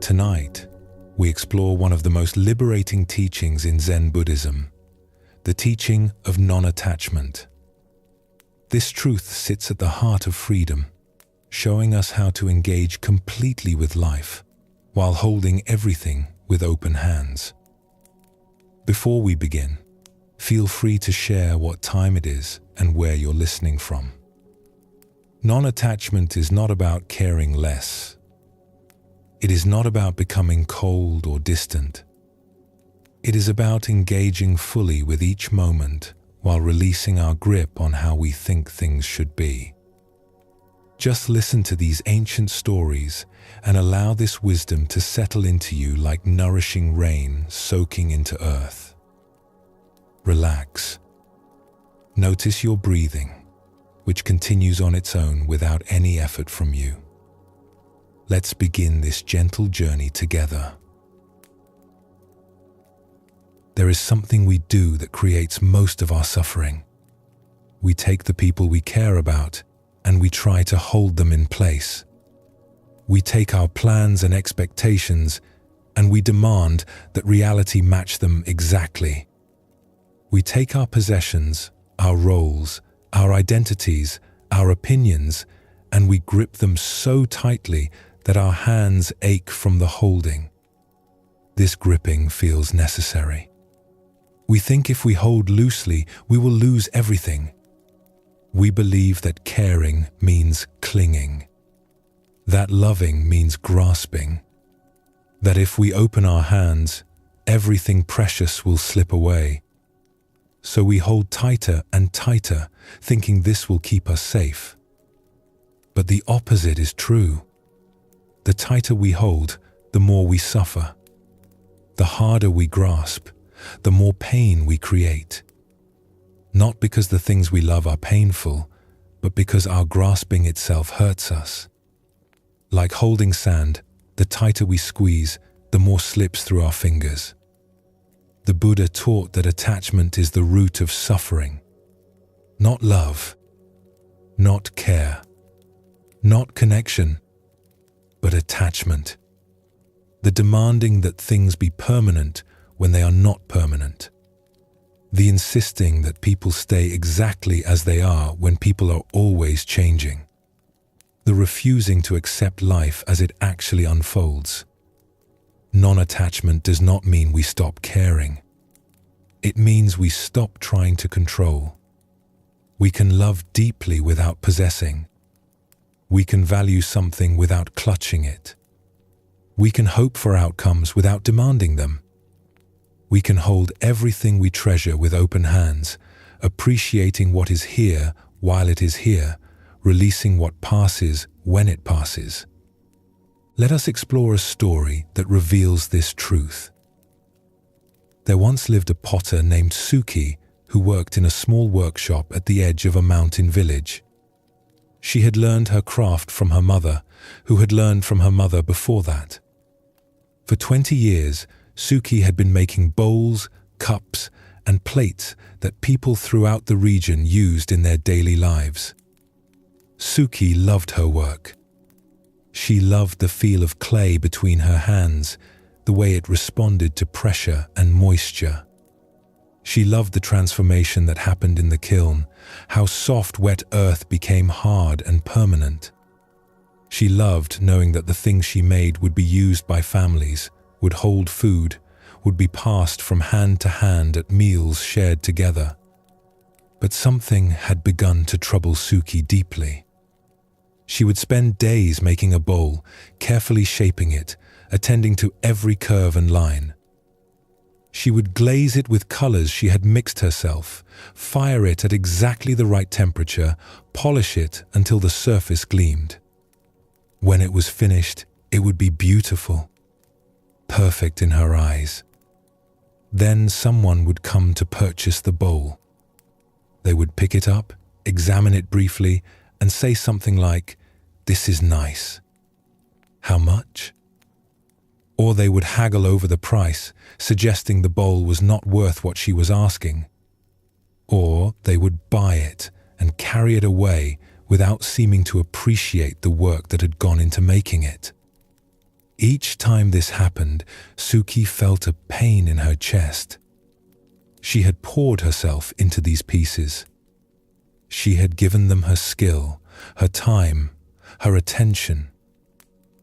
Tonight, we explore one of the most liberating teachings in Zen Buddhism, the teaching of non-attachment. This truth sits at the heart of freedom, showing us how to engage completely with life while holding everything with open hands. Before we begin, feel free to share what time it is and where you're listening from. Non-attachment is not about caring less. It is not about becoming cold or distant. It is about engaging fully with each moment while releasing our grip on how we think things should be. Just listen to these ancient stories and allow this wisdom to settle into you like nourishing rain soaking into earth. Relax. Notice your breathing, which continues on its own without any effort from you. Let's begin this gentle journey together. There is something we do that creates most of our suffering. We take the people we care about and we try to hold them in place. We take our plans and expectations and we demand that reality match them exactly. We take our possessions, our roles, our identities, our opinions, and we grip them so tightly that our hands ache from the holding. This gripping feels necessary. We think if we hold loosely, we will lose everything. We believe that caring means clinging, that loving means grasping, that if we open our hands, everything precious will slip away. So we hold tighter and tighter, thinking this will keep us safe. But the opposite is true. The tighter we hold, the more we suffer. The harder we grasp, the more pain we create. Not because the things we love are painful, but because our grasping itself hurts us. Like holding sand, the tighter we squeeze, the more slips through our fingers. The Buddha taught that attachment is the root of suffering. Not love, not care, not connection, but attachment. The demanding that things be permanent when they are not permanent. The insisting that people stay exactly as they are when people are always changing. The refusing to accept life as it actually unfolds. Non-attachment does not mean we stop caring. It means we stop trying to control. We can love deeply without possessing. We can value something without clutching it. We can hope for outcomes without demanding them. We can hold everything we treasure with open hands, appreciating what is here while it is here, releasing what passes when it passes. Let us explore a story that reveals this truth. There once lived a potter named Suki who worked in a small workshop at the edge of a mountain village. She had learned her craft from her mother, who had learned from her mother before that. For 20 years, Suki had been making bowls, cups, and plates that people throughout the region used in their daily lives. Suki loved her work. She loved the feel of clay between her hands, the way it responded to pressure and moisture. She loved the transformation that happened in the kiln, how soft, wet earth became hard and permanent. She loved knowing that the things she made would be used by families, would hold food, would be passed from hand to hand at meals shared together. But something had begun to trouble Suki deeply. She would spend days making a bowl, carefully shaping it, attending to every curve and line. She would glaze it with colors she had mixed herself, fire it at exactly the right temperature, polish it until the surface gleamed. When it was finished, it would be beautiful, perfect in her eyes. Then someone would come to purchase the bowl. They would pick it up, examine it briefly, and say something like, "This is nice. How much?" Or they would haggle over the price, suggesting the bowl was not worth what she was asking. Or they would buy it and carry it away without seeming to appreciate the work that had gone into making it. Each time this happened, Suki felt a pain in her chest. She had poured herself into these pieces. She had given them her skill, her time, her attention,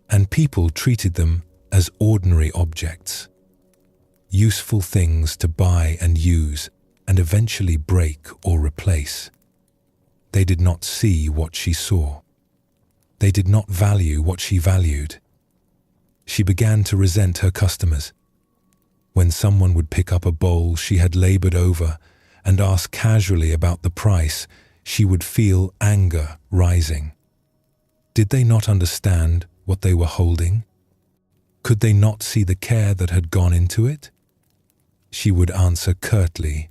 and people treated them as ordinary objects, useful things to buy and use and eventually break or replace. They did not see what she saw. They did not value what she valued. She began to resent her customers. When someone would pick up a bowl she had labored over and ask casually about the price, she would feel anger rising. Did they not understand what they were holding? Could they not see the care that had gone into it? She would answer curtly,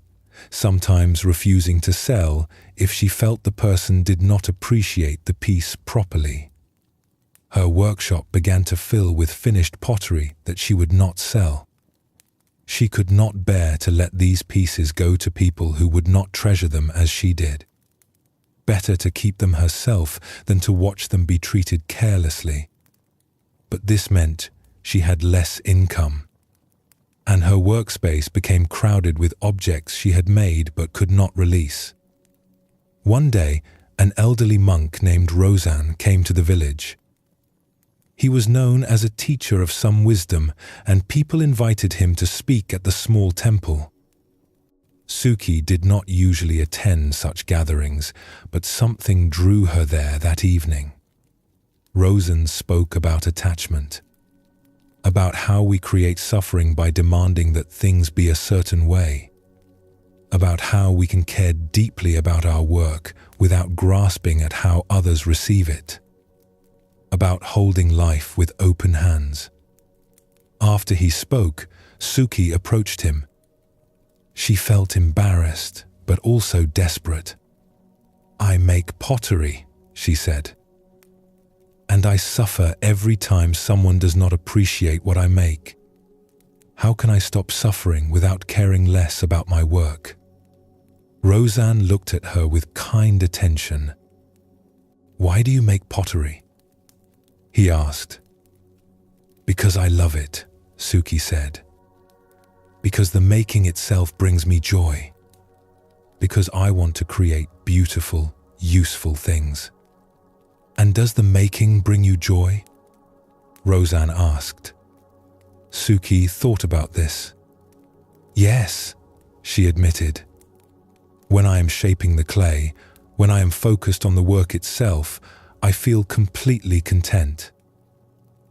sometimes refusing to sell if she felt the person did not appreciate the piece properly. Her workshop began to fill with finished pottery that she would not sell. She could not bear to let these pieces go to people who would not treasure them as she did. Better to keep them herself than to watch them be treated carelessly. But this meant she had less income, and her workspace became crowded with objects she had made but could not release. One day, an elderly monk named Roseanne came to the village. He was known as a teacher of some wisdom, and people invited him to speak at the small temple. Suki did not usually attend such gatherings, but something drew her there that evening. Roseanne spoke about attachment, about how we create suffering by demanding that things be a certain way, about how we can care deeply about our work without grasping at how others receive it, about holding life with open hands. After he spoke, Suki approached him. She felt embarrassed, but also desperate. "I make pottery," she said, "and I suffer every time someone does not appreciate what I make. How can I stop suffering without caring less about my work?" Roseanne looked at her with kind attention. "Why do you make pottery?" he asked. "Because I love it," Suki said. "Because the making itself brings me joy. Because I want to create beautiful, useful things." "And does the making bring you joy?" Roseanne asked. Suki thought about this. "Yes," she admitted. "When I am shaping the clay, when I am focused on the work itself, I feel completely content.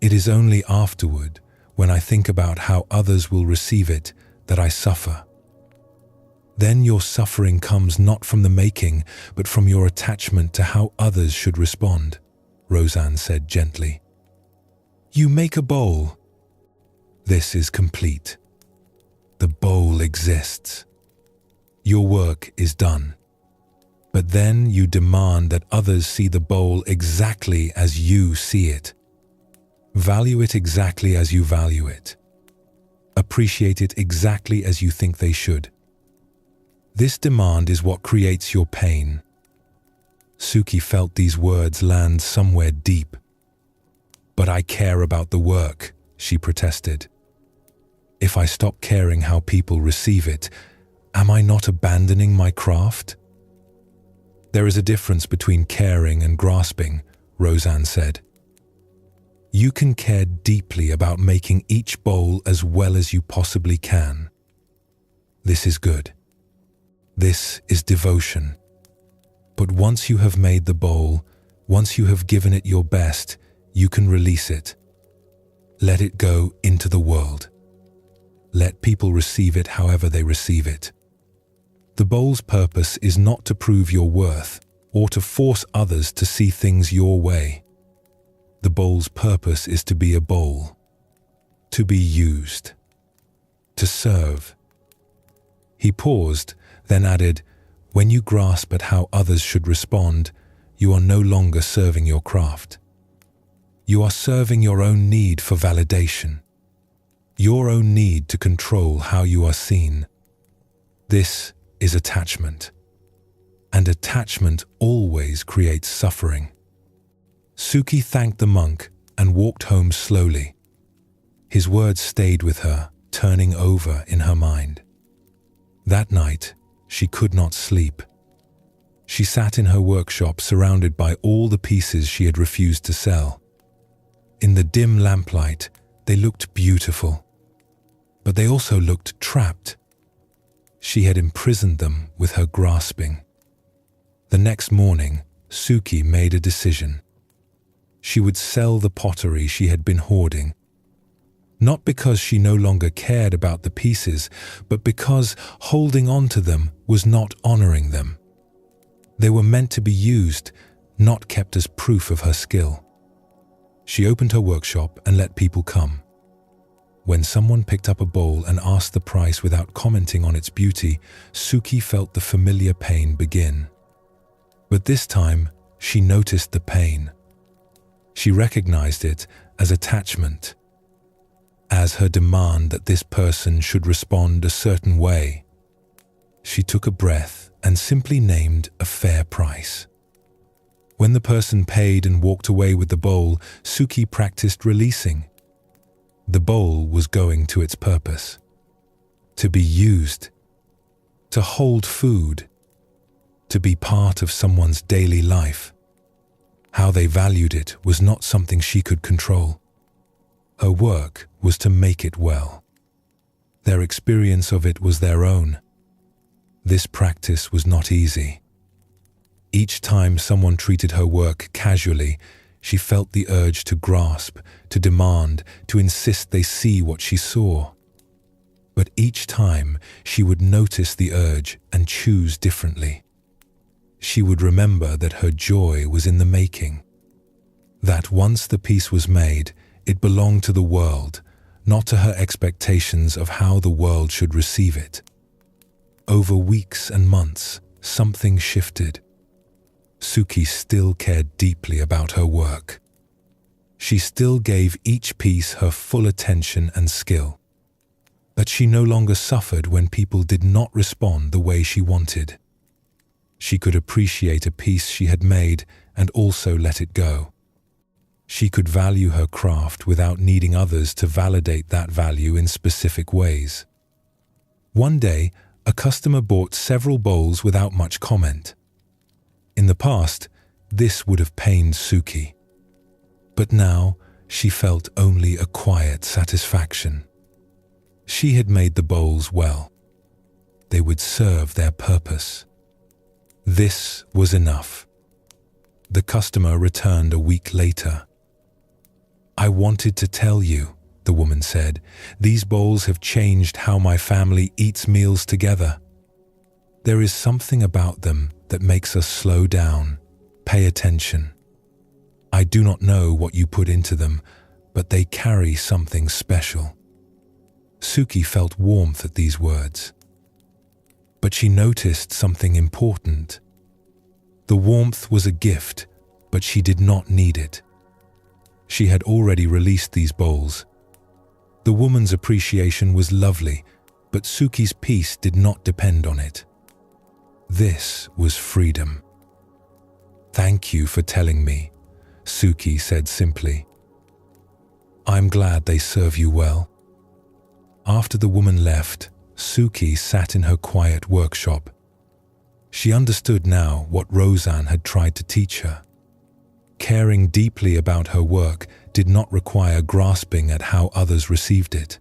It is only afterward, when I think about how others will receive it, that I suffer." "Then your suffering comes not from the making, but from your attachment to how others should respond," Roseanne said gently. "You make a bowl. This is complete. The bowl exists. Your work is done. But then you demand that others see the bowl exactly as you see it. Value it exactly as you value it. Appreciate it exactly as you think they should. This demand is what creates your pain." Suki felt these words land somewhere deep. "But I care about the work," she protested. "If I stop caring how people receive it, am I not abandoning my craft?" "There is a difference between caring and grasping," Roseanne said. "You can care deeply about making each bowl as well as you possibly can. This is good. This is devotion. But once you have made the bowl, once you have given it your best, you can release it. Let it go into the world. Let people receive it however they receive it. The bowl's purpose is not to prove your worth or to force others to see things your way. The bowl's purpose is to be a bowl, to be used, to serve." He paused, then added, "When you grasp at how others should respond, you are no longer serving your craft. You are serving your own need for validation, your own need to control how you are seen. This is attachment, and attachment always creates suffering." Suki thanked the monk and walked home slowly, His words stayed with her, turning over in her mind. That night, she could not sleep. She sat in her workshop surrounded by all the pieces she had refused to sell. In the dim lamplight, they looked beautiful, but they also looked trapped. She had imprisoned them with her grasping. The next morning, Suki made a decision. She would sell the pottery she had been hoarding. Not because she no longer cared about the pieces, but because holding on to them was not honoring them. They were meant to be used, not kept as proof of her skill. She opened her workshop and let people come. When someone picked up a bowl and asked the price without commenting on its beauty, Suki felt the familiar pain begin. But this time, she noticed the pain. She recognized it as attachment, as her demand that this person should respond a certain way. She took a breath and simply named a fair price. When the person paid and walked away with the bowl, Suki practiced releasing. The bowl was going to its purpose. To be used. To hold food. To be part of someone's daily life. How they valued it was not something she could control. Her work was to make it well. Their experience of it was their own. This practice was not easy. Each time someone treated her work casually, she felt the urge to grasp, to demand, to insist they see what she saw. But each time she would notice the urge and choose differently. She would remember that her joy was in the making. That once the piece was made, it belonged to the world, not to her expectations of how the world should receive it. Over weeks and months, something shifted. Suki still cared deeply about her work. She still gave each piece her full attention and skill. But she no longer suffered when people did not respond the way she wanted. She could appreciate a piece she had made and also let it go. She could value her craft without needing others to validate that value in specific ways. One day, a customer bought several bowls without much comment. In the past, this would have pained Suki. But now, she felt only a quiet satisfaction. She had made the bowls well. They would serve their purpose. This was enough. The customer returned a week later. "I wanted to tell you," the woman said, "these bowls have changed how my family eats meals together. There is something about them that makes us slow down, pay attention. I do not know what you put into them, but they carry something special." Suki felt warmth at these words. But she noticed something important. The warmth was a gift, but she did not need it. She had already released these bowls. The woman's appreciation was lovely, but Suki's peace did not depend on it. This was freedom. "Thank you for telling me," Suki said simply. "I'm glad they serve you well." After the woman left, Suki sat in her quiet workshop. She understood now what Roseanne had tried to teach her. Caring deeply about her work did not require grasping at how others received it.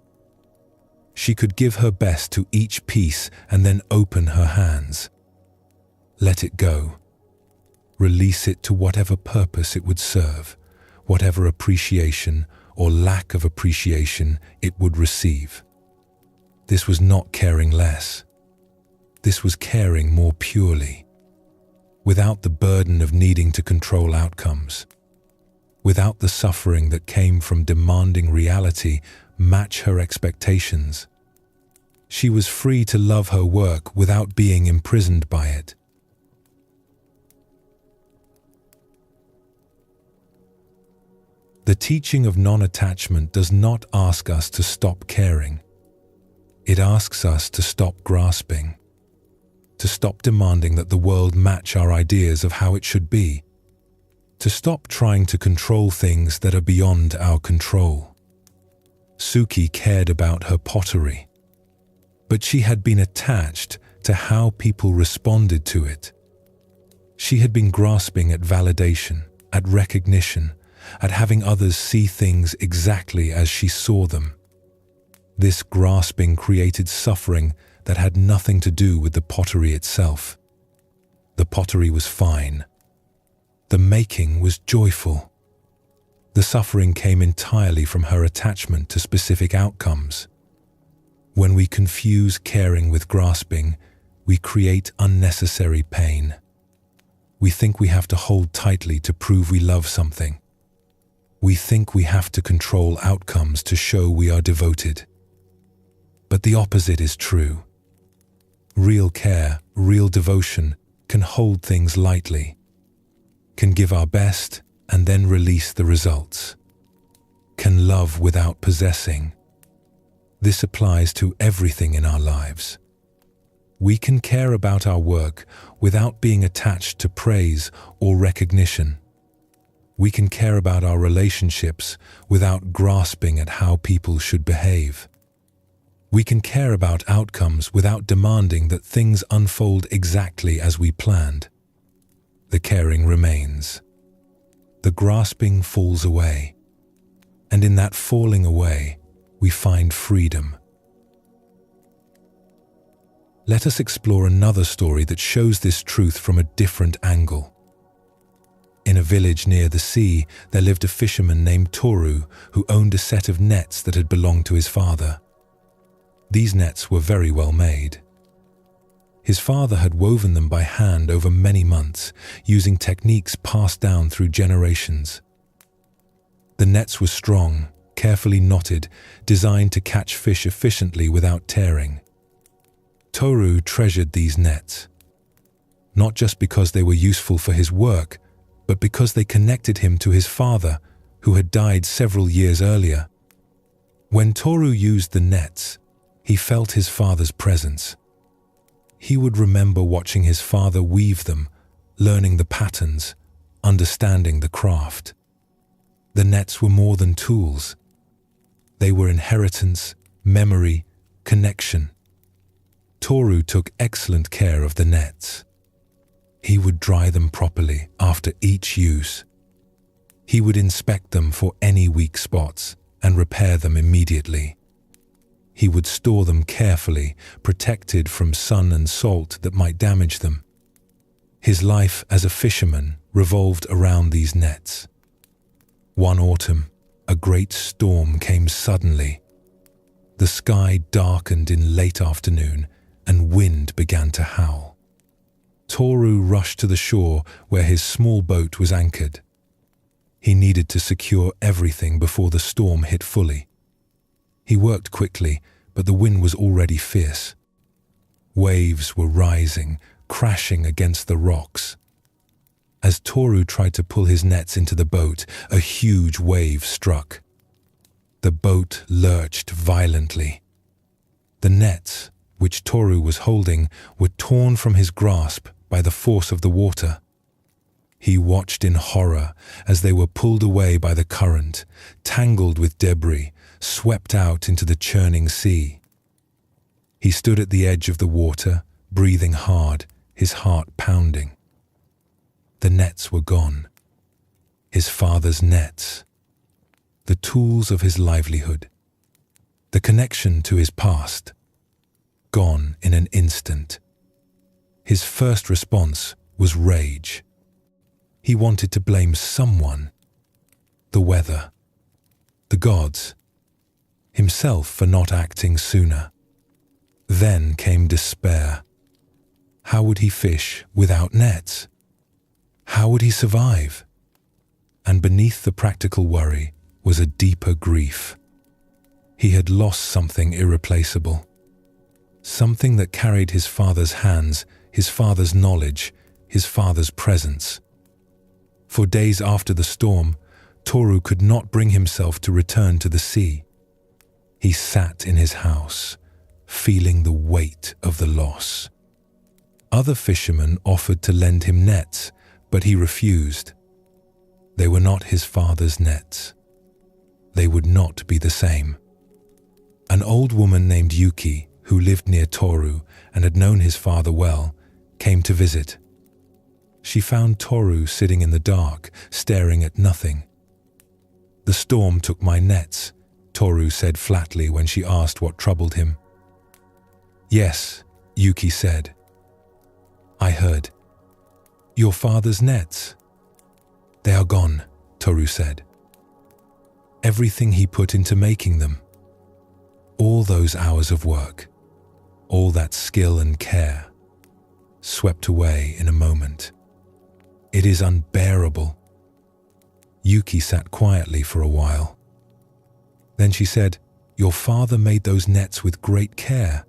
She could give her best to each piece and then open her hands. Let it go. Release it to whatever purpose it would serve, whatever appreciation or lack of appreciation it would receive. This was not caring less. This was caring more purely, without the burden of needing to control outcomes, without the suffering that came from demanding reality match her expectations. She was free to love her work without being imprisoned by it. The teaching of non-attachment does not ask us to stop caring. It asks us to stop grasping, to stop demanding that the world match our ideas of how it should be, to stop trying to control things that are beyond our control. Suki cared about her pottery, but she had been attached to how people responded to it. She had been grasping at validation, at recognition, at having others see things exactly as she saw them. This grasping created suffering that had nothing to do with the pottery itself. The pottery was fine. The making was joyful. The suffering came entirely from her attachment to specific outcomes. When we confuse caring with grasping, we create unnecessary pain. We think we have to hold tightly to prove we love something. We think we have to control outcomes to show we are devoted. But the opposite is true. Real care, real devotion can hold things lightly, can give our best and then release the results, can love without possessing. This applies to everything in our lives. We can care about our work without being attached to praise or recognition. We can care about our relationships without grasping at how people should behave. We can care about outcomes without demanding that things unfold exactly as we planned. The caring remains. The grasping falls away. And in that falling away, we find freedom. Let us explore another story that shows this truth from a different angle. In a village near the sea, there lived a fisherman named Toru who owned a set of nets that had belonged to his father. These nets were very well made. His father had woven them by hand over many months, using techniques passed down through generations. The nets were strong, carefully knotted, designed to catch fish efficiently without tearing. Toru treasured these nets, not just because they were useful for his work, but because they connected him to his father, who had died several years earlier. When Toru used the nets, he felt his father's presence. He would remember watching his father weave them, learning the patterns, understanding the craft. The nets were more than tools. They were inheritance, memory, connection. Toru took excellent care of the nets. He would dry them properly after each use. He would inspect them for any weak spots and repair them immediately. He would store them carefully, protected from sun and salt that might damage them. His life as a fisherman revolved around these nets. One autumn, a great storm came suddenly. The sky darkened in late afternoon, and wind began to howl. Toru rushed to the shore where his small boat was anchored. He needed to secure everything before the storm hit fully. He worked quickly, but the wind was already fierce. Waves were rising, crashing against the rocks. As Toru tried to pull his nets into the boat, a huge wave struck. The boat lurched violently. The nets, which Toru was holding, were torn from his grasp by the force of the water. He watched in horror as they were pulled away by the current, tangled with debris, swept out into the churning sea. He stood at the edge of the water, breathing hard, his heart pounding. The nets were gone. His father's nets. The tools of his livelihood. The connection to his past. Gone in an instant. His first response was rage. He wanted to blame someone. The weather. The gods. Himself for not acting sooner. Then came despair. How would he fish without nets? How would he survive? And beneath the practical worry was a deeper grief. He had lost something irreplaceable. Something that carried his father's hands, his father's knowledge, his father's presence. For days after the storm, Toru could not bring himself to return to the sea. He sat in his house, feeling the weight of the loss. Other fishermen offered to lend him nets, but he refused. They were not his father's nets. They would not be the same. An old woman named Yuki, who lived near Toru and had known his father well, came to visit. She found Toru sitting in the dark, staring at nothing. "The storm took my nets," Toru said flatly when she asked what troubled him. "Yes," Yuki said. "I heard. Your father's nets?" "They are gone," Toru said. "Everything he put into making them. All those hours of work, all that skill and care, swept away in a moment. It is unbearable." Yuki sat quietly for a while. Then she said, "Your father made those nets with great care.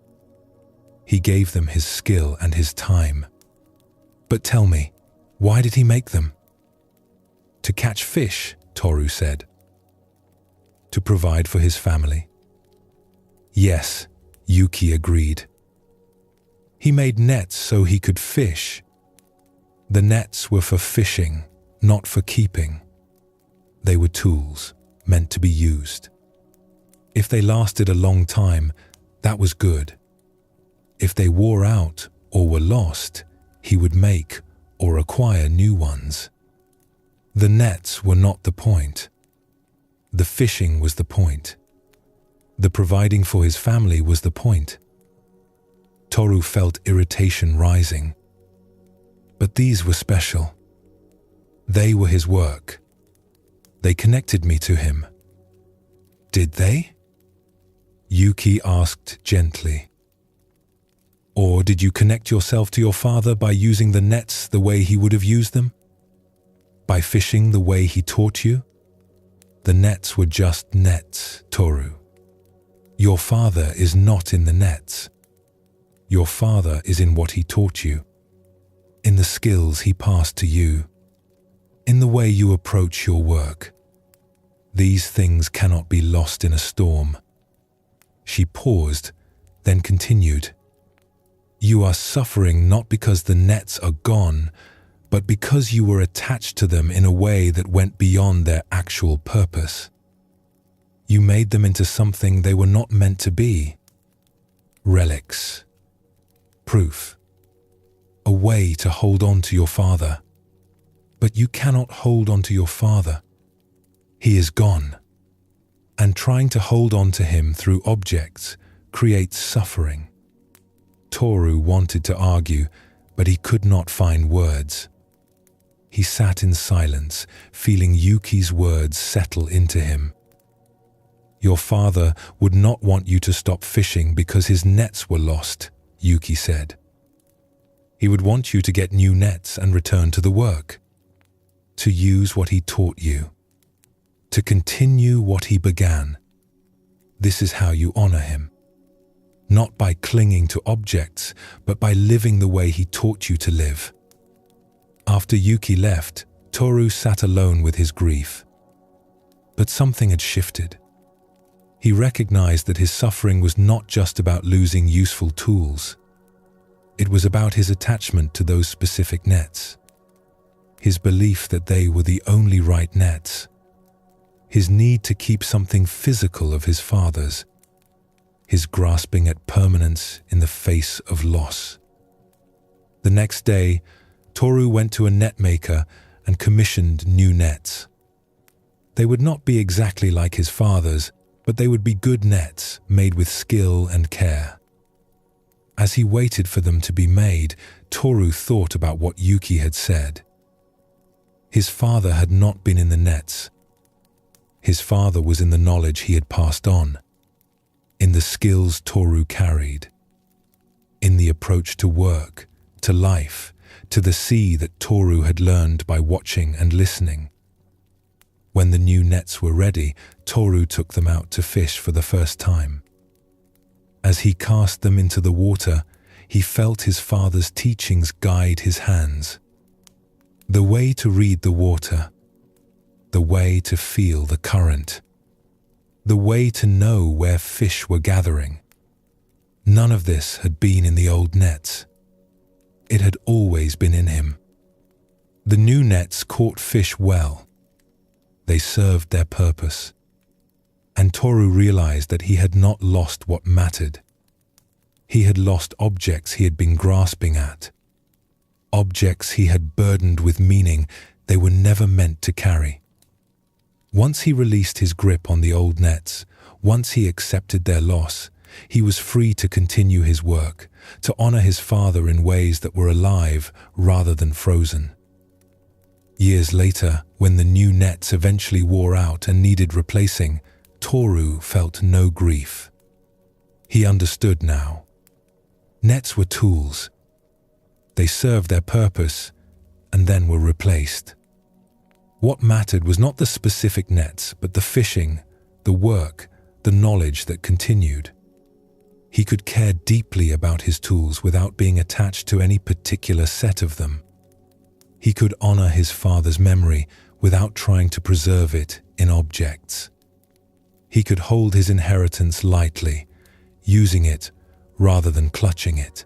He gave them his skill and his time. But tell me, why did he make them?" "To catch fish," Toru said. "To provide for his family." "Yes," Yuki agreed. "He made nets so he could fish. The nets were for fishing, not for keeping. They were tools, meant to be used. If they lasted a long time, that was good. If they wore out or were lost, he would make or acquire new ones. The nets were not the point. The fishing was the point. The providing for his family was the point." Toru felt irritation rising. "But these were special. They were his work. They connected me to him." "Did they?" Yuki asked gently. "Or did you connect yourself to your father by using the nets the way he would have used them? By fishing the way he taught you? The nets were just nets, Toru. Your father is not in the nets. Your father is in what he taught you, in the skills he passed to you, in the way you approach your work. These things cannot be lost in a storm." She paused, then continued. "You are suffering not because the nets are gone, but because you were attached to them in a way that went beyond their actual purpose. You made them into something they were not meant to be. Relics. Proof. A way to hold on to your father. But you cannot hold on to your father. He is gone. And trying to hold on to him through objects creates suffering." Toru wanted to argue, but he could not find words. He sat in silence, feeling Yuki's words settle into him. "Your father would not want you to stop fishing because his nets were lost," Yuki said. "He would want you to get new nets and return to the work. To use what he taught you. To continue what he began. This is how you honor him. Not by clinging to objects, but by living the way he taught you to live." After Yuki left, Toru sat alone with his grief. But something had shifted. He recognized that his suffering was not just about losing useful tools. It was about his attachment to those specific nets. His belief that they were the only right nets. His need to keep something physical of his father's. His grasping at permanence in the face of loss. The next day, Toru went to a net maker and commissioned new nets. They would not be exactly like his father's, but they would be good nets made with skill and care. As he waited for them to be made, Toru thought about what Yuki had said. His father had not been in the nets. His father was in the knowledge he had passed on, in the skills Toru carried, in the approach to work, to life, to the sea that Toru had learned by watching and listening. When the new nets were ready, Toru took them out to fish for the first time. As he cast them into the water, he felt his father's teachings guide his hands. The way to read the water, the way to feel the current, the way to know where fish were gathering. None of this had been in the old nets. It had always been in him. The new nets caught fish well. They served their purpose. and Toru realized that he had not lost what mattered. He had lost objects he had been grasping at. Objects he had burdened with meaning they were never meant to carry. Once he released his grip on the old nets, once he accepted their loss, he was free to continue his work, to honor his father in ways that were alive rather than frozen. Years later, when the new nets eventually wore out and needed replacing, Toru felt no grief. He understood now. Nets were tools. They served their purpose and then were replaced. What mattered was not the specific nets, but the fishing, the work, the knowledge that continued. He could care deeply about his tools without being attached to any particular set of them. He could honor his father's memory without trying to preserve it in objects. He could hold his inheritance lightly, using it rather than clutching it.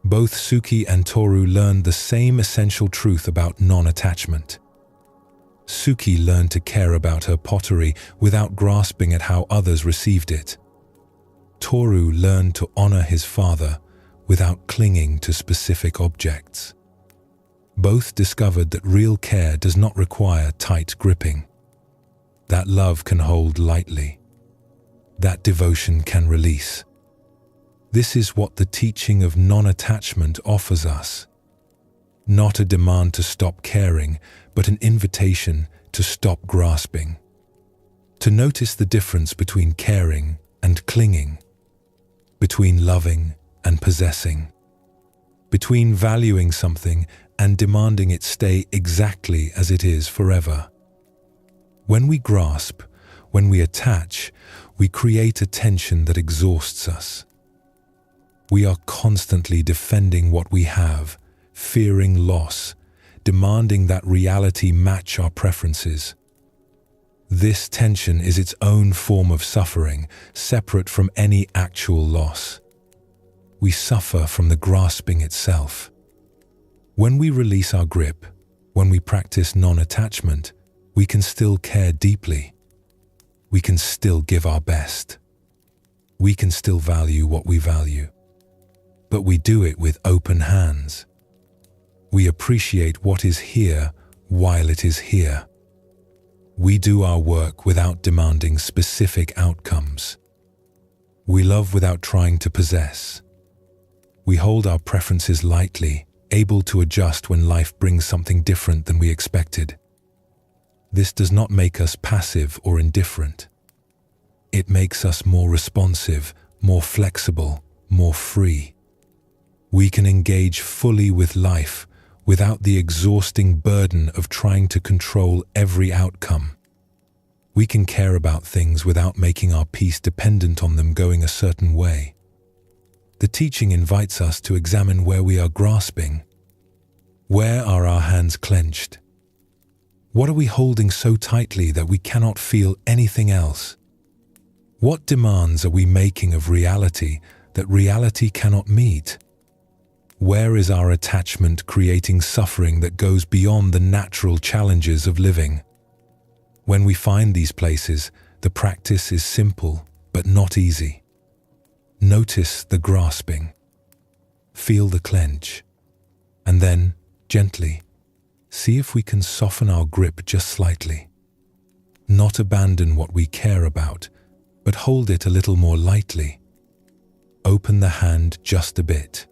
Both Suki and Toru learned the same essential truth about non-attachment. Suki learned to care about her pottery without grasping at how others received it. Toru learned to honor his father without clinging to specific objects. Both discovered that real care does not require tight gripping. That love can hold lightly. That devotion can release. This is what the teaching of non-attachment offers us. Not a demand to stop caring, but an invitation to stop grasping. To notice the difference between caring and clinging, between loving and possessing, between valuing something and demanding it stay exactly as it is forever. When we grasp, when we attach, we create a tension that exhausts us. We are constantly defending what we have, fearing loss, demanding that reality match our preferences. This tension is its own form of suffering, separate from any actual loss. We suffer from the grasping itself. When we release our grip, when we practice non-attachment, we can still care deeply. We can still give our best. We can still value what we value. But we do it with open hands. We appreciate what is here while it is here. We do our work without demanding specific outcomes. We love without trying to possess. We hold our preferences lightly, able to adjust when life brings something different than we expected. This does not make us passive or indifferent. It makes us more responsive, more flexible, more free. We can engage fully with life without the exhausting burden of trying to control every outcome. We can care about things without making our peace dependent on them going a certain way. The teaching invites us to examine where we are grasping. Where are our hands clenched? What are we holding so tightly that we cannot feel anything else? What demands are we making of reality that reality cannot meet? Where is our attachment creating suffering that goes beyond the natural challenges of living? When we find these places, the practice is simple but not easy. Notice the grasping. Feel the clench. And then, gently, see if we can soften our grip just slightly. Not abandon what we care about, but hold it a little more lightly. Open the hand just a bit.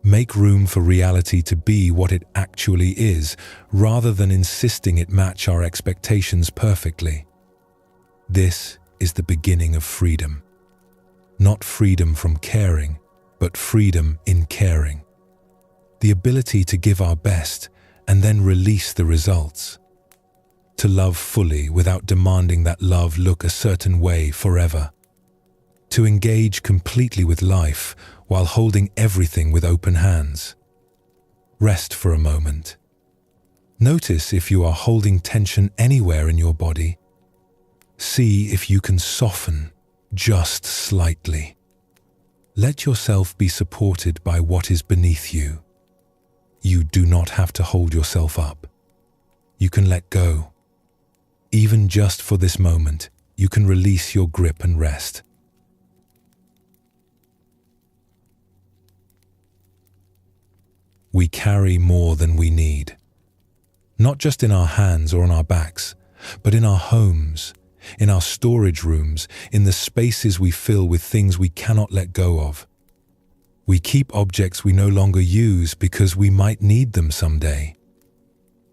Make room for reality to be what it actually is, rather than insisting it match our expectations perfectly. This is the beginning of freedom. Not freedom from caring, but freedom in caring. The ability to give our best and then release the results. To love fully without demanding that love look a certain way forever. To engage completely with life while holding everything with open hands. Rest for a moment. Notice if you are holding tension anywhere in your body. See if you can soften just slightly. Let yourself be supported by what is beneath you. You do not have to hold yourself up. You can let go. Even just for this moment, you can release your grip and rest. We carry more than we need. Not just in our hands or on our backs, but in our homes, in our storage rooms, in the spaces we fill with things we cannot let go of. We keep objects we no longer use because we might need them someday.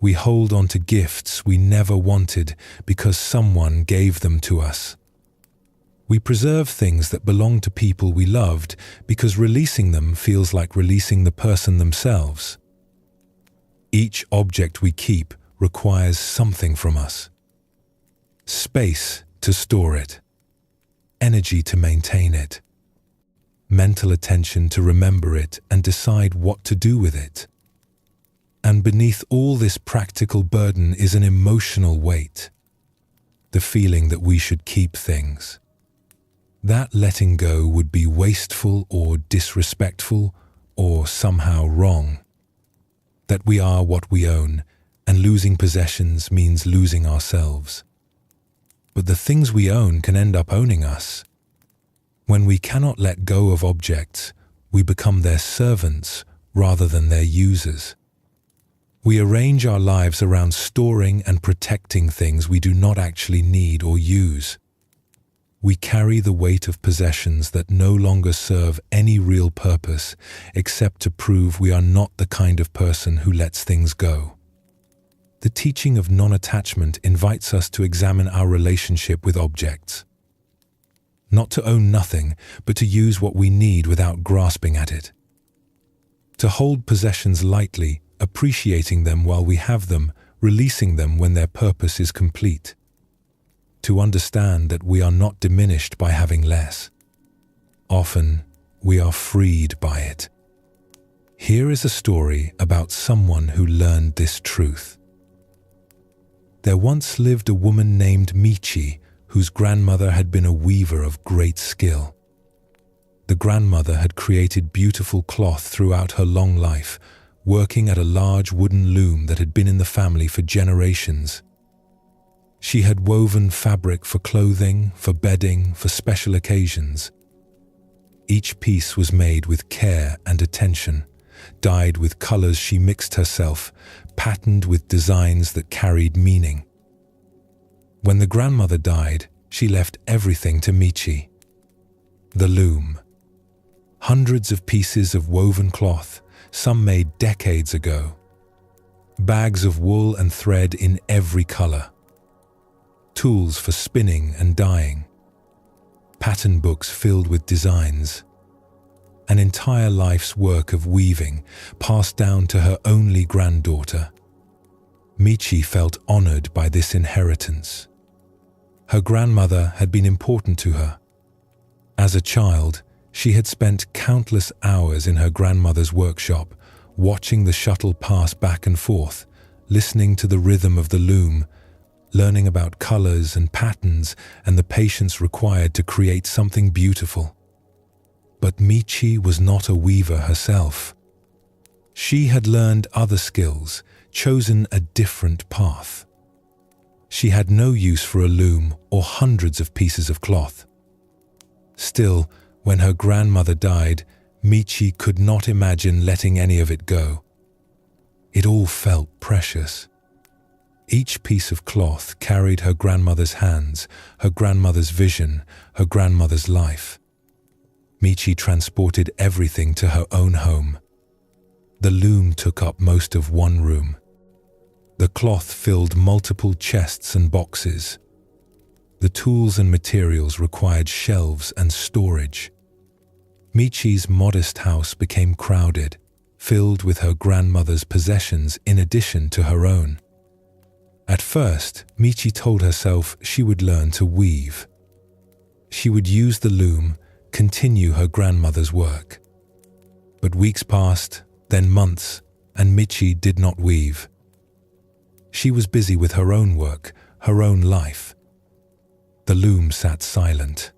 We hold on to gifts we never wanted because someone gave them to us. We preserve things that belong to people we loved because releasing them feels like releasing the person themselves. Each object we keep requires something from us. Space to store it, energy to maintain it, mental attention to remember it and decide what to do with it. And beneath all this practical burden is an emotional weight, the feeling that we should keep things. That letting go would be wasteful or disrespectful or somehow wrong. That we are what we own, and losing possessions means losing ourselves. But the things we own can end up owning us. When we cannot let go of objects, we become their servants rather than their users. We arrange our lives around storing and protecting things we do not actually need or use. We carry the weight of possessions that no longer serve any real purpose except to prove we are not the kind of person who lets things go. The teaching of non-attachment invites us to examine our relationship with objects. Not to own nothing, but to use what we need without grasping at it. To hold possessions lightly, appreciating them while we have them, releasing them when their purpose is complete. To understand that we are not diminished by having less. Often, we are freed by it. Here is a story about someone who learned this truth. There once lived a woman named Michi, whose grandmother had been a weaver of great skill. The grandmother had created beautiful cloth throughout her long life, working at a large wooden loom that had been in the family for generations. She had woven fabric for clothing, for bedding, for special occasions. Each piece was made with care and attention, dyed with colors she mixed herself, patterned with designs that carried meaning. When the grandmother died, she left everything to Michi. The loom. Hundreds of pieces of woven cloth, some made decades ago. Bags of wool and thread in every color. Tools for spinning and dyeing. Pattern books filled with designs. An entire life's work of weaving passed down to her only granddaughter. Michi felt honored by this inheritance. Her grandmother had been important to her. As a child, she had spent countless hours in her grandmother's workshop, watching the shuttle pass back and forth, listening to the rhythm of the loom, learning about colors and patterns and the patience required to create something beautiful. But Michi was not a weaver herself. She had learned other skills, chosen a different path. She had no use for a loom or hundreds of pieces of cloth. Still, when her grandmother died, Michi could not imagine letting any of it go. It all felt precious. Each piece of cloth carried her grandmother's hands, her grandmother's vision, her grandmother's life. Michi transported everything to her own home. The loom took up most of one room. The cloth filled multiple chests and boxes. The tools and materials required shelves and storage. Michi's modest house became crowded, filled with her grandmother's possessions in addition to her own. At first, Michi told herself she would learn to weave. She would use the loom, continue her grandmother's work. But weeks passed, then months, and Michi did not weave. She was busy with her own work, her own life. The loom sat silent.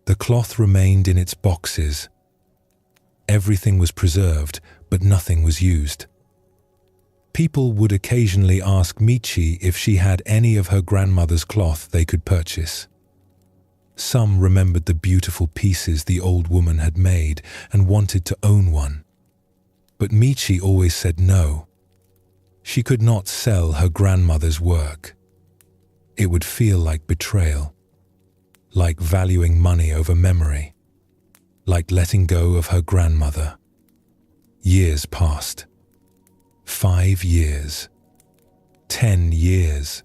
The cloth remained in its boxes. Everything was preserved, but nothing was used. People would occasionally ask Michi if she had any of her grandmother's cloth they could purchase. Some remembered the beautiful pieces the old woman had made and wanted to own one. But Michi always said no. She could not sell her grandmother's work. It would feel like betrayal, like valuing money over memory, like letting go of her grandmother. Years passed. 5 years. 10 years.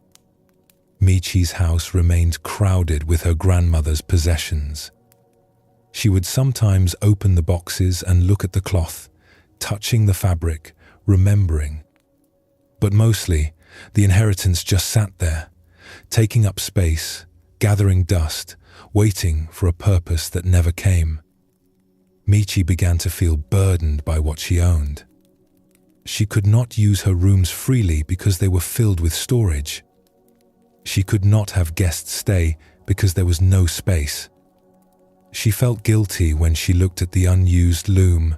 Michi's house remained crowded with her grandmother's possessions. She would sometimes open the boxes and look at the cloth, touching the fabric, remembering. But mostly, the inheritance just sat there, taking up space, gathering dust, waiting for a purpose that never came. Michi began to feel burdened by what she owned. She could not use her rooms freely because they were filled with storage. She could not have guests stay because there was no space. She felt guilty when she looked at the unused loom,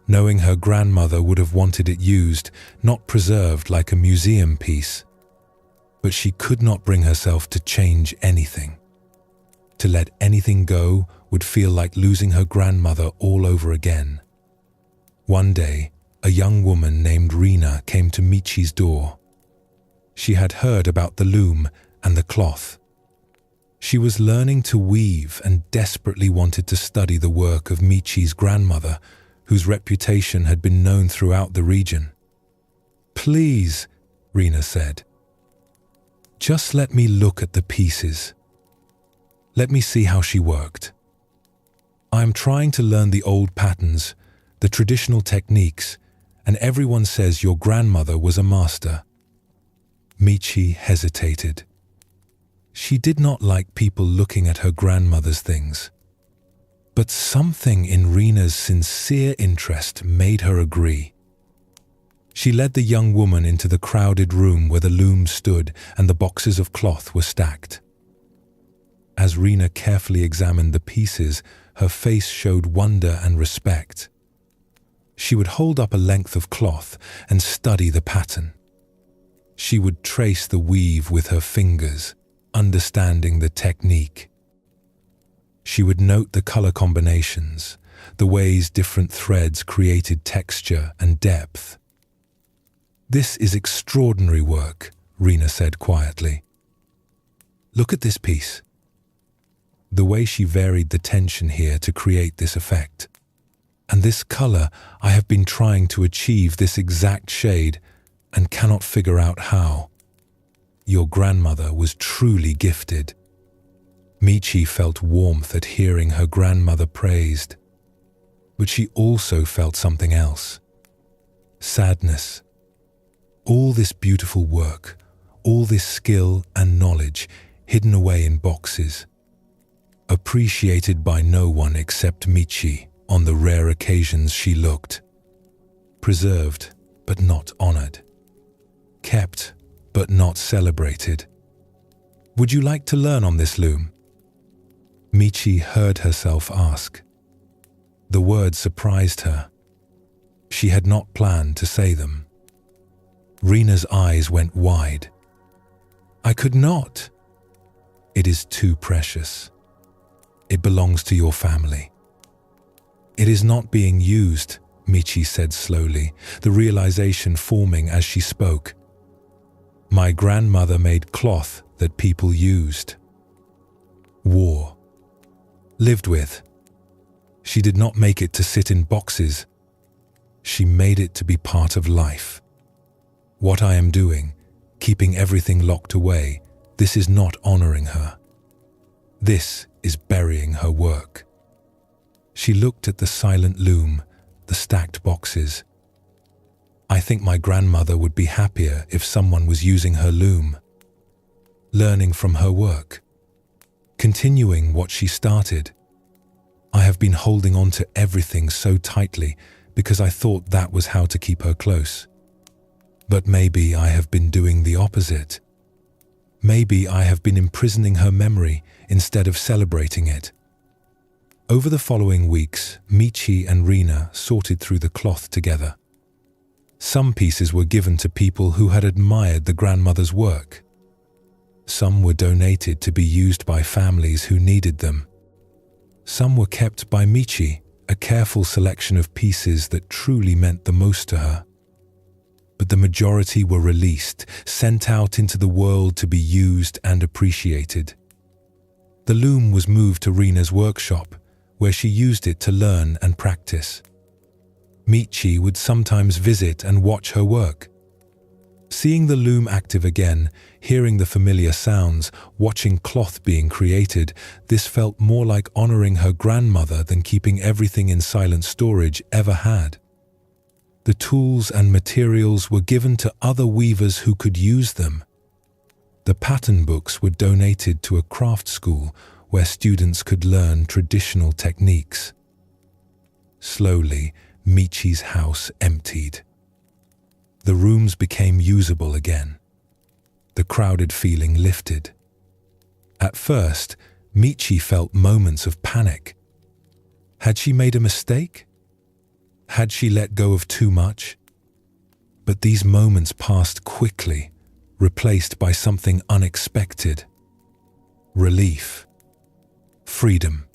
knowing her grandmother would have wanted it used, not preserved like a museum piece. But she could not bring herself to change anything. To let anything go would feel like losing her grandmother all over again. One day, a young woman named Rina came to Michi's door. She had heard about the loom and the cloth. She was learning to weave and desperately wanted to study the work of Michi's grandmother, whose reputation had been known throughout the region. "Please," Rina said, "just let me look at the pieces. Let me see how she worked. I am trying to learn the old patterns, the traditional techniques, and everyone says your grandmother was a master." Michi hesitated. She did not like people looking at her grandmother's things. But something in Rina's sincere interest made her agree. She led the young woman into the crowded room where the loom stood and the boxes of cloth were stacked. As Rina carefully examined the pieces, her face showed wonder and respect. She would hold up a length of cloth and study the pattern. She would trace the weave with her fingers, understanding the technique. She would note the color combinations, the ways different threads created texture and depth. "This is extraordinary work," Rina said quietly. "Look at this piece." The way she varied the tension here to create this effect. "And this color, I have been trying to achieve this exact shade and cannot figure out how. Your grandmother was truly gifted." Michi felt warmth at hearing her grandmother praised, but she also felt something else. Sadness. All this beautiful work, all this skill and knowledge hidden away in boxes, appreciated by no one except Michi on the rare occasions she looked, preserved but not honored, kept but not celebrated. "Would you like to learn on this loom?" Michi heard herself ask. The words surprised her. She had not planned to say them. Rina's eyes went wide. "I could not." "It is too precious. It belongs to your family." "It is not being used," Michi said slowly, the realization forming as she spoke. "My grandmother made cloth that people used, wore, lived with. She did not make it to sit in boxes. She made it to be part of life. What I am doing, keeping everything locked away, this is not honoring her. This is burying her work." She looked at the silent loom, the stacked boxes. "I think my grandmother would be happier if someone was using her loom, learning from her work, continuing what she started. I have been holding on to everything so tightly because I thought that was how to keep her close. But maybe I have been doing the opposite. Maybe I have been imprisoning her memory instead of celebrating it." Over the following weeks, Michi and Rina sorted through the cloth together. Some pieces were given to people who had admired the grandmother's work. Some were donated to be used by families who needed them. Some were kept by Michi, a careful selection of pieces that truly meant the most to her. But the majority were released, sent out into the world to be used and appreciated. The loom was moved to Rina's workshop, where she used it to learn and practice. Michi would sometimes visit and watch her work. Seeing the loom active again, hearing the familiar sounds, watching cloth being created, this felt more like honoring her grandmother than keeping everything in silent storage ever had. The tools and materials were given to other weavers who could use them. The pattern books were donated to a craft school where students could learn traditional techniques. Slowly, Michi's house emptied. The rooms became usable again. The crowded feeling lifted. At first, Michi felt moments of panic. Had she made a mistake? Had she let go of too much? But these moments passed quickly, replaced by something unexpected. Relief. Freedom.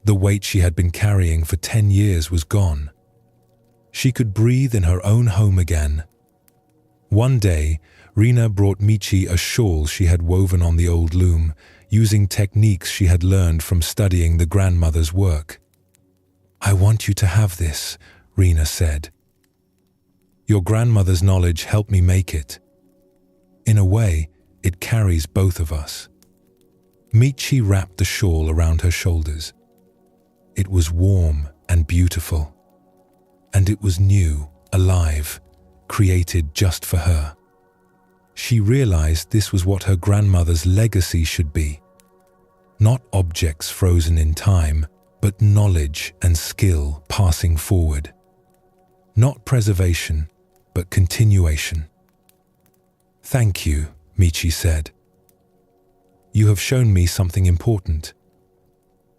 The weight she had been carrying for 10 years was gone. She could breathe in her own home again. One day, Rina brought Michi a shawl she had woven on the old loom, using techniques she had learned from studying the grandmother's work. "I want you to have this," Rina said. "Your grandmother's knowledge helped me make it. In a way, it carries both of us." Michi wrapped the shawl around her shoulders. It was warm and beautiful. And it was new, alive, created just for her. She realized this was what her grandmother's legacy should be. Not objects frozen in time, but knowledge and skill passing forward. Not preservation, but continuation. "Thank you," Michi said. "You have shown me something important.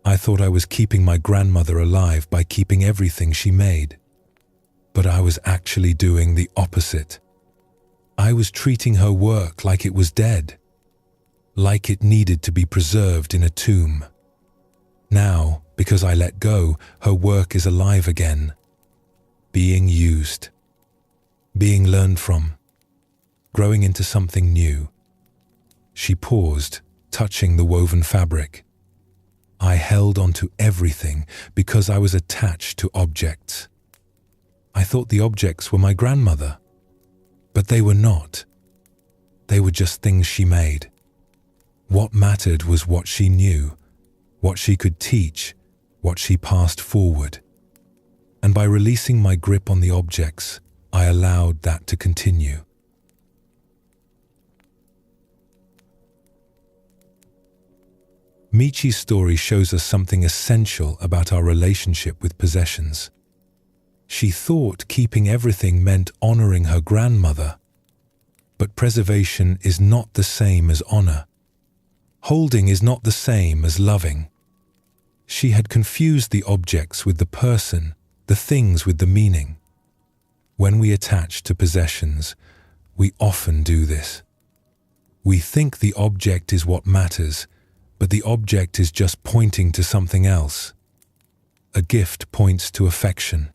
I thought I was keeping my grandmother alive by keeping everything she made. But I was actually doing the opposite. I was treating her work like it was dead, like it needed to be preserved in a tomb. Now, because I let go, her work is alive again, being used, being learned from, growing into something new." She paused, touching the woven fabric. "I held onto everything because I was attached to objects. I thought the objects were my grandmother, but they were not. They were just things she made. What mattered was what she knew, what she could teach, what she passed forward. And by releasing my grip on the objects, I allowed that to continue." Michi's story shows us something essential about our relationship with possessions. She thought keeping everything meant honoring her grandmother. But preservation is not the same as honor. Holding is not the same as loving. She had confused the objects with the person, the things with the meaning. When we attach to possessions, we often do this. We think the object is what matters, but the object is just pointing to something else. A gift points to affection.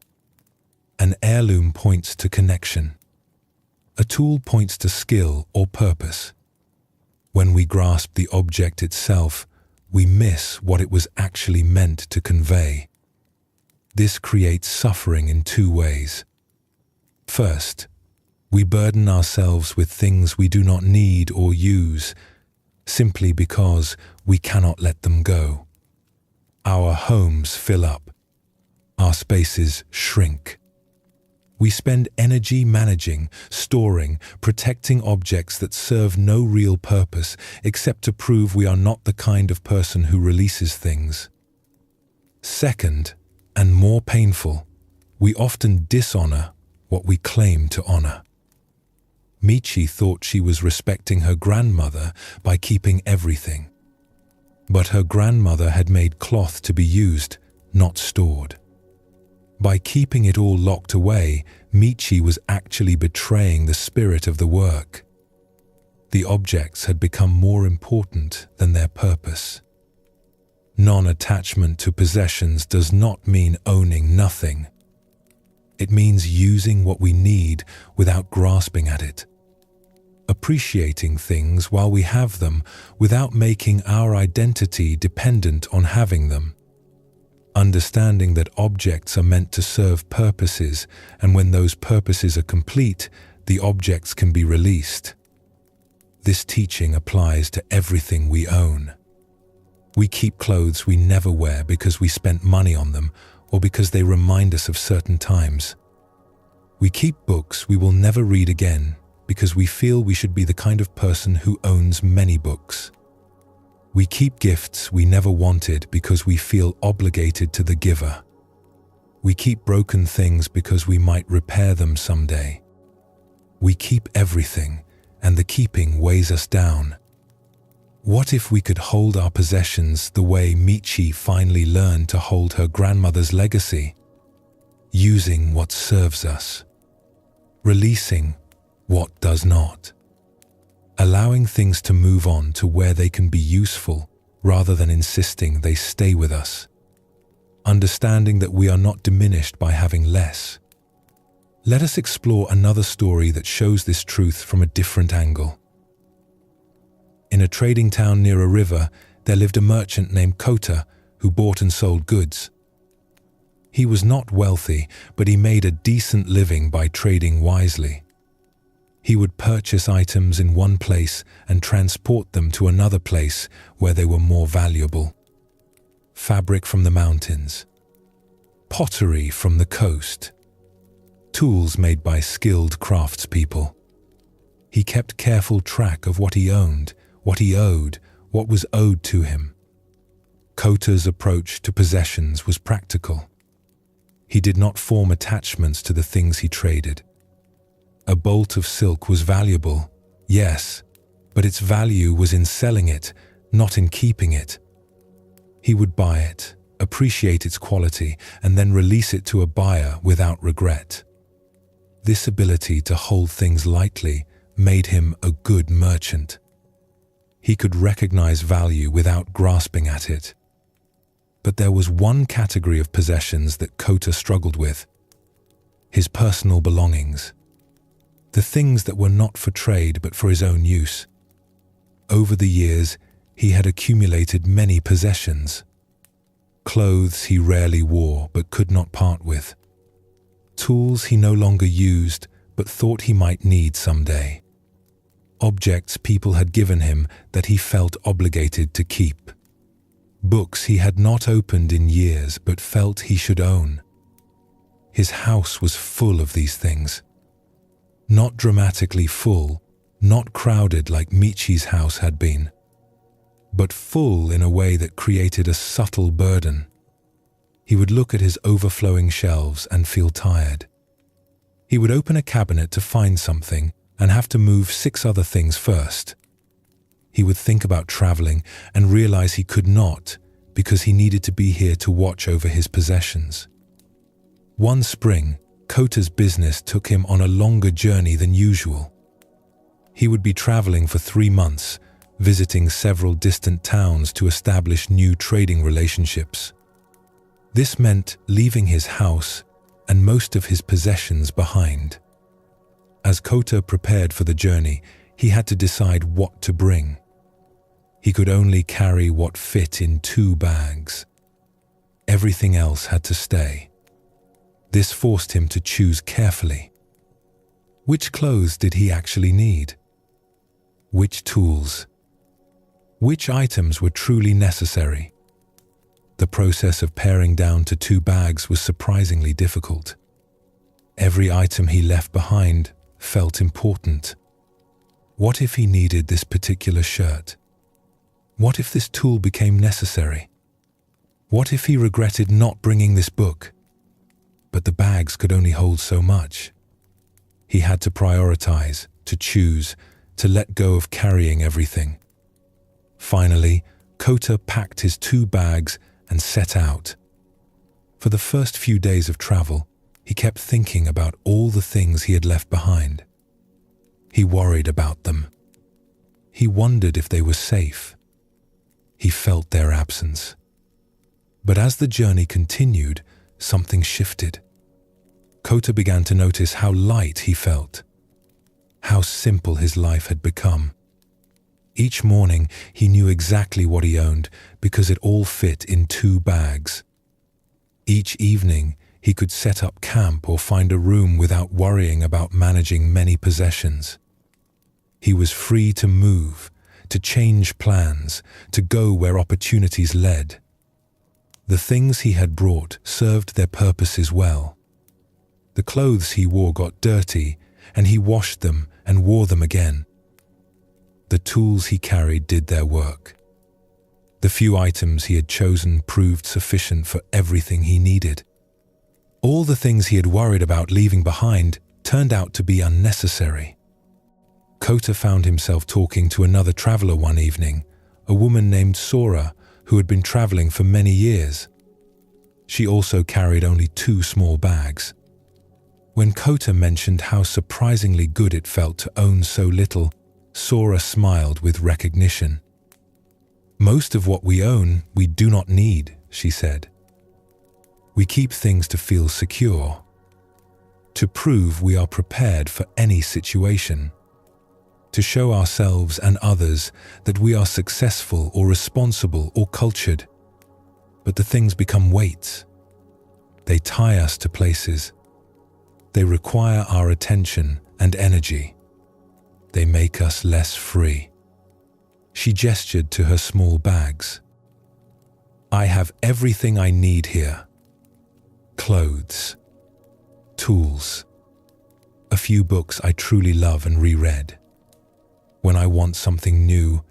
An heirloom points to connection. A tool points to skill or purpose. When we grasp the object itself, we miss what it was actually meant to convey. This creates suffering in two ways. First, we burden ourselves with things we do not need or use, simply because we cannot let them go. Our homes fill up. Our spaces shrink. We spend energy managing, storing, protecting objects that serve no real purpose except to prove we are not the kind of person who releases things. Second, and more painful, we often dishonor what we claim to honor. Michi thought she was respecting her grandmother by keeping everything. But her grandmother had made cloth to be used, not stored. By keeping it all locked away, Michi was actually betraying the spirit of the work. The objects had become more important than their purpose. Non-attachment to possessions does not mean owning nothing. It means using what we need without grasping at it. Appreciating things while we have them without making our identity dependent on having them. Understanding that objects are meant to serve purposes, and when those purposes are complete, the objects can be released. This teaching applies to everything we own. We keep clothes we never wear because we spent money on them or because they remind us of certain times. We keep books we will never read again because we feel we should be the kind of person who owns many books. We keep gifts we never wanted because we feel obligated to the giver. We keep broken things because we might repair them someday. We keep everything, and the keeping weighs us down. What if we could hold our possessions the way Michi finally learned to hold her grandmother's legacy? Using what serves us. Releasing what does not. Allowing things to move on to where they can be useful rather than insisting they stay with us. Understanding that we are not diminished by having less. Let us explore another story that shows this truth from a different angle. In a trading town near a river, there lived a merchant named Kota who bought and sold goods. He was not wealthy, but he made a decent living by trading wisely. He would purchase items in one place and transport them to another place where they were more valuable. Fabric from the mountains, pottery from the coast, tools made by skilled craftspeople. He kept careful track of what he owned, what he owed, what was owed to him. Kota's approach to possessions was practical. He did not form attachments to the things he traded. A bolt of silk was valuable, yes, but its value was in selling it, not in keeping it. He would buy it, appreciate its quality, and then release it to a buyer without regret. This ability to hold things lightly made him a good merchant. He could recognize value without grasping at it. But there was one category of possessions that Kota struggled with: his personal belongings. The things that were not for trade but for his own use. Over the years, he had accumulated many possessions. Clothes he rarely wore but could not part with. Tools he no longer used but thought he might need someday. Objects people had given him that he felt obligated to keep. Books he had not opened in years but felt he should own. His house was full of these things. Not dramatically full, not crowded like Michi's house had been, but full in a way that created a subtle burden. He would look at his overflowing shelves and feel tired. He would open a cabinet to find something and have to move 6 other things first. He would think about traveling and realize he could not because he needed to be here to watch over his possessions. One spring, Kota's business took him on a longer journey than usual. He would be traveling for 3 months, visiting several distant towns to establish new trading relationships. This meant leaving his house and most of his possessions behind. As Kota prepared for the journey, he had to decide what to bring. He could only carry what fit in 2 bags. Everything else had to stay. This forced him to choose carefully. Which clothes did he actually need? Which tools? Which items were truly necessary? The process of paring down to 2 bags was surprisingly difficult. Every item he left behind felt important. What if he needed this particular shirt? What if this tool became necessary? What if he regretted not bringing this book? But the bags could only hold so much. He had to prioritize, to choose, to let go of carrying everything. Finally, Kota packed his 2 bags and set out. For the first few days of travel, he kept thinking about all the things he had left behind. He worried about them. He wondered if they were safe. He felt their absence. But as the journey continued, something shifted. Kota began to notice how light he felt, how simple his life had become. Each morning, he knew exactly what he owned because it all fit in 2 bags. Each evening, he could set up camp or find a room without worrying about managing many possessions. He was free to move, to change plans, to go where opportunities led. The things he had brought served their purposes well. The clothes he wore got dirty, and he washed them and wore them again. The tools he carried did their work. The few items he had chosen proved sufficient for everything he needed. All the things he had worried about leaving behind turned out to be unnecessary. Kota found himself talking to another traveler one evening, a woman named Sora, who had been traveling for many years. She also carried only 2 small bags. When Kota mentioned how surprisingly good it felt to own so little, Sora smiled with recognition. "Most of what we own, we do not need," she said. "We keep things to feel secure, to prove we are prepared for any situation, to show ourselves and others that we are successful or responsible or cultured. But the things become weights. They tie us to places. They require our attention and energy. They make us less free." She gestured to her small bags. "I have everything I need here. Clothes, tools, a few books I truly love and reread. When I want something new,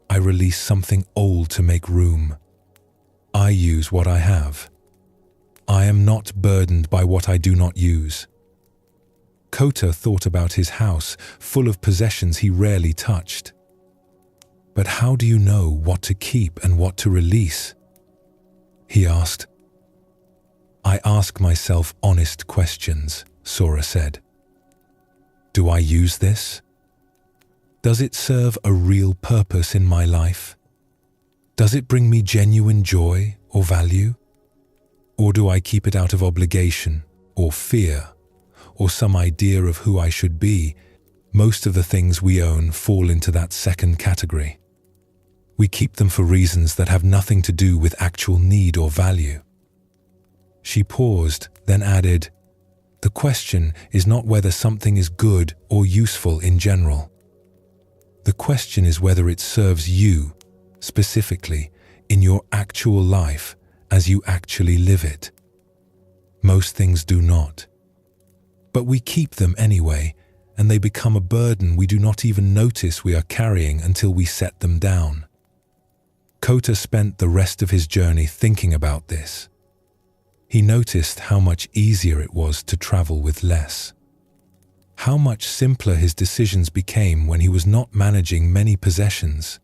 I release something old to make room. I use what I have. I am not burdened by what I do not use." Kota thought about his house, full of possessions he rarely touched. "But how do you know what to keep and what to release?" he asked. "I ask myself honest questions," Sora said. "Do I use this? Does it serve a real purpose in my life? Does it bring me genuine joy or value? Or do I keep it out of obligation or fear or some idea of who I should be?" Most of the things we own fall into that second category. We keep them for reasons that have nothing to do with actual need or value. She paused, then added, "The question is not whether something is good or useful in general. The question is whether it serves you, specifically, in your actual life as you actually live it. Most things do not. But we keep them anyway, and they become a burden we do not even notice we are carrying until we set them down." Kota spent the rest of his journey thinking about this. He noticed how much easier it was to travel with less. How much simpler his decisions became when he was not managing many possessions.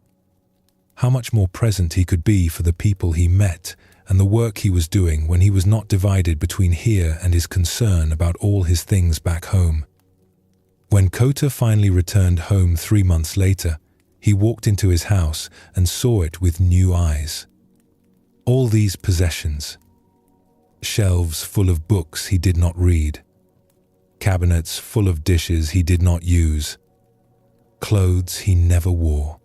How much more present he could be for the people he met and the work he was doing when he was not divided between here and his concern about all his things back home. When Kota finally returned home 3 months later, he walked into his house and saw it with new eyes. All these possessions, shelves full of books he did not read, cabinets full of dishes he did not use, clothes he never wore,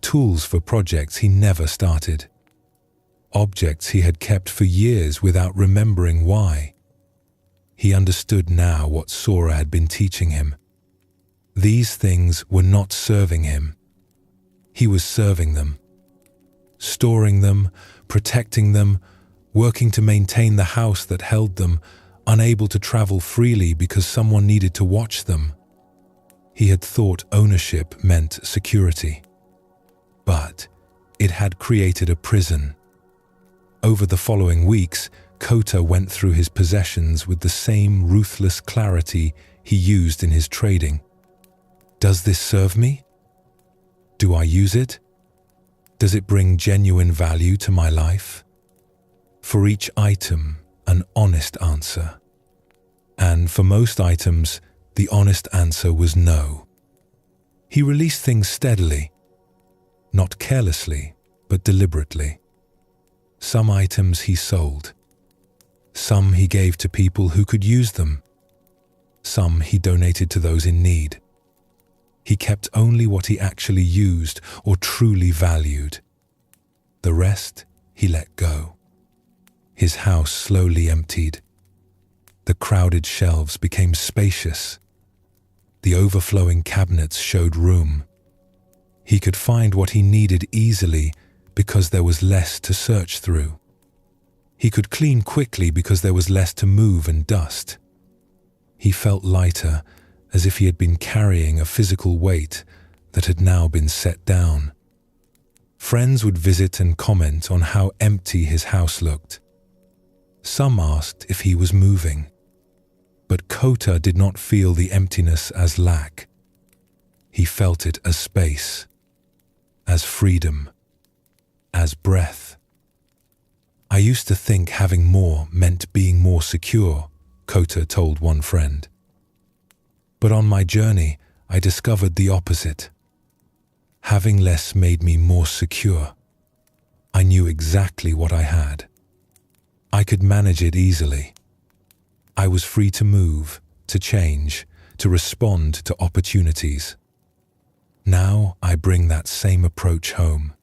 tools for projects he never started, objects he had kept for years without remembering why. He understood now what Sora had been teaching him. These things were not serving him. He was serving them, storing them, protecting them, working to maintain the house that held them, unable to travel freely because someone needed to watch them. He had thought ownership meant security, but it had created a prison. Over the following weeks, Kota went through his possessions with the same ruthless clarity he used in his trading. Does this serve me? Do I use it? Does it bring genuine value to my life? For each item, an honest answer. And for most items, the honest answer was no. He released things steadily, not carelessly, but deliberately. Some items he sold. Some he gave to people who could use them. Some he donated to those in need. He kept only what he actually used or truly valued. The rest he let go. His house slowly emptied. The crowded shelves became spacious. The overflowing cabinets showed room. He could find what he needed easily because there was less to search through. He could clean quickly because there was less to move and dust. He felt lighter, as if he had been carrying a physical weight that had now been set down. Friends would visit and comment on how empty his house looked. Some asked if he was moving. But Kota did not feel the emptiness as lack. He felt it as space, as freedom, as breath. I used to think having more meant being more secure, Kota told one friend. But on my journey, I discovered the opposite. Having less made me more secure. I knew exactly what I had. I could manage it easily. I was free to move, to change, to respond to opportunities. Now I bring that same approach home.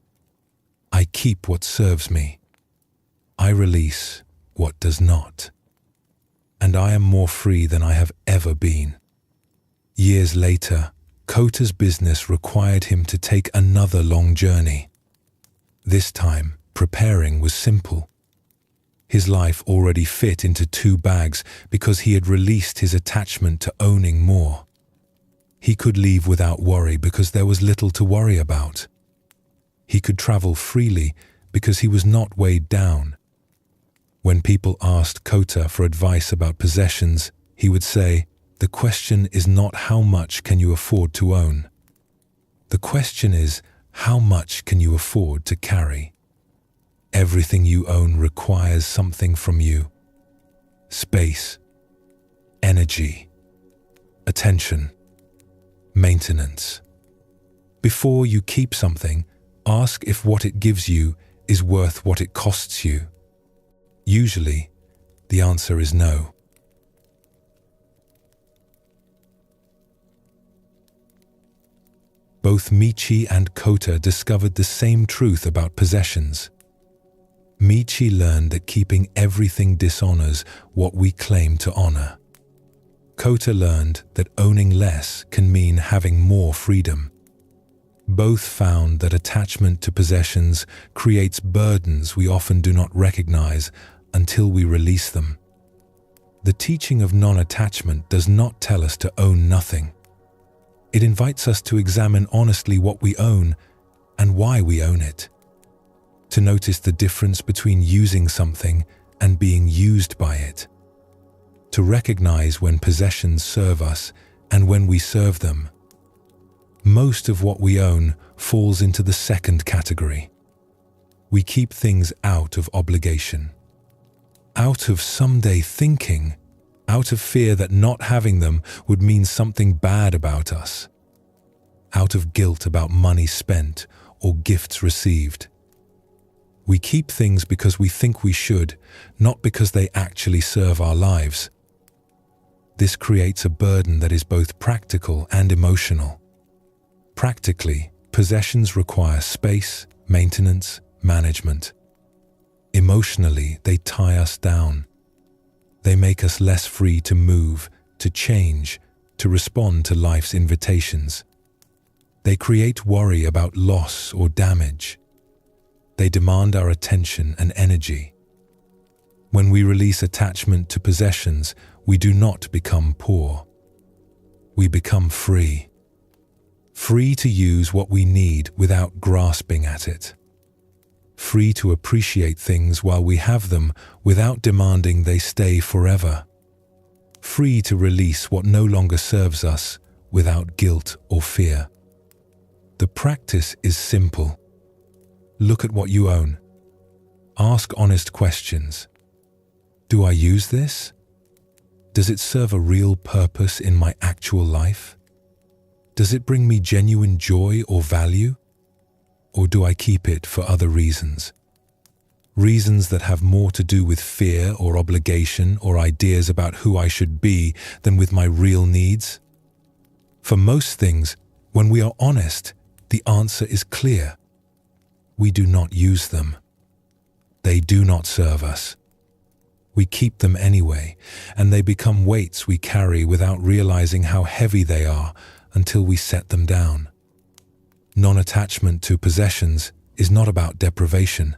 I keep what serves me. I release what does not. And I am more free than I have ever been. Years later, Kota's business required him to take another long journey. This time, preparing was simple. His life already fit into 2 bags because he had released his attachment to owning more. He could leave without worry because there was little to worry about. He could travel freely because he was not weighed down. When people asked Kota for advice about possessions, he would say, "The question is not how much can you afford to own. The question is, how much can you afford to carry? Everything you own requires something from you. Space, energy, attention, maintenance. Before you keep something, ask if what it gives you is worth what it costs you. Usually, the answer is no." Both Michi and Kota discovered the same truth about possessions. Michi learned that keeping everything dishonors what we claim to honor. Kota learned that owning less can mean having more freedom. Both found that attachment to possessions creates burdens we often do not recognize until we release them. The teaching of non-attachment does not tell us to own nothing. It invites us to examine honestly what we own and why we own it. To notice the difference between using something and being used by it. To recognize when possessions serve us and when we serve them. Most of what we own falls into the second category. We keep things out of obligation. Out of someday thinking, out of fear that not having them would mean something bad about us. Out of guilt about money spent or gifts received. We keep things because we think we should, not because they actually serve our lives. This creates a burden that is both practical and emotional. Practically, possessions require space, maintenance, management. Emotionally, they tie us down. They make us less free to move, to change, to respond to life's invitations. They create worry about loss or damage. They demand our attention and energy. When we release attachment to possessions, we do not become poor. We become free. Free to use what we need without grasping at it. Free to appreciate things while we have them without demanding they stay forever. Free to release what no longer serves us without guilt or fear. The practice is simple. Look at what you own. Ask honest questions. Do I use this? Does it serve a real purpose in my actual life? Does it bring me genuine joy or value? Or do I keep it for other reasons? Reasons that have more to do with fear or obligation or ideas about who I should be than with my real needs? For most things, when we are honest, the answer is clear. We do not use them. They do not serve us. We keep them anyway, and they become weights we carry without realizing how heavy they are until we set them down. Non-attachment to possessions is not about deprivation.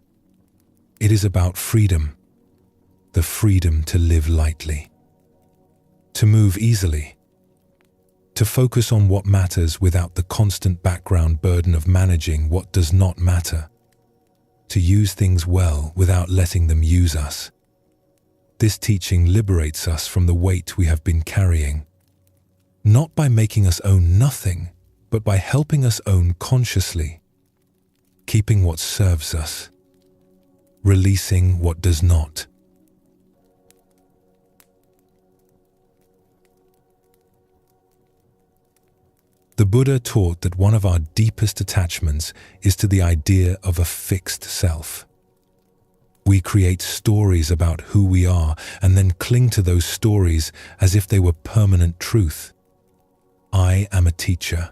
It is about freedom. The freedom to live lightly. To move easily. To focus on what matters without the constant background burden of managing what does not matter. To use things well without letting them use us. This teaching liberates us from the weight we have been carrying, not by making us own nothing, but by helping us own consciously, keeping what serves us, releasing what does not. The Buddha taught that one of our deepest attachments is to the idea of a fixed self. We create stories about who we are and then cling to those stories as if they were permanent truth. I am a teacher.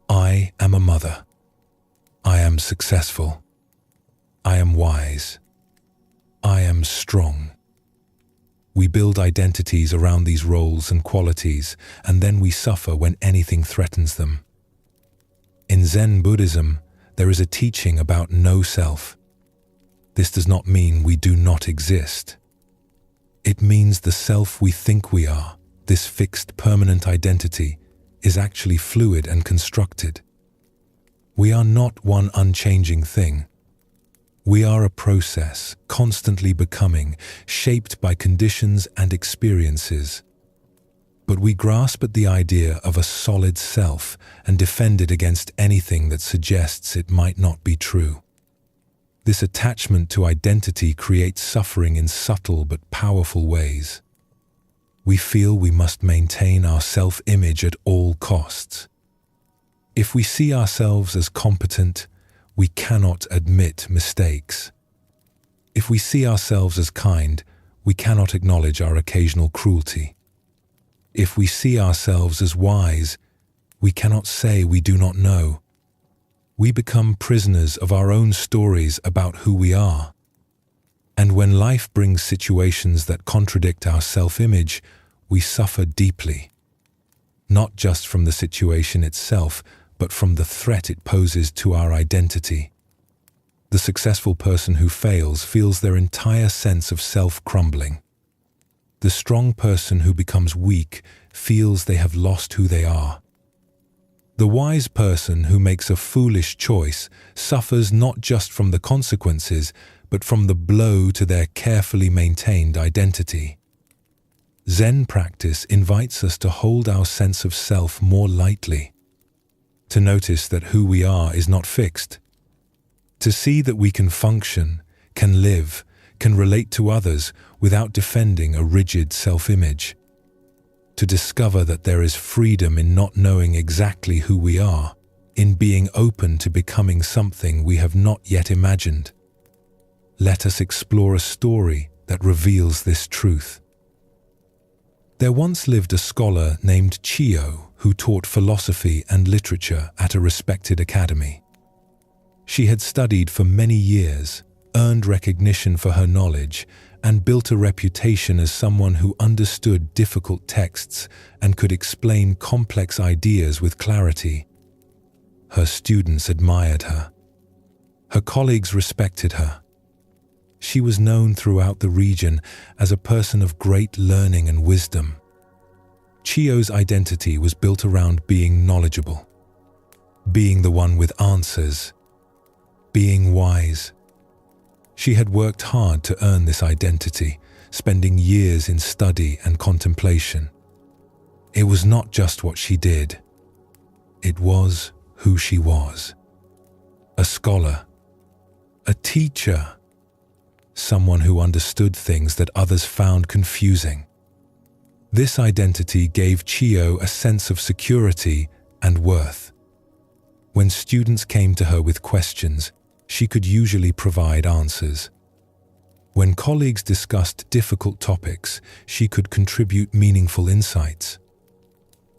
I am a mother. I am successful. I am wise. I am strong. We build identities around these roles and qualities, and then we suffer when anything threatens them. In Zen Buddhism, there is a teaching about no self. This does not mean we do not exist. It means the self we think we are, this fixed permanent identity, is actually fluid and constructed. We are not one unchanging thing. We are a process, constantly becoming, shaped by conditions and experiences. But we grasp at the idea of a solid self and defend it against anything that suggests it might not be true. This attachment to identity creates suffering in subtle but powerful ways. We feel we must maintain our self-image at all costs. If we see ourselves as competent, we cannot admit mistakes. If we see ourselves as kind, we cannot acknowledge our occasional cruelty. If we see ourselves as wise, we cannot say we do not know. We become prisoners of our own stories about who we are. And when life brings situations that contradict our self-image, we suffer deeply. Not just from the situation itself, but from the threat it poses to our identity. The successful person who fails feels their entire sense of self crumbling. The strong person who becomes weak feels they have lost who they are. The wise person who makes a foolish choice suffers not just from the consequences, but from the blow to their carefully maintained identity. Zen practice invites us to hold our sense of self more lightly, to notice that who we are is not fixed, to see that we can function, can live, can relate to others without defending a rigid self-image, to discover that there is freedom in not knowing exactly who we are, in being open to becoming something we have not yet imagined. Let us explore a story that reveals this truth. There once lived a scholar named Chiyo who taught philosophy and literature at a respected academy. She had studied for many years, earned recognition for her knowledge, and built a reputation as someone who understood difficult texts and could explain complex ideas with clarity. Her students admired her. Her colleagues respected her. She was known throughout the region as a person of great learning and wisdom. Chiyo's identity was built around being knowledgeable, being the one with answers, being wise. She had worked hard to earn this identity, spending years in study and contemplation. It was not just what she did. It was who she was. A scholar, a teacher, someone who understood things that others found confusing. This identity gave Chiyo a sense of security and worth. When students came to her with questions, she could usually provide answers. When colleagues discussed difficult topics, she could contribute meaningful insights.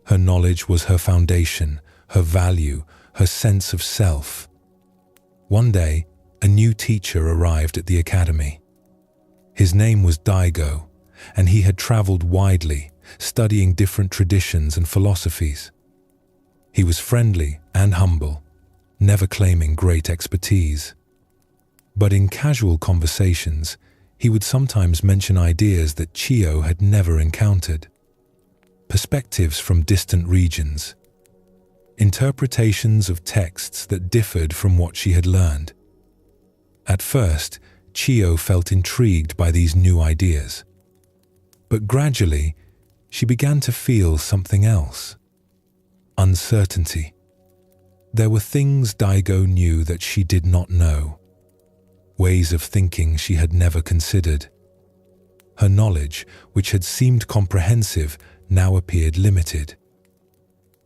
Her knowledge was her foundation, her value, her sense of self. One day, a new teacher arrived at the academy. His name was Daigo, and he had traveled widely, studying different traditions and philosophies. He was friendly and humble, never claiming great expertise. But in casual conversations, he would sometimes mention ideas that Chiyo had never encountered. Perspectives from distant regions. Interpretations of texts that differed from what she had learned. At first, Chiyo felt intrigued by these new ideas. But gradually, she began to feel something else. Uncertainty. There were things Daigo knew that she did not know. Ways of thinking she had never considered. Her knowledge, which had seemed comprehensive, now appeared limited.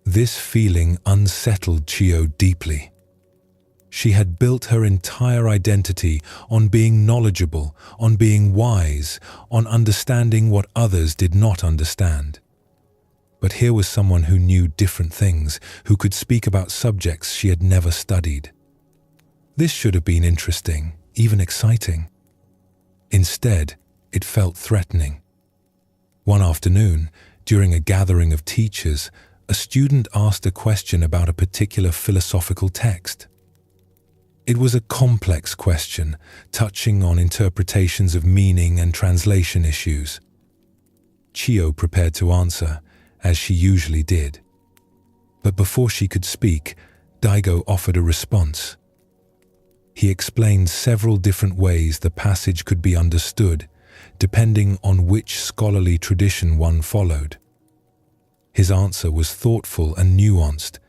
This feeling unsettled Chiyo deeply. She had built her entire identity on being knowledgeable, on being wise, on understanding what others did not understand. But here was someone who knew different things, who could speak about subjects she had never studied. This should have been interesting, even exciting. Instead, it felt threatening. One afternoon, during a gathering of teachers, a student asked a question about a particular philosophical text. It was a complex question, touching on interpretations of meaning and translation issues. Chiyo prepared to answer, as she usually did. But before she could speak, Daigo offered a response. He explained several different ways the passage could be understood, depending on which scholarly tradition one followed. His answer was thoughtful and nuanced,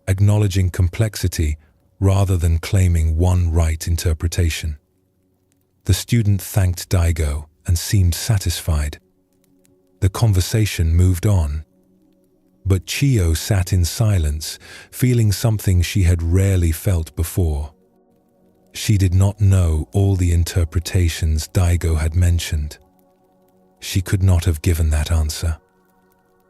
acknowledging complexity rather than claiming one right interpretation. The student thanked Daigo and seemed satisfied. The conversation moved on. But Chiyo sat in silence, feeling something she had rarely felt before. She did not know all the interpretations Daigo had mentioned. She could not have given that answer.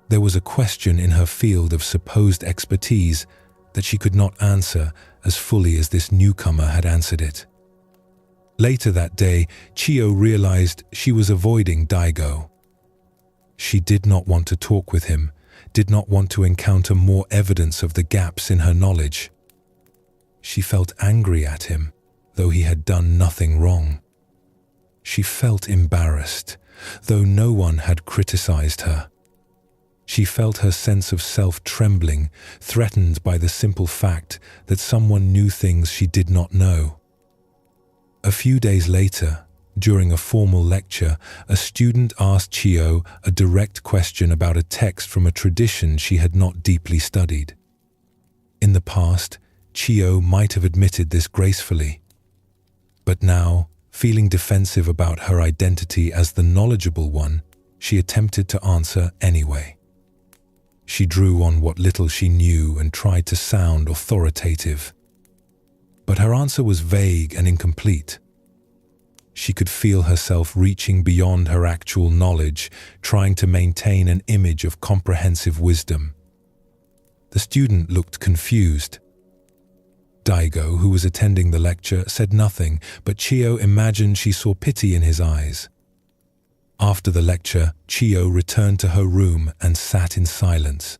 There was a question in her field of supposed expertise that she could not answer as fully as this newcomer had answered it. Later that day, Chiyo realized she was avoiding Daigo. She did not want to talk with him, did not want to encounter more evidence of the gaps in her knowledge. She felt angry at him, though he had done nothing wrong. She felt embarrassed, though no one had criticized her. She felt her sense of self trembling, threatened by the simple fact that someone knew things she did not know. A few days later, during a formal lecture, a student asked Chiyo a direct question about a text from a tradition she had not deeply studied. In the past, Chiyo might have admitted this gracefully. But now, feeling defensive about her identity as the knowledgeable one, she attempted to answer anyway. She drew on what little she knew and tried to sound authoritative. But her answer was vague and incomplete. She could feel herself reaching beyond her actual knowledge, trying to maintain an image of comprehensive wisdom. The student looked confused. Daigo, who was attending the lecture, said nothing, but Chiyo imagined she saw pity in his eyes. After the lecture, Chiyo returned to her room and sat in silence.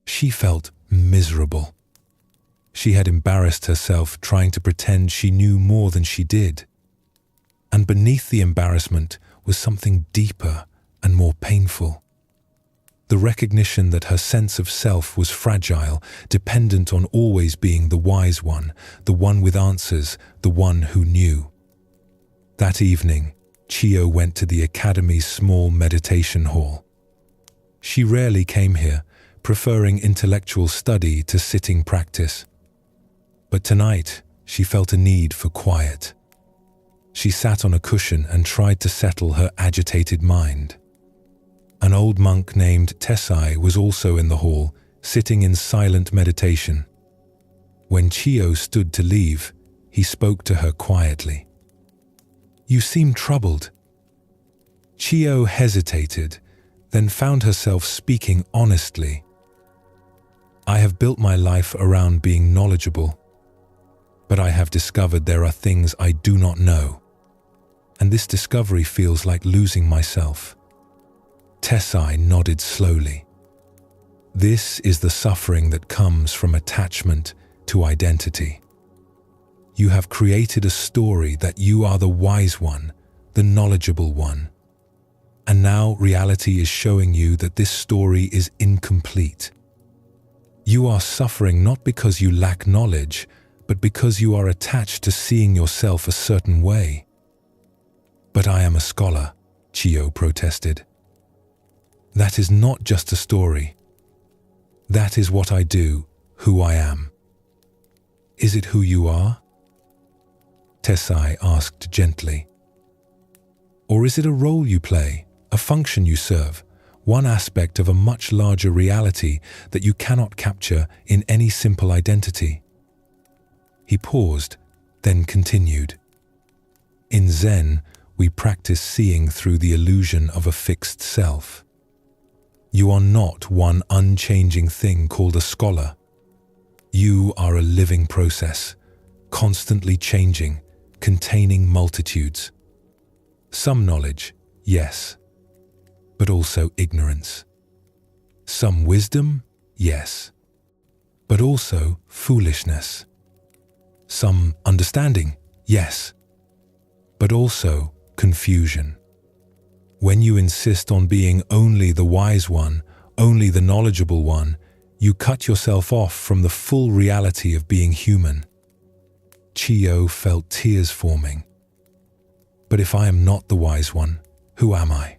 She felt miserable. She had embarrassed herself trying to pretend she knew more than she did. And beneath the embarrassment was something deeper and more painful. The recognition that her sense of self was fragile, dependent on always being the wise one, the one with answers, the one who knew. That evening, Chiyo went to the academy's small meditation hall. She rarely came here, preferring intellectual study to sitting practice. But tonight, she felt a need for quiet. She sat on a cushion and tried to settle her agitated mind. An old monk named Tessai was also in the hall, sitting in silent meditation. When Chiyo stood to leave, he spoke to her quietly. "You seem troubled." Chiyo hesitated, then found herself speaking honestly. "I have built my life around being knowledgeable, but I have discovered there are things I do not know, and this discovery feels like losing myself." Tessai nodded slowly. This is the suffering that comes from attachment to identity. You have created a story that you are the wise one, the knowledgeable one. And now reality is showing you that this story is incomplete. You are suffering not because you lack knowledge, but because you are attached to seeing yourself a certain way. "But I am a scholar," Chiyo protested. "That is not just a story. That is what I do, who I am." "Is it who you are?" Tessai asked gently. "Or is it a role you play, a function you serve, one aspect of a much larger reality that you cannot capture in any simple identity?" He paused, then continued. "In Zen, we practice seeing through the illusion of a fixed self. You are not one unchanging thing called a scholar. You are a living process, constantly changing, containing multitudes. Some knowledge, yes, but also ignorance. Some wisdom, yes, but also foolishness. Some understanding, yes, but also confusion. When you insist on being only the wise one, only the knowledgeable one, you cut yourself off from the full reality of being human." Chiyo felt tears forming. "But if I am not the wise one, who am I?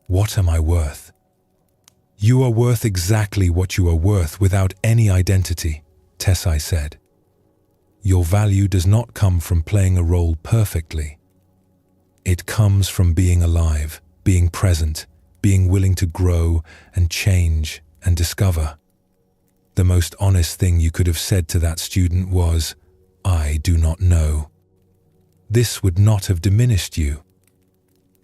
What am I worth?" "You are worth exactly what you are worth without any identity," Tessai said. "Your value does not come from playing a role perfectly. It comes from being alive, being present, being willing to grow and change and discover." The most honest thing you could have said to that student was, "I do not know." This would not have diminished you.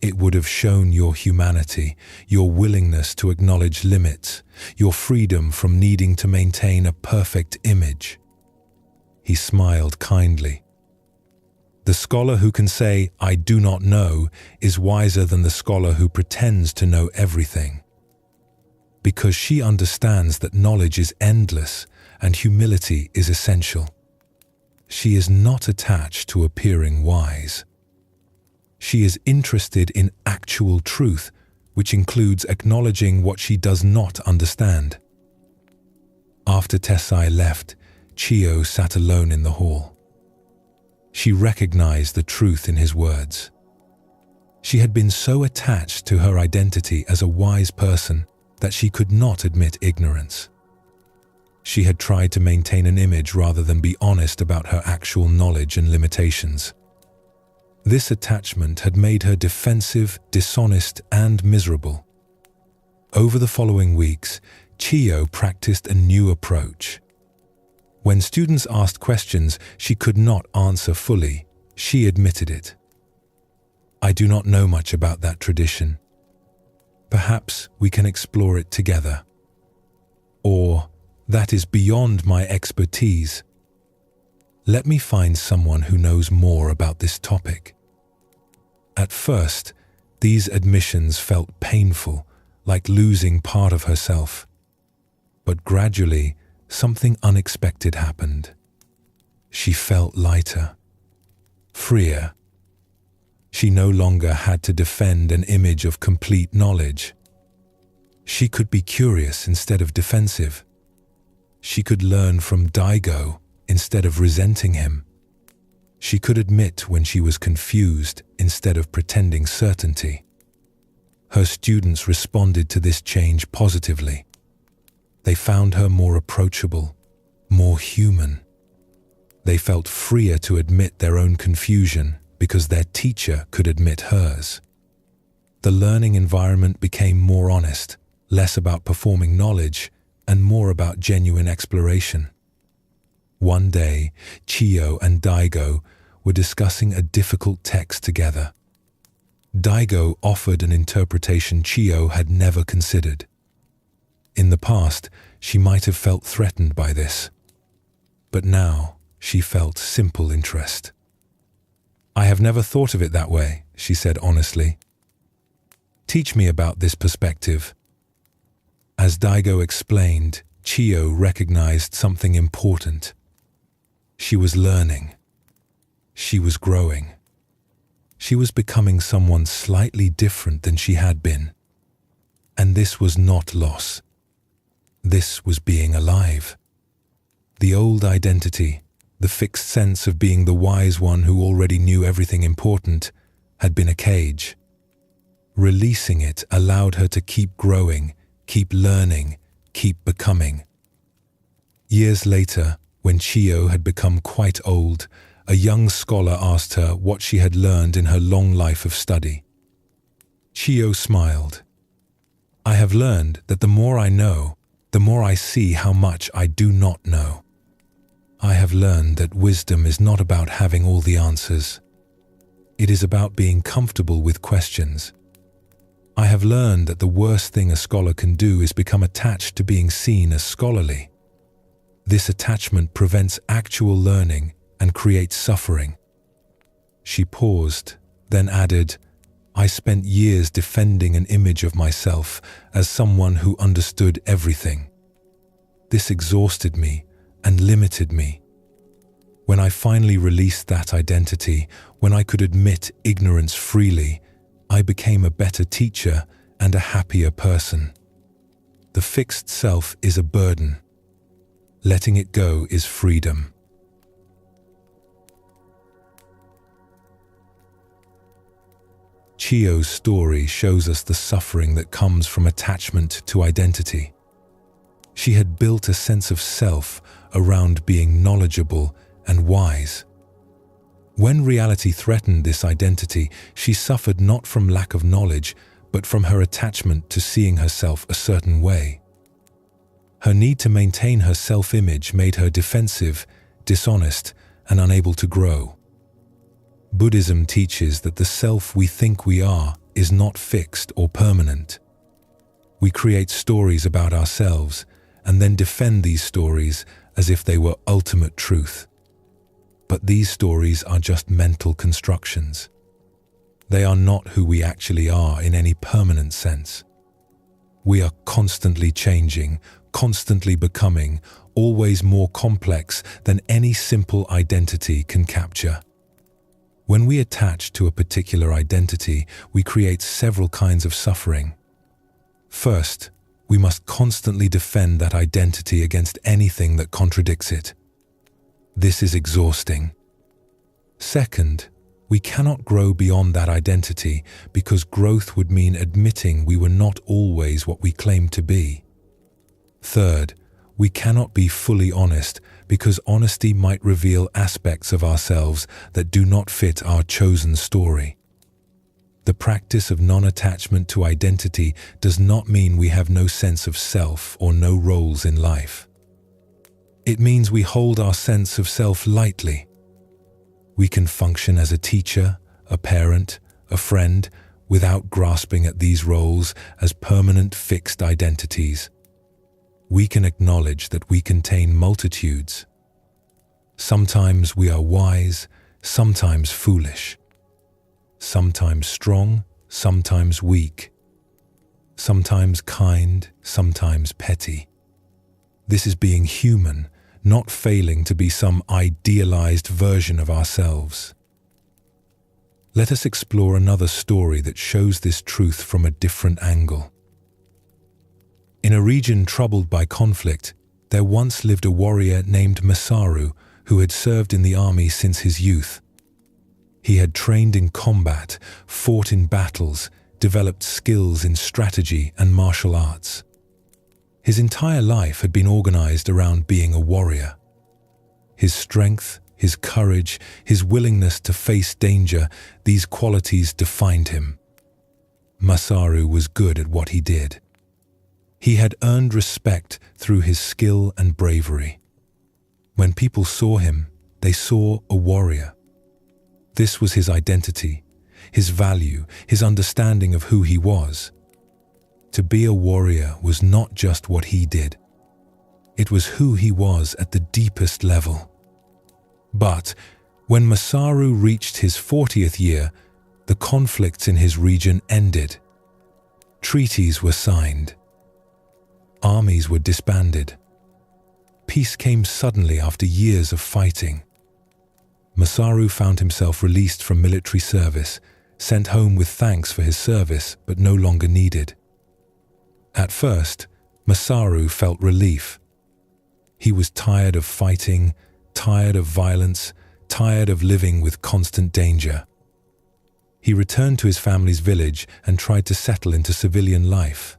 It would have shown your humanity, your willingness to acknowledge limits, your freedom from needing to maintain a perfect image. He smiled kindly. The scholar who can say, "I do not know," is wiser than the scholar who pretends to know everything. Because she understands that knowledge is endless and humility is essential. She is not attached to appearing wise. She is interested in actual truth, which includes acknowledging what she does not understand. After Tessai left, Chiyo sat alone in the hall. She recognized the truth in his words. She had been so attached to her identity as a wise person that she could not admit ignorance. She had tried to maintain an image rather than be honest about her actual knowledge and limitations. This attachment had made her defensive, dishonest, and miserable. Over the following weeks, Chiyo practiced a new approach. When students asked questions she could not answer fully, she admitted it. "I do not know much about that tradition. Perhaps we can explore it together." Or, "That is beyond my expertise. Let me find someone who knows more about this topic." At first, these admissions felt painful, like losing part of herself. But gradually, something unexpected happened. She felt lighter, freer. She no longer had to defend an image of complete knowledge. She could be curious instead of defensive. She could learn from Daigo instead of resenting him. She could admit when she was confused instead of pretending certainty. Her students responded to this change positively. They found her more approachable, more human. They felt freer to admit their own confusion because their teacher could admit hers. The learning environment became more honest, less about performing knowledge and more about genuine exploration. One day, Chiyo and Daigo were discussing a difficult text together. Daigo offered an interpretation Chiyo had never considered. In the past, she might have felt threatened by this, but now she felt simple interest. "I have never thought of it that way," she said honestly. "Teach me about this perspective." As Daigo explained, Chiyo recognized something important. She was learning. She was growing. She was becoming someone slightly different than she had been. And this was not loss. This was being alive. The old identity, the fixed sense of being the wise one who already knew everything important, had been a cage. Releasing it allowed her to keep growing, keep learning, keep becoming. Years later, when Chiyo had become quite old, a young scholar asked her what she had learned in her long life of study. Chiyo smiled. "I have learned that the more I know, the more I see how much I do not know. I have learned that wisdom is not about having all the answers. It is about being comfortable with questions. I have learned that the worst thing a scholar can do is become attached to being seen as scholarly. This attachment prevents actual learning and creates suffering." She paused, then added, "I spent years defending an image of myself as someone who understood everything. This exhausted me and limited me. When I finally released that identity, when I could admit ignorance freely, I became a better teacher and a happier person. The fixed self is a burden. Letting it go is freedom." Chiyo's story shows us the suffering that comes from attachment to identity. She had built a sense of self around being knowledgeable and wise. When reality threatened this identity, she suffered not from lack of knowledge, but from her attachment to seeing herself a certain way. Her need to maintain her self-image made her defensive, dishonest, and unable to grow. Buddhism teaches that the self we think we are is not fixed or permanent. We create stories about ourselves and then defend these stories as if they were ultimate truth. But these stories are just mental constructions. They are not who we actually are in any permanent sense. We are constantly changing, constantly becoming, always more complex than any simple identity can capture. When we attach to a particular identity, we create several kinds of suffering. First, we must constantly defend that identity against anything that contradicts it. This is exhausting. Second, we cannot grow beyond that identity because growth would mean admitting we were not always what we claimed to be. Third, we cannot be fully honest because honesty might reveal aspects of ourselves that do not fit our chosen story. The practice of non-attachment to identity does not mean we have no sense of self or no roles in life. It means we hold our sense of self lightly. We can function as a teacher, a parent, a friend, without grasping at these roles as permanent fixed identities. We can acknowledge that we contain multitudes. Sometimes we are wise, sometimes foolish. Sometimes strong, sometimes weak. Sometimes kind, sometimes petty. This is being human, not failing to be some idealized version of ourselves. Let us explore another story that shows this truth from a different angle. In a region troubled by conflict, there once lived a warrior named Masaru who had served in the army since his youth. He had trained in combat, fought in battles, developed skills in strategy and martial arts. His entire life had been organized around being a warrior. His strength, his courage, his willingness to face danger, these qualities defined him. Masaru was good at what he did. He had earned respect through his skill and bravery. When people saw him, they saw a warrior. This was his identity, his value, his understanding of who he was. To be a warrior was not just what he did. It was who he was at the deepest level. But when Masaru reached his 40th year, the conflicts in his region ended. Treaties were signed. Armies were disbanded. Peace came suddenly after years of fighting. Masaru found himself released from military service, sent home with thanks for his service, but no longer needed. At first, Masaru felt relief. He was tired of fighting, tired of violence, tired of living with constant danger. He returned to his family's village and tried to settle into civilian life.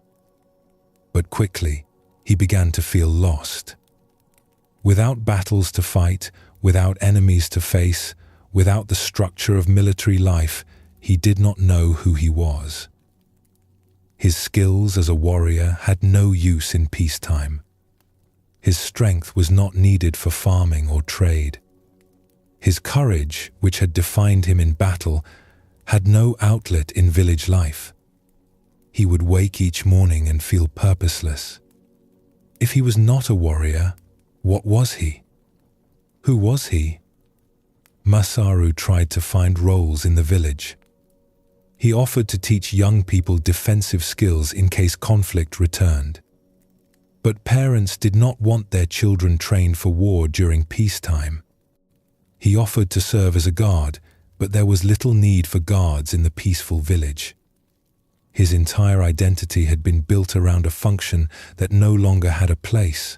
But quickly, he began to feel lost. Without battles to fight, without enemies to face, without the structure of military life, he did not know who he was. His skills as a warrior had no use in peacetime. His strength was not needed for farming or trade. His courage, which had defined him in battle, had no outlet in village life. He would wake each morning and feel purposeless. If he was not a warrior, what was he? Who was he? Masaru tried to find roles in the village. He offered to teach young people defensive skills in case conflict returned. But parents did not want their children trained for war during peacetime. He offered to serve as a guard, but there was little need for guards in the peaceful village. His entire identity had been built around a function that no longer had a place.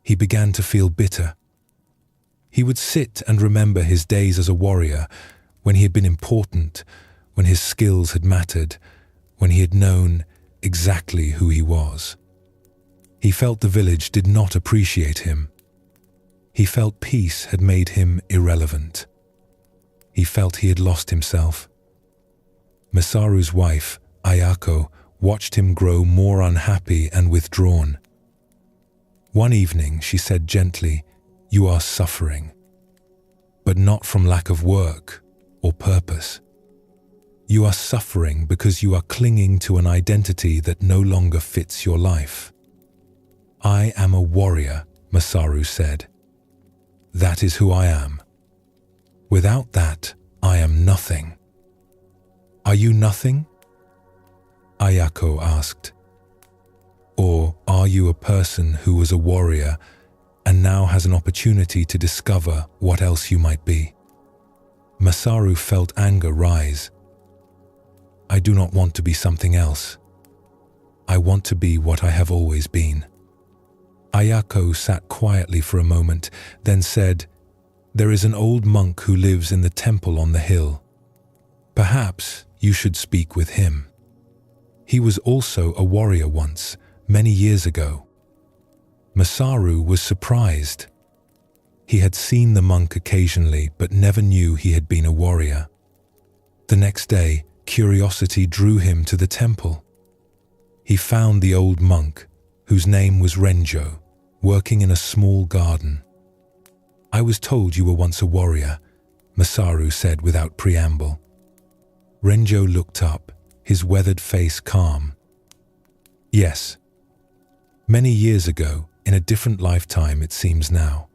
He began to feel bitter. He would sit and remember his days as a warrior, when he had been important, when his skills had mattered, when he had known exactly who he was. He felt the village did not appreciate him. He felt peace had made him irrelevant. He felt he had lost himself. Masaru's wife, Ayako, watched him grow more unhappy and withdrawn. One evening, she said gently, "You are suffering, but not from lack of work or purpose. You are suffering because you are clinging to an identity that no longer fits your life." "I am a warrior," Masaru said. "That is who I am. Without that, I am nothing." "Are you nothing?" Ayako asked. "Or are you a person who was a warrior and now has an opportunity to discover what else you might be?" Masaru felt anger rise. "I do not want to be something else. I want to be what I have always been." Ayako sat quietly for a moment, then said, "There is an old monk who lives in the temple on the hill. Perhaps you should speak with him. He was also a warrior once, many years ago." Masaru was surprised. He had seen the monk occasionally, but never knew he had been a warrior. The next day, curiosity drew him to the temple. He found the old monk, whose name was Renjo, working in a small garden. "I was told you were once a warrior," Masaru said without preamble. Renjo looked up, his weathered face calm. "Yes. Many years ago, in a different lifetime it seems now."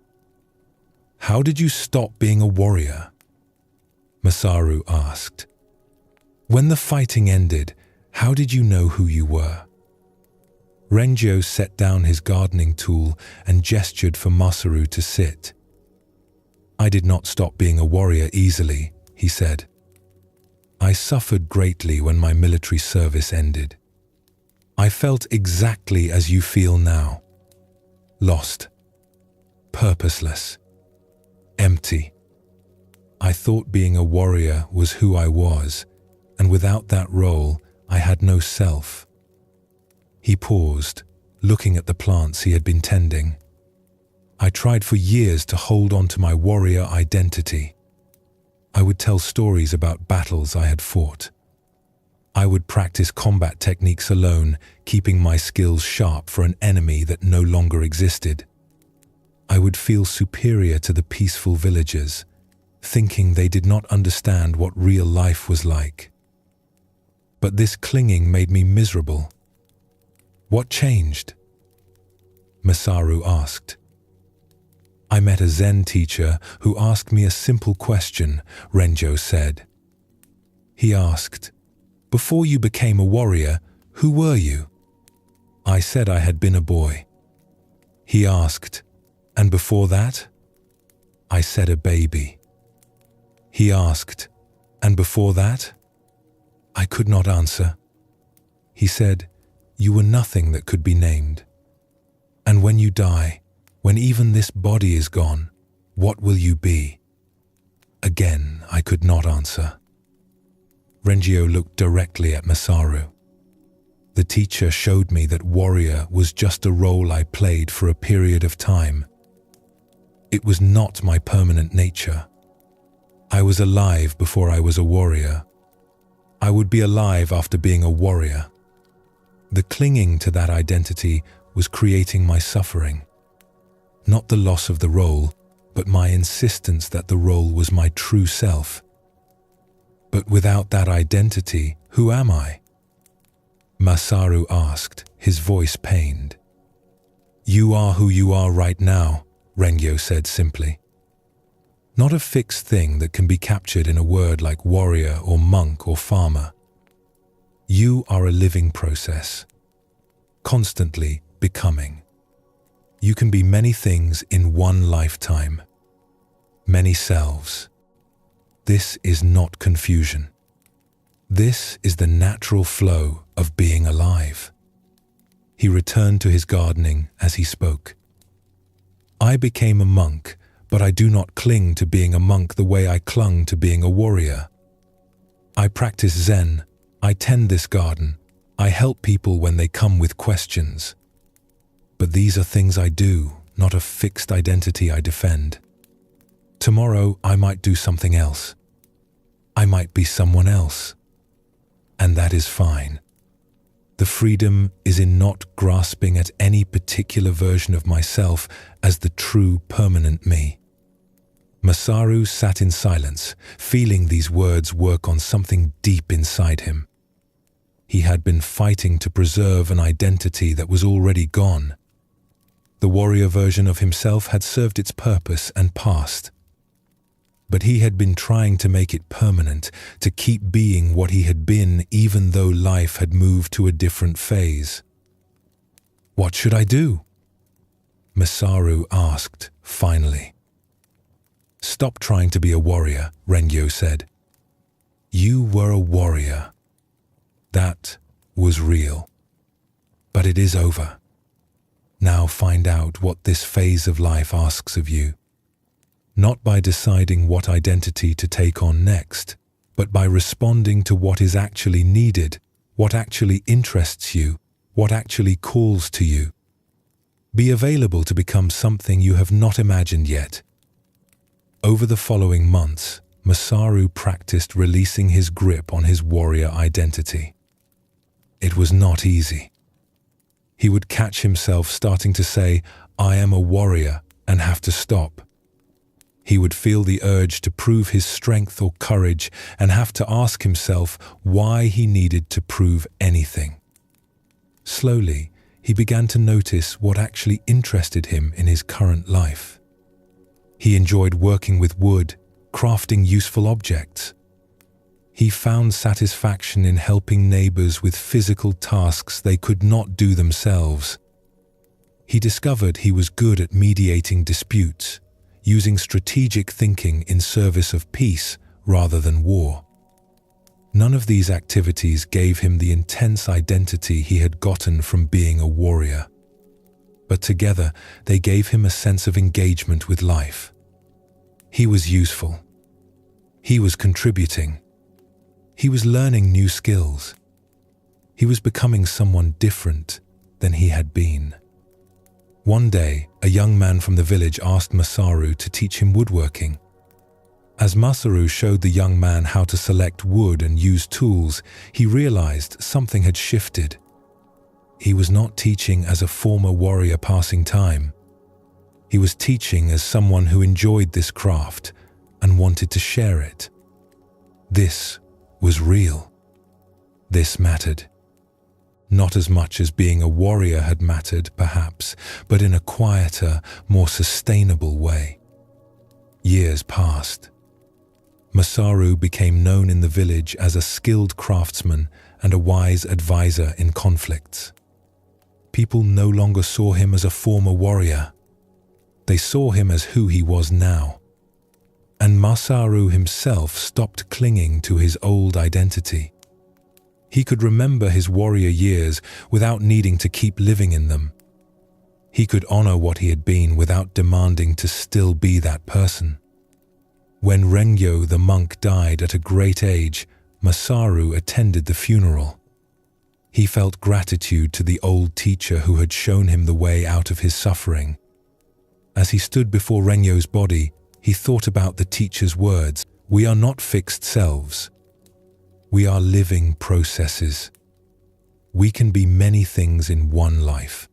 "How did you stop being a warrior?" Masaru asked. "When the fighting ended, how did you know who you were?" Renjo set down his gardening tool and gestured for Masaru to sit. "I did not stop being a warrior easily," he said. "I suffered greatly when my military service ended. I felt exactly as you feel now. Lost. Purposeless. Empty. I thought being a warrior was who I was, and without that role, I had no self." He paused, looking at the plants he had been tending. I tried for years to hold on to my warrior identity. I would tell stories about battles I had fought. I would practice combat techniques alone, keeping my skills sharp for an enemy that no longer existed. I would feel superior to the peaceful villagers, thinking they did not understand what real life was like. But this clinging made me miserable. What changed? Masaru asked. I met a Zen teacher who asked me a simple question, Renjo said. He asked, "Before you became a warrior, who were you?" I said I had been a boy. He asked, "And before that?" I said a baby. He asked, "And before that?" I could not answer. He said, "You were nothing that could be named. And when you die, when even this body is gone, what will you be?" Again, I could not answer. Renjio looked directly at Masaru. The teacher showed me that warrior was just a role I played for a period of time. It was not my permanent nature. I was alive before I was a warrior. I would be alive after being a warrior. The clinging to that identity was creating my suffering. Not the loss of the role, but my insistence that the role was my true self. But without that identity, who am I? Masaru asked, his voice pained. You are who you are right now, Rengyo said simply. Not a fixed thing that can be captured in a word like warrior or monk or farmer. You are a living process, constantly becoming. You can be many things in one lifetime, many selves. This is not confusion. This is the natural flow of being alive. He returned to his gardening as he spoke. I became a monk, but I do not cling to being a monk the way I clung to being a warrior. I practice Zen. I tend this garden. I help people when they come with questions. But these are things I do, not a fixed identity I defend. Tomorrow I might do something else. I might be someone else. And that is fine. The freedom is in not grasping at any particular version of myself as the true permanent me. Masaru sat in silence, feeling these words work on something deep inside him. He had been fighting to preserve an identity that was already gone. The warrior version of himself had served its purpose and passed. But he had been trying to make it permanent, to keep being what he had been even though life had moved to a different phase. What should I do? Masaru asked, finally. Stop trying to be a warrior, Rengyo said. You were a warrior. That was real. But it is over. Now find out what this phase of life asks of you. Not by deciding what identity to take on next, but by responding to what is actually needed, what actually interests you, what actually calls to you. Be available to become something you have not imagined yet. Over the following months, Masaru practiced releasing his grip on his warrior identity. It was not easy. He would catch himself starting to say, I am a warrior, and have to stop. He would feel the urge to prove his strength or courage and have to ask himself why he needed to prove anything. Slowly, he began to notice what actually interested him in his current life. He enjoyed working with wood, crafting useful objects. He found satisfaction in helping neighbors with physical tasks they could not do themselves. He discovered he was good at mediating disputes, using strategic thinking in service of peace rather than war. None of these activities gave him the intense identity he had gotten from being a warrior. But together, they gave him a sense of engagement with life. He was useful. He was contributing. He was learning new skills. He was becoming someone different than he had been. One day, a young man from the village asked Masaru to teach him woodworking. As Masaru showed the young man how to select wood and use tools, he realized something had shifted. He was not teaching as a former warrior passing time. He was teaching as someone who enjoyed this craft and wanted to share it. This was real. This mattered. Not as much as being a warrior had mattered, perhaps, but in a quieter, more sustainable way. Years passed. Masaru became known in the village as a skilled craftsman and a wise advisor in conflicts. People no longer saw him as a former warrior. They saw him as who he was now. And Masaru himself stopped clinging to his old identity. He could remember his warrior years without needing to keep living in them. He could honor what he had been without demanding to still be that person. When Rengyo the monk died at a great age, Masaru attended the funeral. He felt gratitude to the old teacher who had shown him the way out of his suffering. As he stood before Rengyo's body, he thought about the teacher's words, "We are not fixed selves. We are living processes. We can be many things in one life."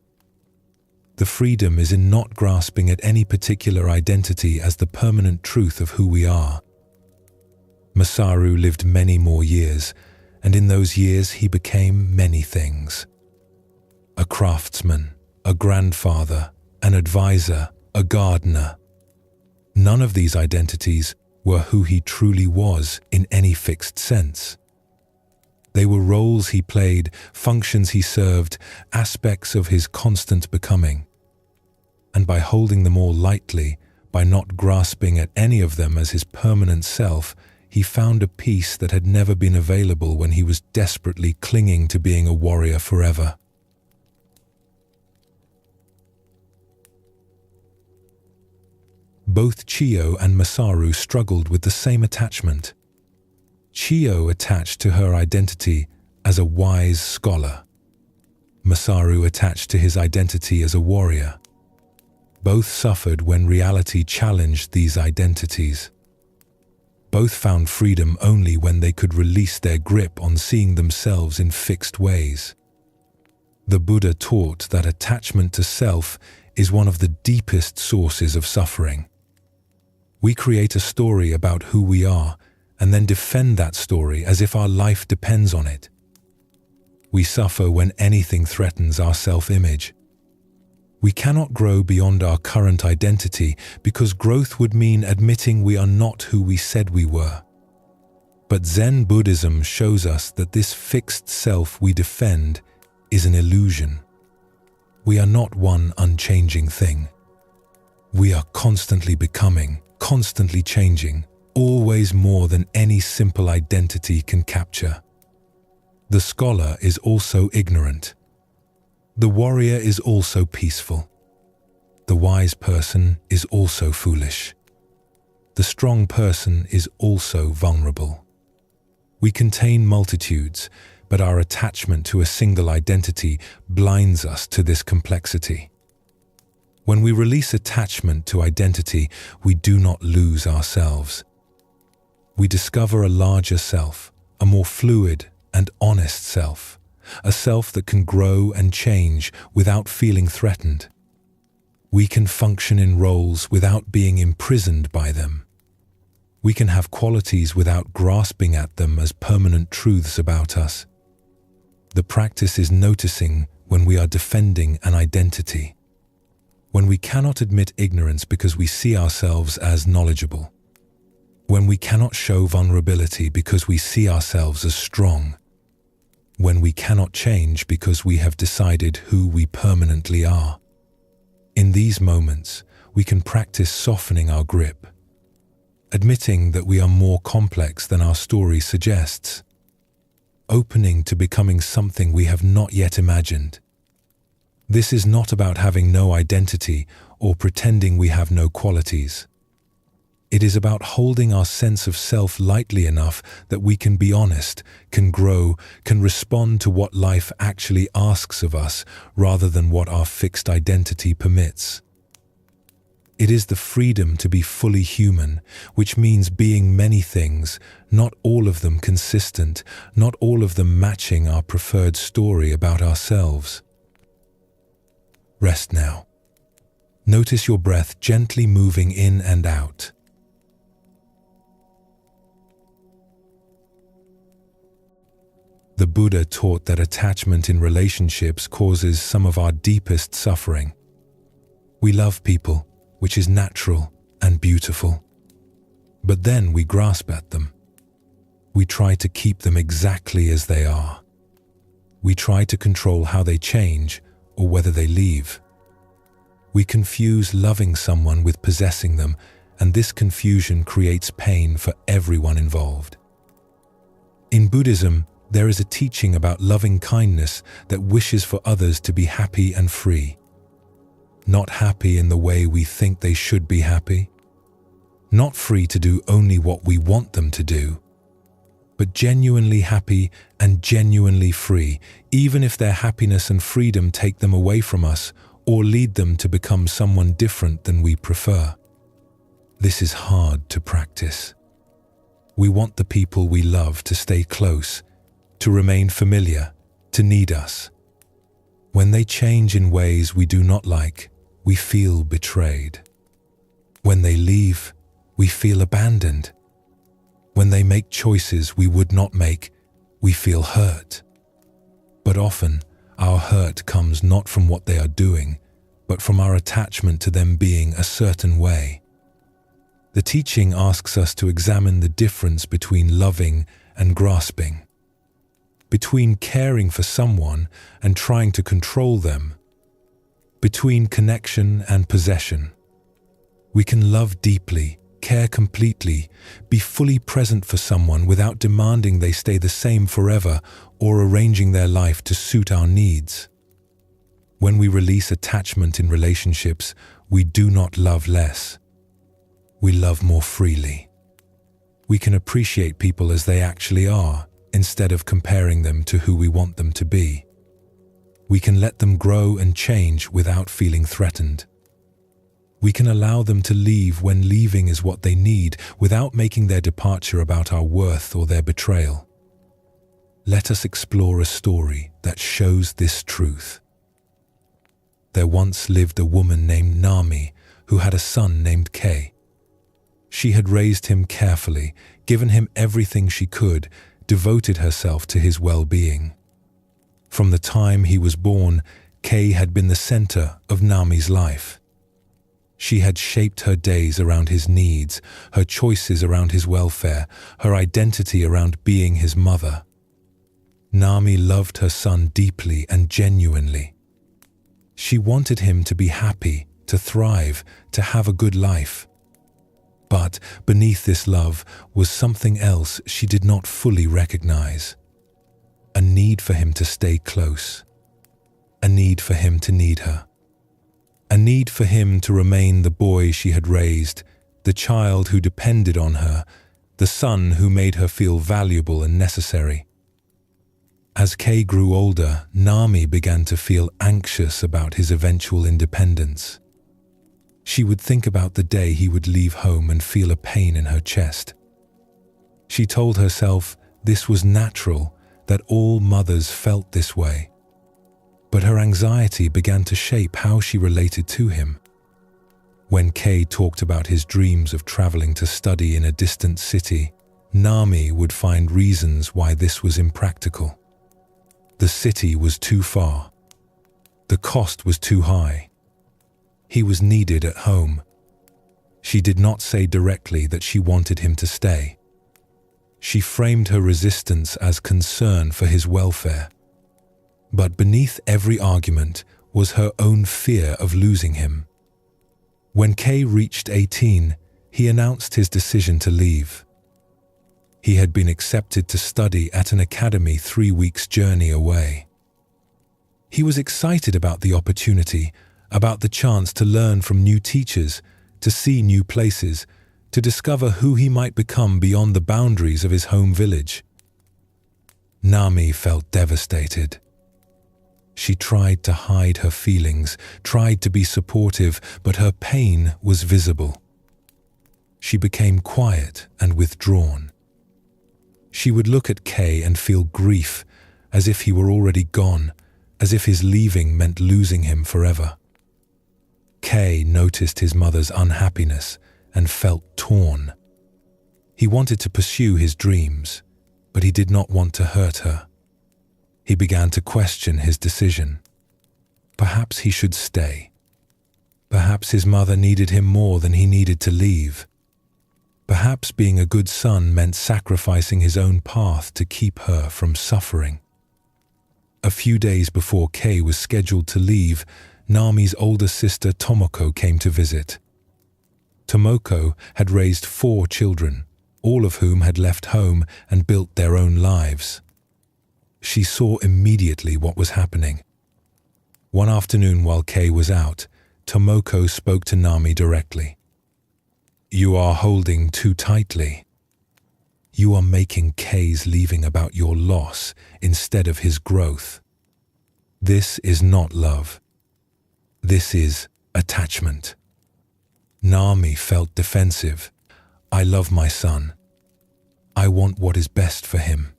The freedom is in not grasping at any particular identity as the permanent truth of who we are. Masaru lived many more years, and in those years he became many things. A craftsman, a grandfather, an advisor, a gardener. None of these identities were who he truly was in any fixed sense. They were roles he played, functions he served, aspects of his constant becoming. And by holding them all lightly, by not grasping at any of them as his permanent self, he found a peace that had never been available when he was desperately clinging to being a warrior forever. Both Chiyo and Masaru struggled with the same attachment. Chiyo attached to her identity as a wise scholar. Masaru attached to his identity as a warrior. Both suffered when reality challenged these identities. Both found freedom only when they could release their grip on seeing themselves in fixed ways. The Buddha taught that attachment to self is one of the deepest sources of suffering. We create a story about who we are and then defend that story as if our life depends on it. We suffer when anything threatens our self-image. We cannot grow beyond our current identity because growth would mean admitting we are not who we said we were. But Zen Buddhism shows us that this fixed self we defend is an illusion. We are not one unchanging thing. We are constantly becoming, constantly changing, always more than any simple identity can capture. The scholar is also ignorant. The warrior is also peaceful. The wise person is also foolish. The strong person is also vulnerable. We contain multitudes, but our attachment to a single identity blinds us to this complexity. When we release attachment to identity, we do not lose ourselves. We discover a larger self, a more fluid and honest self, a self that can grow and change without feeling threatened. We can function in roles without being imprisoned by them. We can have qualities without grasping at them as permanent truths about us. The practice is noticing when we are defending an identity, when we cannot admit ignorance because we see ourselves as knowledgeable, when we cannot show vulnerability because we see ourselves as strong, when we cannot change because we have decided who we permanently are. In these moments, we can practice softening our grip, admitting that we are more complex than our story suggests, opening to becoming something we have not yet imagined. This is not about having no identity or pretending we have no qualities. It is about holding our sense of self lightly enough that we can be honest, can grow, can respond to what life actually asks of us rather than what our fixed identity permits. It is the freedom to be fully human, which means being many things, not all of them consistent, not all of them matching our preferred story about ourselves. Rest now. Notice your breath gently moving in and out. The Buddha taught that attachment in relationships causes some of our deepest suffering. We love people, which is natural and beautiful. But then we grasp at them. We try to keep them exactly as they are. We try to control how they change or whether they leave. We confuse loving someone with possessing them, and this confusion creates pain for everyone involved. In Buddhism, there is a teaching about loving kindness that wishes for others to be happy and free. Not happy in the way we think they should be happy. Not free to do only what we want them to do. But genuinely happy and genuinely free, even if their happiness and freedom take them away from us or lead them to become someone different than we prefer. This is hard to practice. We want the people we love to stay close, to remain familiar, to need us. When they change in ways we do not like, we feel betrayed. When they leave, we feel abandoned. When they make choices we would not make, we feel hurt. But often, our hurt comes not from what they are doing, but from our attachment to them being a certain way. The teaching asks us to examine the difference between loving and grasping, between caring for someone and trying to control them, between connection and possession. We can love deeply, care completely, be fully present for someone without demanding they stay the same forever or arranging their life to suit our needs. When we release attachment in relationships, we do not love less. We love more freely. We can appreciate people as they actually are, instead of comparing them to who we want them to be. We can let them grow and change without feeling threatened. We can allow them to leave when leaving is what they need, without making their departure about our worth or their betrayal. Let us explore a story that shows this truth. There once lived a woman named Nami who had a son named Kei. She had raised him carefully, given him everything she could, devoted herself to his well-being. From the time he was born, Kei had been the center of Nami's life. She had shaped her days around his needs, her choices around his welfare, her identity around being his mother. Nami loved her son deeply and genuinely. She wanted him to be happy, to thrive, to have a good life. But beneath this love was something else she did not fully recognize. A need for him to stay close. A need for him to need her. A need for him to remain the boy she had raised, the child who depended on her, the son who made her feel valuable and necessary. As Kei grew older, Nami began to feel anxious about his eventual independence. She would think about the day he would leave home and feel a pain in her chest. She told herself this was natural, that all mothers felt this way. But her anxiety began to shape how she related to him. When Kei talked about his dreams of traveling to study in a distant city, Nami would find reasons why this was impractical. The city was too far. The cost was too high. He was needed at home. She did not say directly that she wanted him to stay. She framed her resistance as concern for his welfare. But beneath every argument was her own fear of losing him. When Kei reached 18, he announced his decision to leave. He had been accepted to study at an academy 3 weeks' journey away. He was excited about the opportunity, about the chance to learn from new teachers, to see new places, to discover who he might become beyond the boundaries of his home village. Nami felt devastated. She tried to hide her feelings, tried to be supportive, but her pain was visible. She became quiet and withdrawn. She would look at Kay and feel grief, as if he were already gone, as if his leaving meant losing him forever. Kay noticed his mother's unhappiness and felt torn. He wanted to pursue his dreams, but he did not want to hurt her. He began to question his decision. Perhaps he should stay. Perhaps his mother needed him more than he needed to leave. Perhaps being a good son meant sacrificing his own path to keep her from suffering. A few days before Kay was scheduled to leave, Nami's older sister Tomoko came to visit. Tomoko had raised 4 children, all of whom had left home and built their own lives. She saw immediately what was happening. One afternoon while Kay was out, Tomoko spoke to Nami directly. "You are holding too tightly. You are making Kay's leaving about your loss instead of his growth. This is not love. This is attachment." Nami felt defensive. "I love my son. I want what is best for him.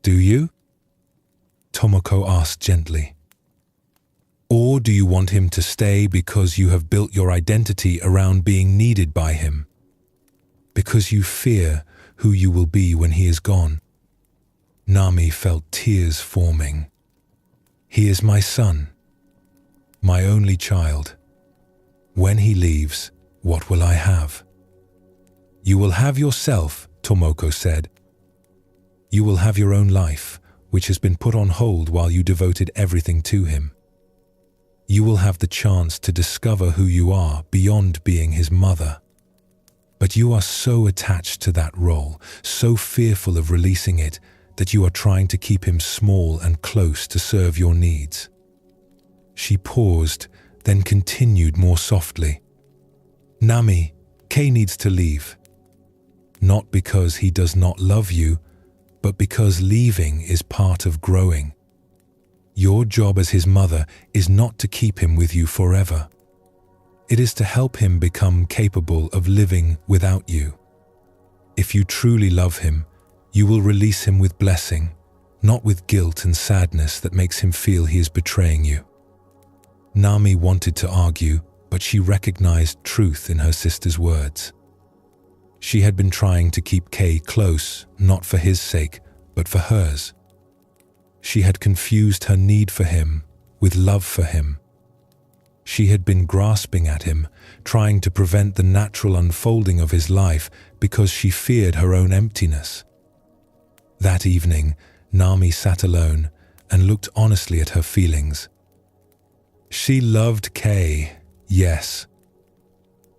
Do you?" Tomoko asked gently. "Or do you want him to stay because you have built your identity around being needed by him? Because you fear who you will be when he is gone?" Nami felt tears forming. "He is my son, my only child. When he leaves, what will I have?" "You will have yourself," Tomoko said. "You will have your own life, which has been put on hold while you devoted everything to him. You will have the chance to discover who you are beyond being his mother. But you are so attached to that role, so fearful of releasing it, that you are trying to keep him small and close to serve your needs." She paused, then continued more softly. "Nami, Kay needs to leave. Not because he does not love you, but because leaving is part of growing. Your job as his mother is not to keep him with you forever. It is to help him become capable of living without you. If you truly love him, you will release him with blessing, not with guilt and sadness that makes him feel he is betraying you." Nami wanted to argue, but she recognized truth in her sister's words. She had been trying to keep Kay close, not for his sake, but for hers. She had confused her need for him with love for him. She had been grasping at him, trying to prevent the natural unfolding of his life because she feared her own emptiness. That evening, Nami sat alone and looked honestly at her feelings. She loved Kay, yes,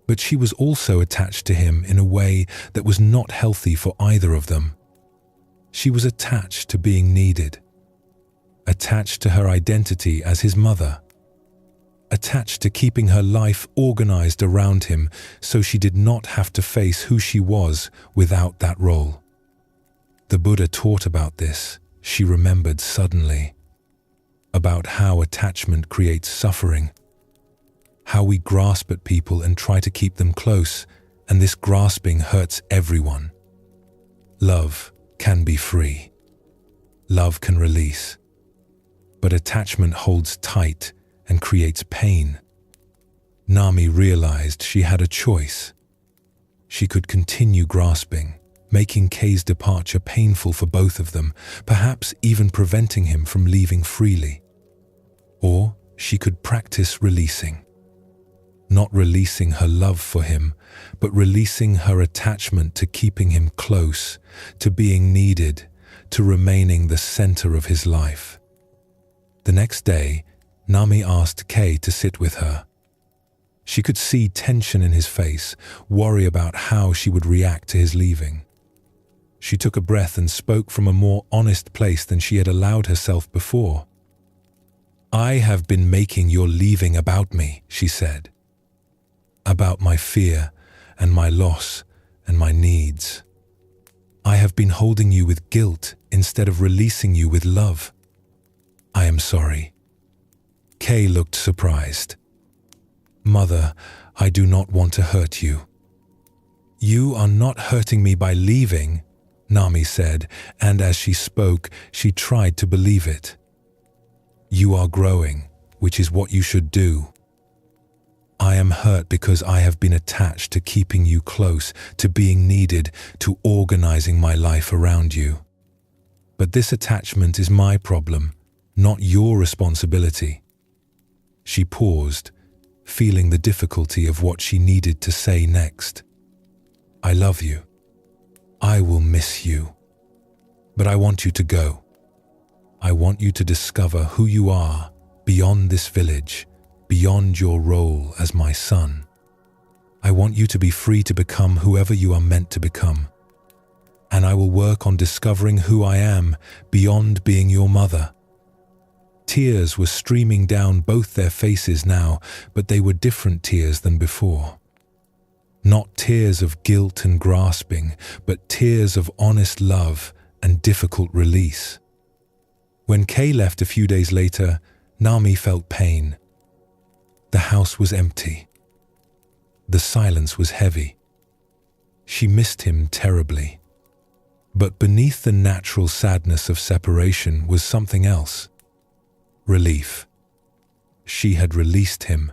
but she was also attached to him in a way that was not healthy for either of them. She was attached to being needed, attached to her identity as his mother, attached to keeping her life organized around him so she did not have to face who she was without that role. The Buddha taught about this, she remembered suddenly, about how attachment creates suffering, how we grasp at people and try to keep them close, and this grasping hurts everyone. Love can be free. Love can release. But attachment holds tight and creates pain. Nami realized she had a choice. She could continue grasping, making Kay's departure painful for both of them, perhaps even preventing him from leaving freely. Or she could practice releasing. Not releasing her love for him, but releasing her attachment to keeping him close, to being needed, to remaining the center of his life. The next day, Nami asked Kay to sit with her. She could see tension in his face, worry about how she would react to his leaving. She took a breath and spoke from a more honest place than she had allowed herself before. "I have been making your leaving about me," she said. "About my fear and my loss and my needs. I have been holding you with guilt instead of releasing you with love. I am sorry." Kay looked surprised. "Mother, I do not want to hurt you." "You are not hurting me by leaving," Nami said, and as she spoke, she tried to believe it. "You are growing, which is what you should do. I am hurt because I have been attached to keeping you close, to being needed, to organizing my life around you. But this attachment is my problem, not your responsibility." She paused, feeling the difficulty of what she needed to say next. "I love you. I will miss you. But I want you to go. I want you to discover who you are beyond this village, beyond your role as my son. I want you to be free to become whoever you are meant to become. And I will work on discovering who I am beyond being your mother." Tears were streaming down both their faces now, but they were different tears than before. Not tears of guilt and grasping, but tears of honest love and difficult release. When Kay left a few days later, Nami felt pain. The house was empty. The silence was heavy. She missed him terribly. But beneath the natural sadness of separation was something else. Relief. She had released him.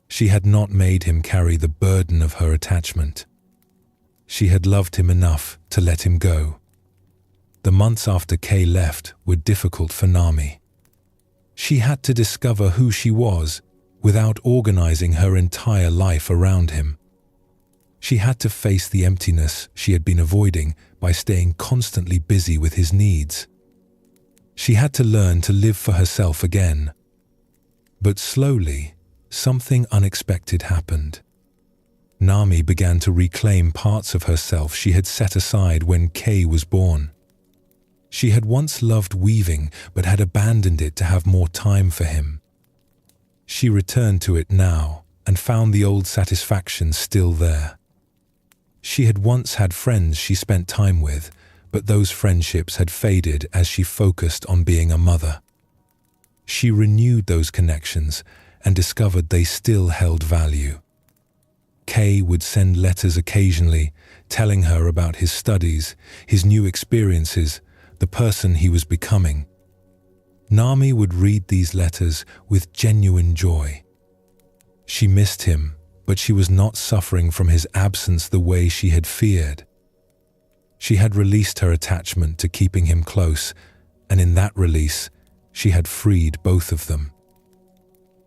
She had not made him carry the burden of her attachment. She had loved him enough to let him go. The months after Kay left were difficult for Nami. She had to discover who she was without organizing her entire life around him. She had to face the emptiness she had been avoiding by staying constantly busy with his needs. She had to learn to live for herself again. But slowly, something unexpected happened. Nami began to reclaim parts of herself she had set aside when Kay was born. She had once loved weaving, but had abandoned it to have more time for him. She returned to it now and found the old satisfaction still there. She had once had friends she spent time with, but those friendships had faded as she focused on being a mother. She renewed those connections and discovered they still held value. Kay would send letters occasionally, telling her about his studies, his new experiences, the person he was becoming. Nami would read these letters with genuine joy. She missed him, but she was not suffering from his absence the way she had feared. She had released her attachment to keeping him close, and in that release, she had freed both of them.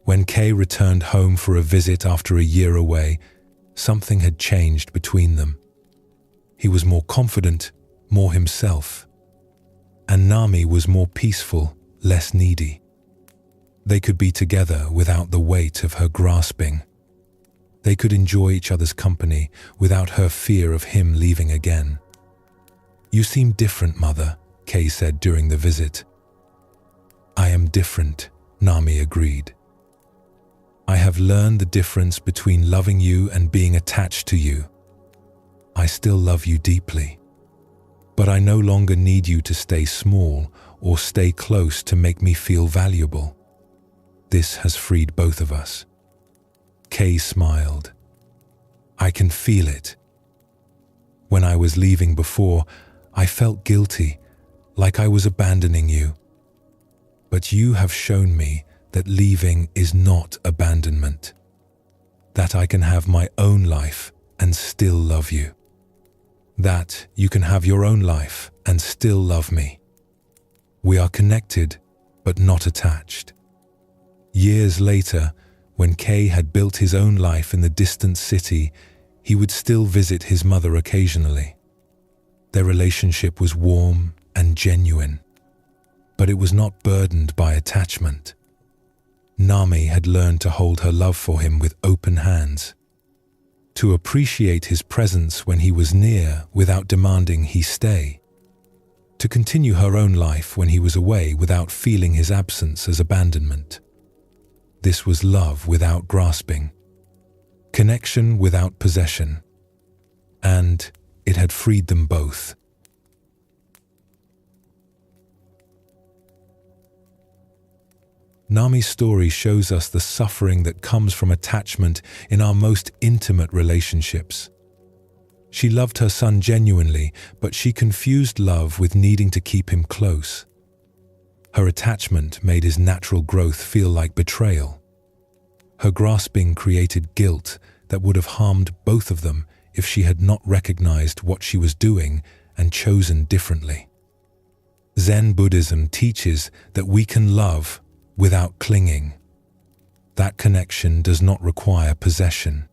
When Kay returned home for a visit after a year away, something had changed between them. He was more confident, more himself. And Nami was more peaceful, less needy. They could be together without the weight of her grasping. They could enjoy each other's company without her fear of him leaving again. "You seem different, Mother," Kay said during the visit. "I am different," Nami agreed. "I have learned the difference between loving you and being attached to you. I still love you deeply. But I no longer need you to stay small or stay close to make me feel valuable. This has freed both of us." Kay smiled. "I can feel it. When I was leaving before, I felt guilty, like I was abandoning you. But you have shown me that leaving is not abandonment, that I can have my own life and still love you, that you can have your own life and still love me. We are connected, but not attached." Years later, when Kay had built his own life in the distant city, he would still visit his mother occasionally. Their relationship was warm and genuine, but it was not burdened by attachment. Nami had learned to hold her love for him with open hands, to appreciate his presence when he was near without demanding he stay, to continue her own life when he was away without feeling his absence as abandonment. This was love without grasping. connection without possession, and it had freed them both. Nami's story shows us the suffering that comes from attachment in our most intimate relationships. She loved her son genuinely, but she confused love with needing to keep him close. Her attachment made his natural growth feel like betrayal. Her grasping created guilt that would have harmed both of them if she had not recognized what she was doing and chosen differently. Zen Buddhism teaches that we can love without clinging. That connection does not require possession.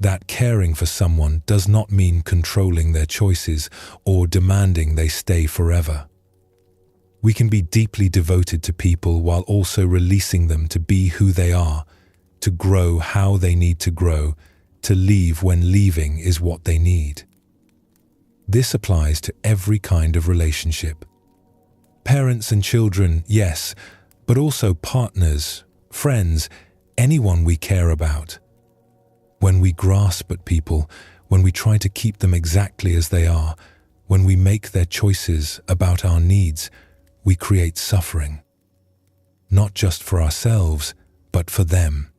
That caring for someone does not mean controlling their choices or demanding they stay forever. We can be deeply devoted to people while also releasing them to be who they are, to grow how they need to grow, to leave when leaving is what they need. This applies to every kind of relationship. Parents and children, yes, but also partners, friends, anyone we care about. When we grasp at people, when we try to keep them exactly as they are, when we make their choices about our needs, we create suffering. Not just for ourselves, but for them.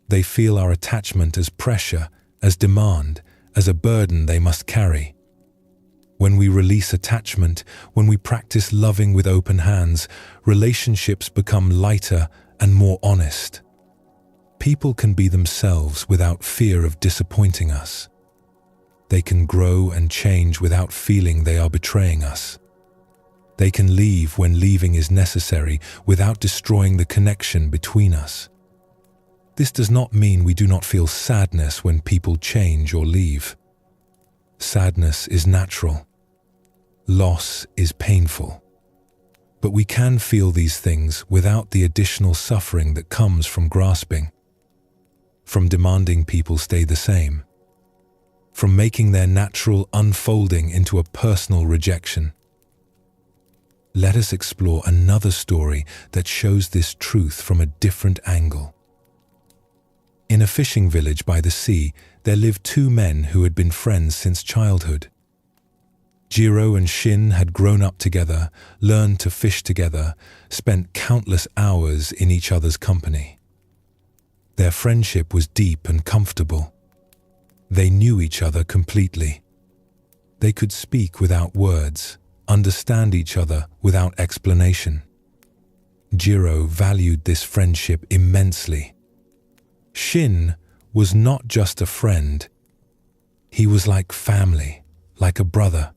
They feel our attachment as pressure, as demand, as a burden they must carry. When we release attachment, when we practice loving with open hands, relationships become lighter and more honest. People can be themselves without fear of disappointing us. They can grow and change without feeling they are betraying us. They can leave when leaving is necessary without destroying the connection between us. This does not mean we do not feel sadness when people change or leave. Sadness is natural. Loss is painful. But we can feel these things without the additional suffering that comes from grasping, from demanding people stay the same, from making their natural unfolding into a personal rejection. Let us explore another story that shows this truth from a different angle. In a fishing village by the sea, there lived two men who had been friends since childhood. Jiro and Shin had grown up together, learned to fish together, spent countless hours in each other's company. Their friendship was deep and comfortable. They knew each other completely. They could speak without words, understand each other without explanation. Jiro valued this friendship immensely. Shin was not just a friend. He was like family, like a brother.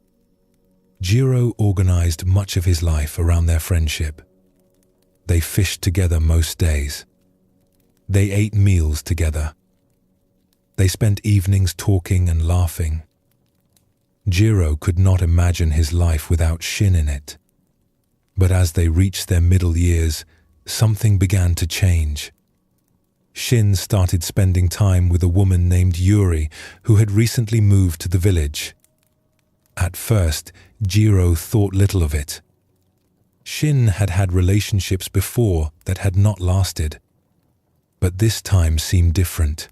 Jiro organized much of his life around their friendship. They fished together most days. They ate meals together. They spent evenings talking and laughing. Jiro could not imagine his life without Shin in it. But as they reached their middle years, something began to change. Shin started spending time with a woman named Yuri, who had recently moved to the village. At first, Jiro thought little of it. Shin had had relationships before that had not lasted. But this time seemed different.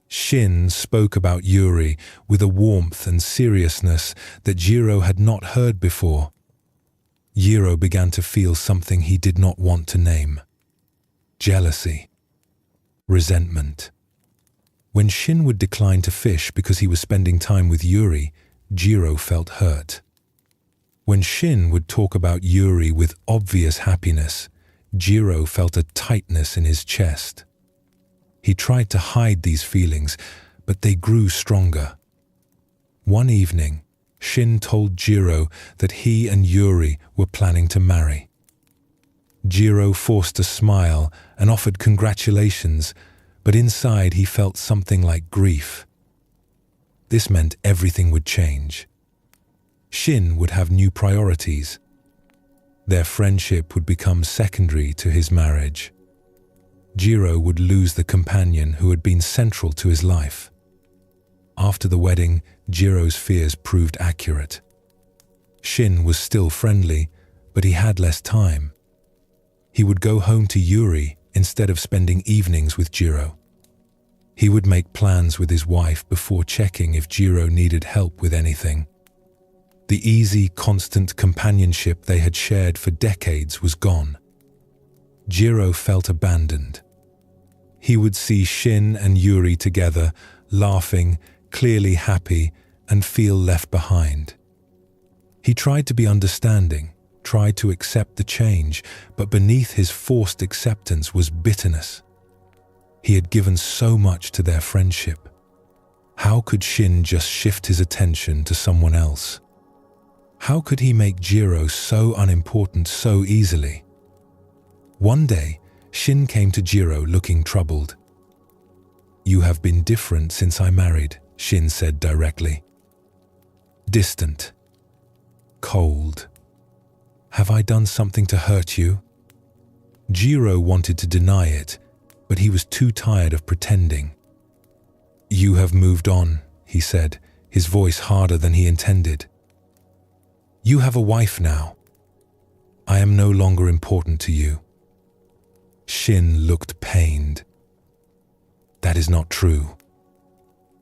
Shin spoke about Yuri with a warmth and seriousness that Jiro had not heard before. Jiro began to feel something he did not want to name. Jealousy. Resentment. When Shin would decline to fish because he was spending time with Yuri, Jiro felt hurt. When Shin would talk about Yuri with obvious happiness, Jiro felt a tightness in his chest. He tried to hide these feelings, but they grew stronger. One evening, Shin told Jiro that he and Yuri were planning to marry. Jiro forced a smile and offered congratulations, but inside he felt something like grief. This meant everything would change. Shin would have new priorities. Their friendship would become secondary to his marriage. Jiro would lose the companion who had been central to his life. After the wedding, Jiro's fears proved accurate. Shin was still friendly, but he had less time. He would go home to Yuri instead of spending evenings with Jiro. He would make plans with his wife before checking if Jiro needed help with anything. The easy, constant companionship they had shared for decades was gone. Jiro felt abandoned. He would see Shin and Yuri together, laughing, clearly happy, and feel left behind. He tried to be understanding, tried to accept the change, but beneath his forced acceptance was bitterness. He had given so much to their friendship. How could Shin just shift his attention to someone else? How could he make Jiro so unimportant so easily? One day, Shin came to Jiro looking troubled. "You have been different since I married," Shin said directly. "Distant. Cold. Have I done something to hurt you?" Jiro wanted to deny it, but he was too tired of pretending. "You have moved on," he said, his voice harder than he intended. "You have a wife now. I am no longer important to you." Shin looked pained. "That is not true.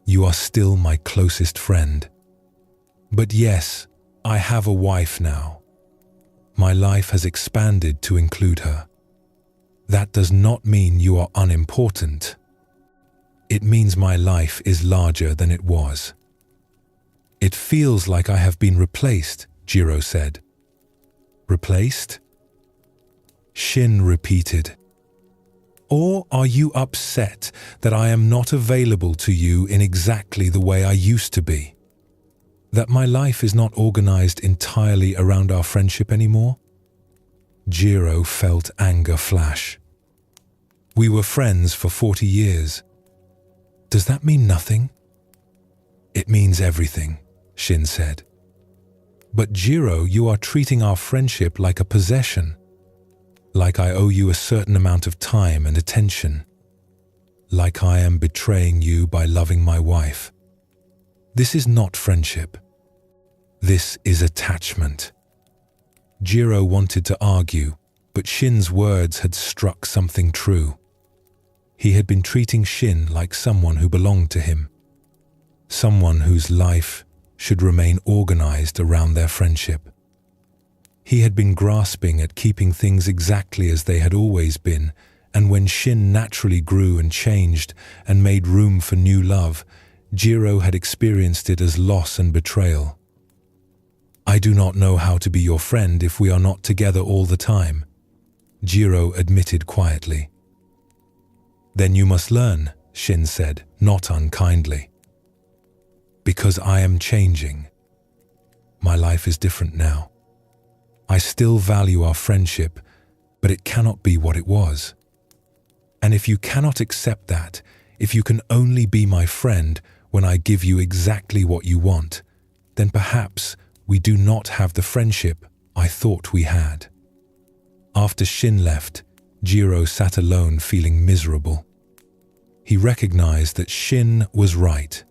You are still my closest friend. But yes, I have a wife now. My life has expanded to include her. That does not mean you are unimportant. It means my life is larger than it was." "It feels like I have been replaced," Jiro said. "Replaced?" Shin repeated. "Or are you upset that I am not available to you in exactly the way I used to be? That my life is not organized entirely around our friendship anymore?" Jiro felt anger flash. "We were friends for 40 years. Does that mean nothing?" "It means everything," Shin said. "But Jiro, you are treating our friendship like a possession. Like I owe you a certain amount of time and attention. Like I am betraying you by loving my wife. This is not friendship. This is attachment." Jiro wanted to argue, but Shin's words had struck something true. He had been treating Shin like someone who belonged to him. Someone whose life should remain organized around their friendship. He had been grasping at keeping things exactly as they had always been, and when Shin naturally grew and changed and made room for new love, Jiro had experienced it as loss and betrayal. "I do not know how to be your friend if we are not together all the time," Jiro admitted quietly. "Then you must learn," Shin said, not unkindly. "Because I am changing. My life is different now. I still value our friendship, but it cannot be what it was. And if you cannot accept that, if you can only be my friend when I give you exactly what you want, then perhaps we do not have the friendship I thought we had." After Shin left, Jiro sat alone feeling miserable. He recognized that Shin was right.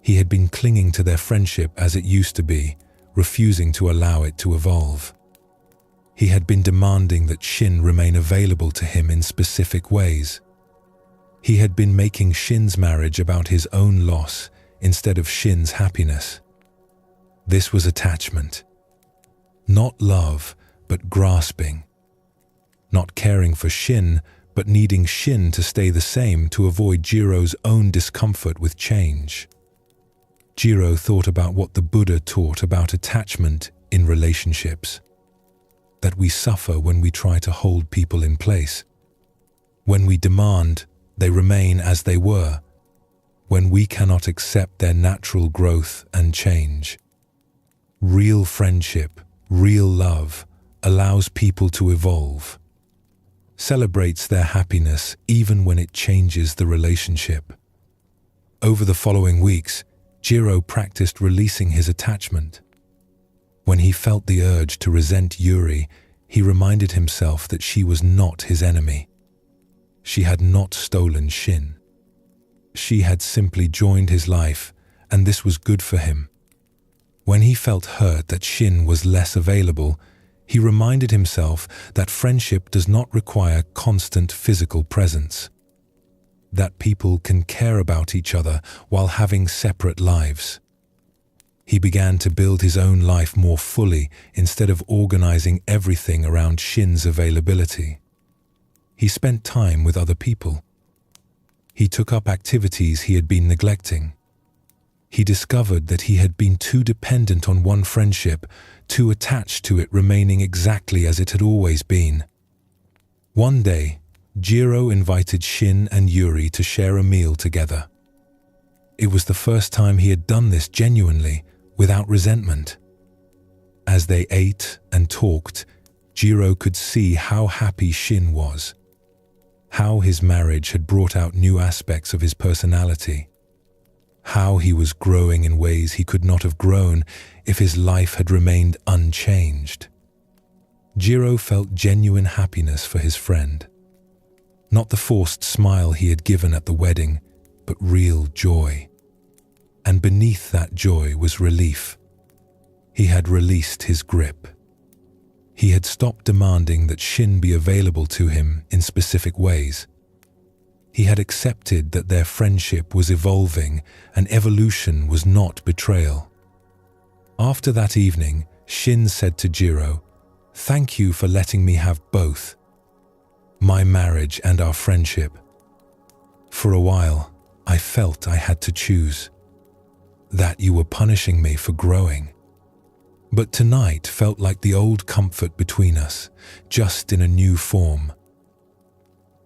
He had been clinging to their friendship as it used to be, refusing to allow it to evolve. He had been demanding that Shin remain available to him in specific ways. He had been making Shin's marriage about his own loss instead of Shin's happiness. This was attachment. Not love, but grasping. Not caring for Shin, but needing Shin to stay the same to avoid Jiro's own discomfort with change. Jiro thought about what the Buddha taught about attachment in relationships. That we suffer when we try to hold people in place. When we demand, they remain as they were. When we cannot accept their natural growth and change. Real friendship, real love, allows people to evolve. Celebrates their happiness even when it changes the relationship. Over the following weeks, Jiro practiced releasing his attachment. When he felt the urge to resent Yuri, he reminded himself that she was not his enemy. She had not stolen Shin. She had simply joined his life, and this was good for him. When he felt hurt that Shin was less available, he reminded himself that friendship does not require constant physical presence. that people can care about each other while having separate lives. He began to build his own life more fully instead of organizing everything around Shin's availability. He spent time with other people. He took up activities he had been neglecting. He discovered that he had been too dependent on one friendship, too attached to it remaining exactly as it had always been. One day, Jiro invited Shin and Yuri to share a meal together. It was the first time he had done this genuinely, without resentment. As they ate and talked, Jiro could see how happy Shin was, how his marriage had brought out new aspects of his personality, how he was growing in ways he could not have grown if his life had remained unchanged. Jiro felt genuine happiness for his friend. Not the forced smile he had given at the wedding, but real joy. And beneath that joy was relief. He had released his grip. He had stopped demanding that Shin be available to him in specific ways. He had accepted that their friendship was evolving and evolution was not betrayal. After that evening, Shin said to Jiro, "Thank you for letting me have both, my marriage and our friendship. For a while, I felt I had to choose, that you were punishing me for growing. But tonight felt like the old comfort between us, just in a new form."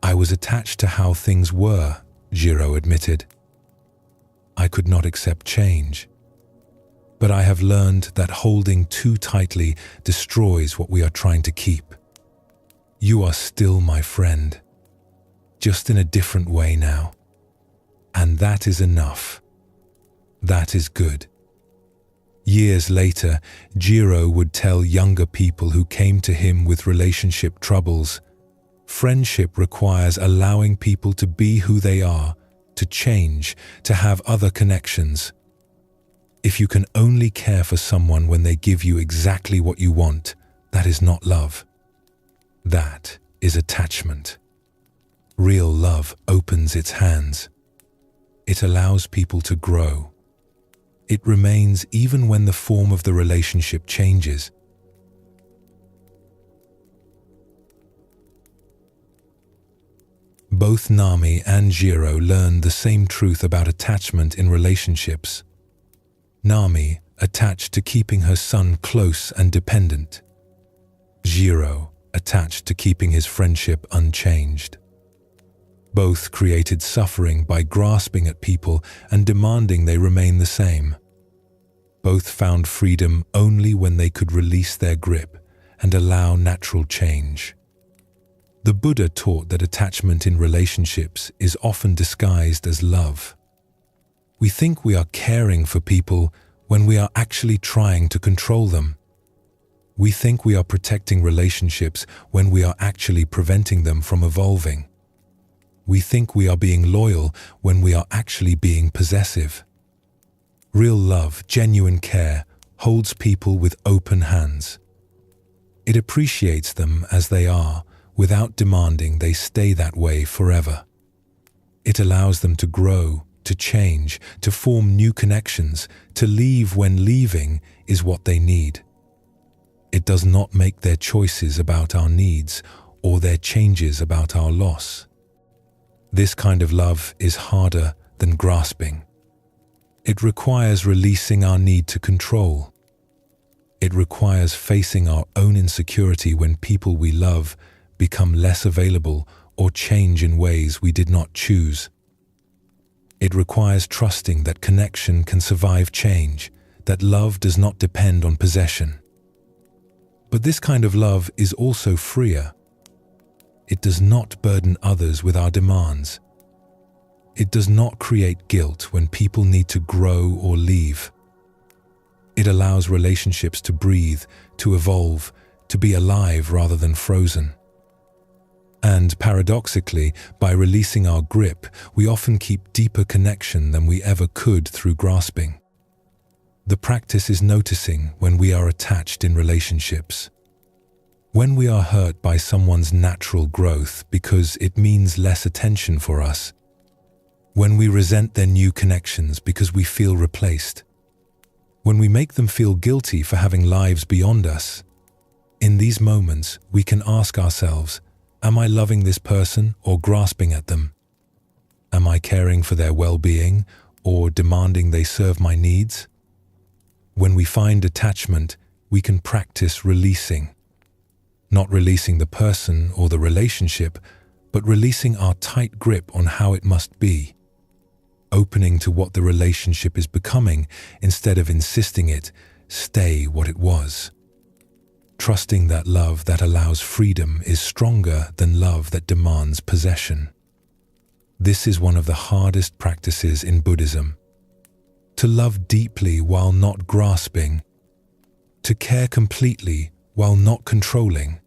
"I was attached to how things were," Jiro admitted. "I could not accept change. But I have learned that holding too tightly destroys what we are trying to keep. You are still my friend, just in a different way now. And that is enough. That is good." Years later, Jiro would tell younger people who came to him with relationship troubles, "Friendship requires allowing people to be who they are, to change, to have other connections. If you can only care for someone when they give you exactly what you want, that is not love. That is attachment. Real love opens its hands. It allows people to grow. It remains even when the form of the relationship changes." Both Nami and Jiro learned the same truth about attachment in relationships. Nami attached to keeping her son close and dependent. Jiro attached to keeping his friendship unchanged. Both created suffering by grasping at people and demanding they remain the same. Both found freedom only when they could release their grip and allow natural change. The Buddha taught that attachment in relationships is often disguised as love. We think we are caring for people when we are actually trying to control them. We think we are protecting relationships when we are actually preventing them from evolving. We think we are being loyal when we are actually being possessive. Real love, genuine care, holds people with open hands. It appreciates them as they are, without demanding they stay that way forever. It allows them to grow, to change, to form new connections, to leave when leaving is what they need. It does not make their choices about our needs or their changes about our loss. This kind of love is harder than grasping. It requires releasing our need to control. It requires facing our own insecurity when people we love become less available or change in ways we did not choose. It requires trusting that connection can survive change, that love does not depend on possession. But this kind of love is also freer. It does not burden others with our demands. It does not create guilt when people need to grow or leave. It allows relationships to breathe, to evolve, to be alive rather than frozen. And paradoxically, by releasing our grip, we often keep deeper connection than we ever could through grasping. The practice is noticing when we are attached in relationships. When we are hurt by someone's natural growth because it means less attention for us, when we resent their new connections because we feel replaced, when we make them feel guilty for having lives beyond us. In these moments, we can ask ourselves, am I loving this person or grasping at them? Am I caring for their well-being or demanding they serve my needs? When we find attachment, we can practice releasing. Not releasing the person or the relationship, but releasing our tight grip on how it must be. Opening to what the relationship is becoming instead of insisting it stay what it was. Trusting that love that allows freedom is stronger than love that demands possession. This is one of the hardest practices in Buddhism. To love deeply while not grasping. To care completely while not controlling.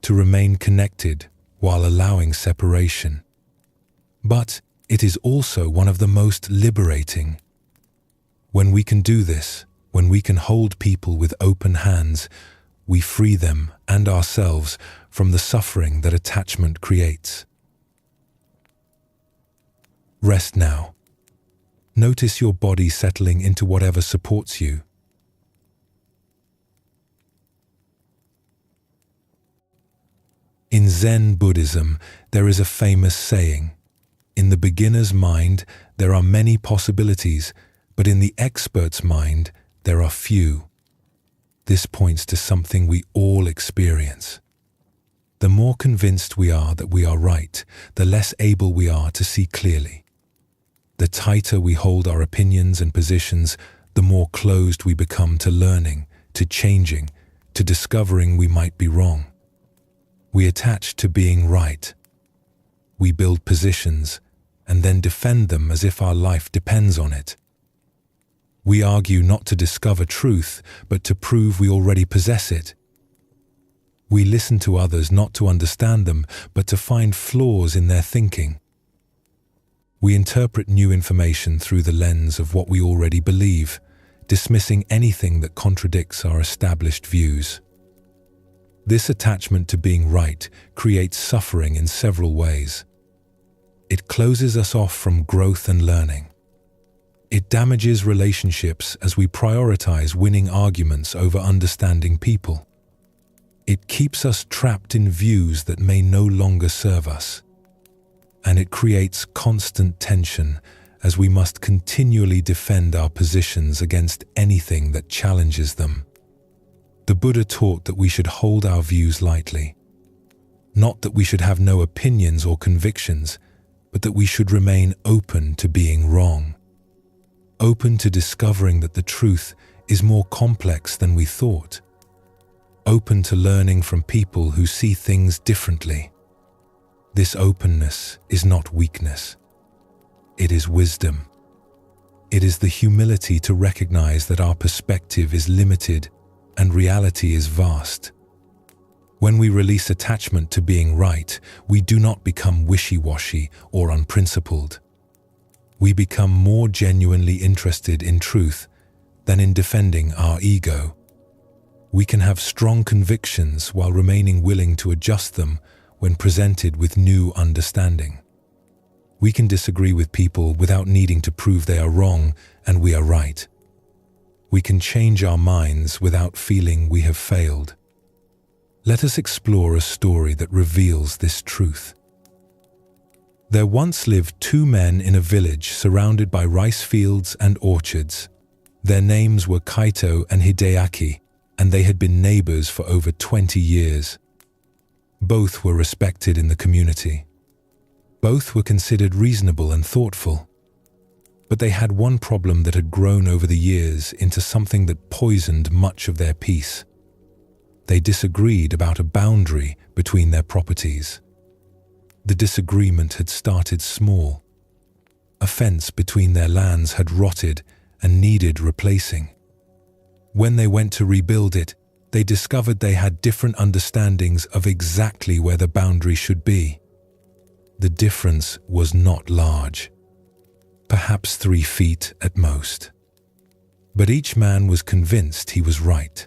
To remain connected while allowing separation. But it is also one of the most liberating. When we can do this, when we can hold people with open hands, we free them and ourselves from the suffering that attachment creates. Rest now. Notice your body settling into whatever supports you. In Zen Buddhism, there is a famous saying, "In the beginner's mind, there are many possibilities, but in the expert's mind, there are few." This points to something we all experience. The more convinced we are that we are right, the less able we are to see clearly. The tighter we hold our opinions and positions, the more closed we become to learning, to changing, to discovering we might be wrong. We attach to being right. We build positions and then defend them as if our life depends on it. We argue not to discover truth, but to prove we already possess it. We listen to others not to understand them, but to find flaws in their thinking. We interpret new information through the lens of what we already believe, dismissing anything that contradicts our established views. This attachment to being right creates suffering in several ways. It closes us off from growth and learning. It damages relationships as we prioritize winning arguments over understanding people. It keeps us trapped in views that may no longer serve us. And it creates constant tension as we must continually defend our positions against anything that challenges them. The Buddha taught that we should hold our views lightly. Not that we should have no opinions or convictions, but that we should remain open to being wrong. Open to discovering that the truth is more complex than we thought. Open to learning from people who see things differently. This openness is not weakness. It is wisdom. It is the humility to recognize that our perspective is limited and reality is vast. When we release attachment to being right, we do not become wishy-washy or unprincipled. We become more genuinely interested in truth than in defending our ego. We can have strong convictions while remaining willing to adjust them when presented with new understanding. We can disagree with people without needing to prove they are wrong and we are right. We can change our minds without feeling we have failed. Let us explore a story that reveals this truth. There once lived two men in a village surrounded by rice fields and orchards. Their names were Kaito and Hideaki, and they had been neighbors for over 20 years. Both were respected in the community. Both were considered reasonable and thoughtful. But they had one problem that had grown over the years into something that poisoned much of their peace. They disagreed about a boundary between their properties. The disagreement had started small. A fence between their lands had rotted and needed replacing. When they went to rebuild it, they discovered they had different understandings of exactly where the boundary should be. The difference was not large, perhaps 3 feet at most. But each man was convinced he was right.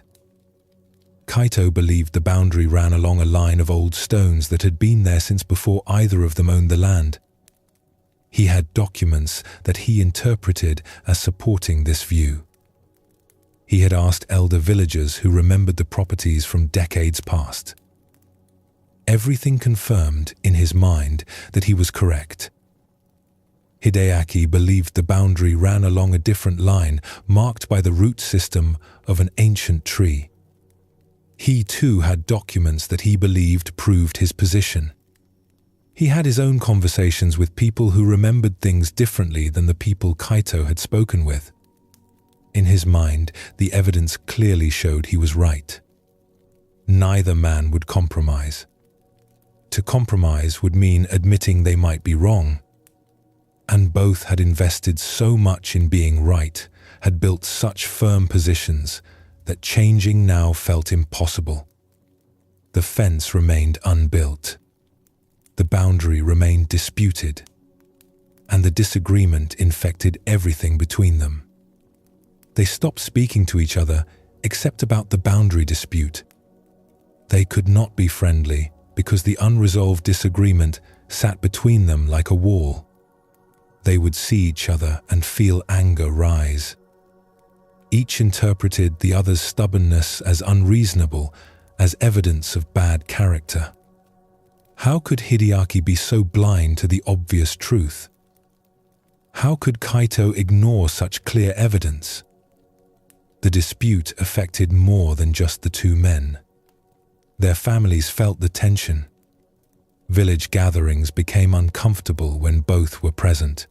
Kaito believed the boundary ran along a line of old stones that had been there since before either of them owned the land. He had documents that he interpreted as supporting this view. He had asked elder villagers who remembered the properties from decades past. Everything confirmed in his mind that he was correct. Hideaki believed the boundary ran along a different line marked by the root system of an ancient tree. He too had documents that he believed proved his position. He had his own conversations with people who remembered things differently than the people Kaito had spoken with. In his mind, the evidence clearly showed he was right. Neither man would compromise. To compromise would mean admitting they might be wrong. And both had invested so much in being right, had built such firm positions, that changing now felt impossible. The fence remained unbuilt. The boundary remained disputed. And the disagreement infected everything between them. They stopped speaking to each other except about the boundary dispute. They could not be friendly because the unresolved disagreement sat between them like a wall. They would see each other and feel anger rise. Each interpreted the other's stubbornness as unreasonable, as evidence of bad character. How could Hideaki be so blind to the obvious truth? How could Kaito ignore such clear evidence? The dispute affected more than just the two men. Their families felt the tension. Village gatherings became uncomfortable when both were present.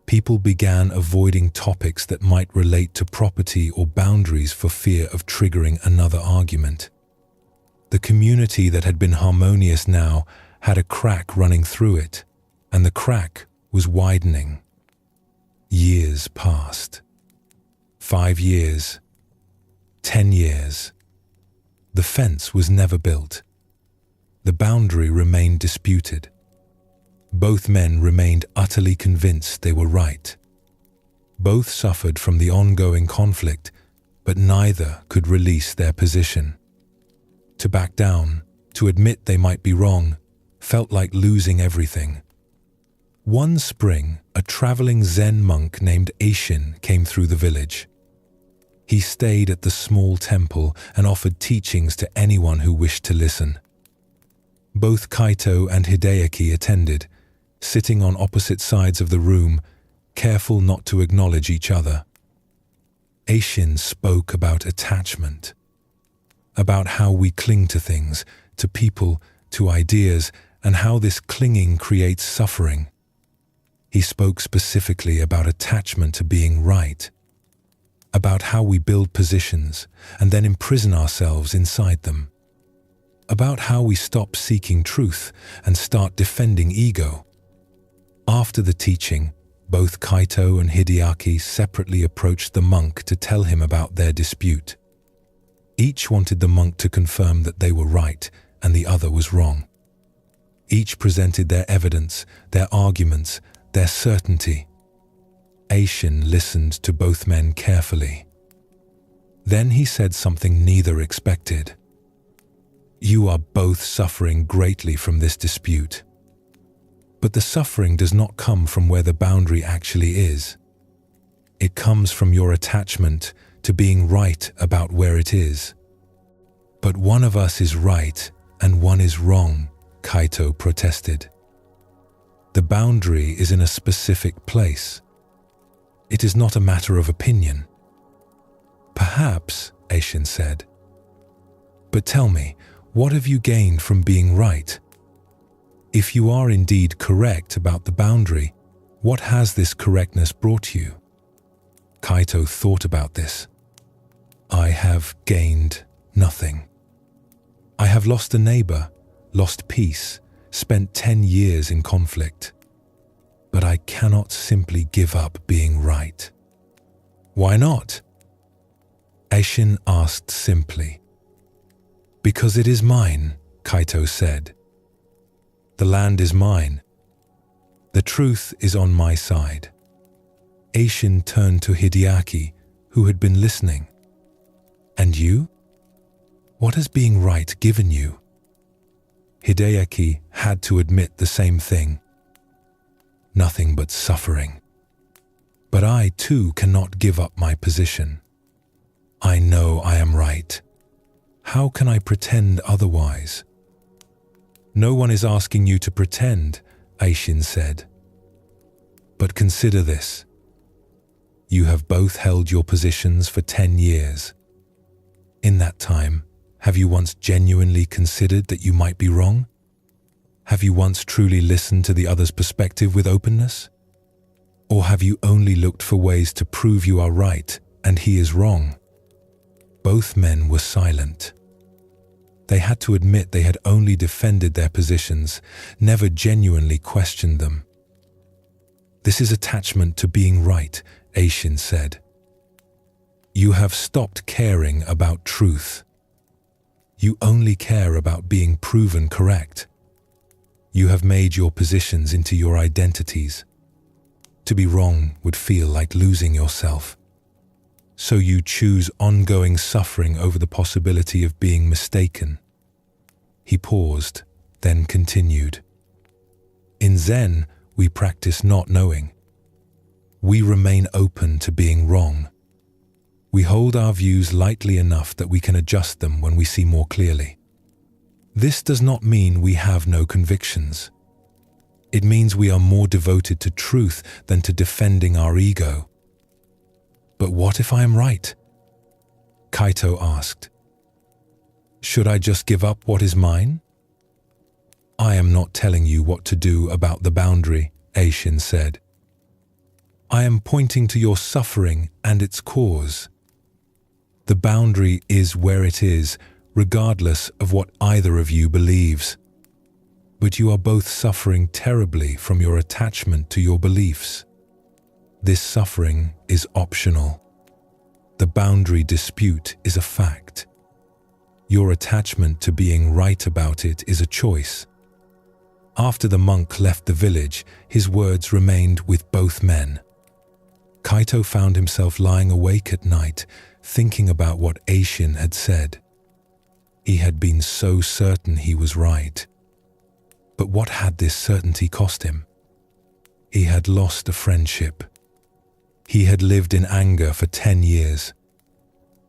People began avoiding topics that might relate to property or boundaries for fear of triggering another argument. The community that had been harmonious now had a crack running through it, and the crack was widening. Years passed. 5 years. 10 years. The fence was never built. The boundary remained disputed. Both men remained utterly convinced they were right. Both suffered from the ongoing conflict, but neither could release their position. To back down, to admit they might be wrong, felt like losing everything. One spring, a traveling Zen monk named Eishin came through the village. He stayed at the small temple and offered teachings to anyone who wished to listen. Both Kaito and Hideaki attended, sitting on opposite sides of the room, careful not to acknowledge each other. Eishin spoke about attachment, about how we cling to things, to people, to ideas, and how this clinging creates suffering. He spoke specifically about attachment to being right, about how we build positions and then imprison ourselves inside them, about how we stop seeking truth and start defending ego. After the teaching, both Kaito and Hideaki separately approached the monk to tell him about their dispute. Each wanted the monk to confirm that they were right and the other was wrong. Each presented their evidence, their arguments, their certainty. Eishin listened to both men carefully. Then he said something neither expected. "You are both suffering greatly from this dispute. But the suffering does not come from where the boundary actually is. It comes from your attachment to being right about where it is." "But one of us is right and one is wrong," Kaito protested. "The boundary is in a specific place. It is not a matter of opinion." "Perhaps," Eishin said. "But tell me, what have you gained from being right? If you are indeed correct about the boundary, what has this correctness brought you?" Kaito thought about this. "I have gained nothing. I have lost a neighbor, lost peace, spent 10 years in conflict. But I cannot simply give up being right." "Why not?" Eishin asked simply. "Because it is mine," Kaito said. "The land is mine. The truth is on my side." Eishin turned to Hideaki, who had been listening. "And you? What has being right given you?" Hideaki had to admit the same thing. nothing but suffering. But I too cannot give up my position. I know I am right. How can I pretend otherwise? No one is asking you to pretend, Aishin said. But consider this. You have both held your positions for 10 years. In that time, have you once genuinely considered that you might be wrong? Have you once truly listened to the other's perspective with openness? Or have you only looked for ways to prove you are right and he is wrong? Both men were silent. They had to admit they had only defended their positions, never genuinely questioned them. This is attachment to being right, Aishin said. You have stopped caring about truth. You only care about being proven correct. You have made your positions into your identities. To be wrong would feel like losing yourself. So you choose ongoing suffering over the possibility of being mistaken. He paused, then continued. In Zen, we practice not knowing. We remain open to being wrong. We hold our views lightly enough that we can adjust them when we see more clearly. This does not mean we have no convictions. It means we are more devoted to truth than to defending our ego. But what if I am right? Kaito asked. Should I just give up what is mine? I am not telling you what to do about the boundary, Aishin said. I am pointing to your suffering and its cause. The boundary is where it is, regardless of what either of you believes. But you are both suffering terribly from your attachment to your beliefs. This suffering is optional. The boundary dispute is a fact. Your attachment to being right about it is a choice. After the monk left the village, his words remained with both men. Kaito found himself lying awake at night, thinking about what Aishin had said. He had been so certain he was right. But what had this certainty cost him? He had lost a friendship. He had lived in anger for 10 years.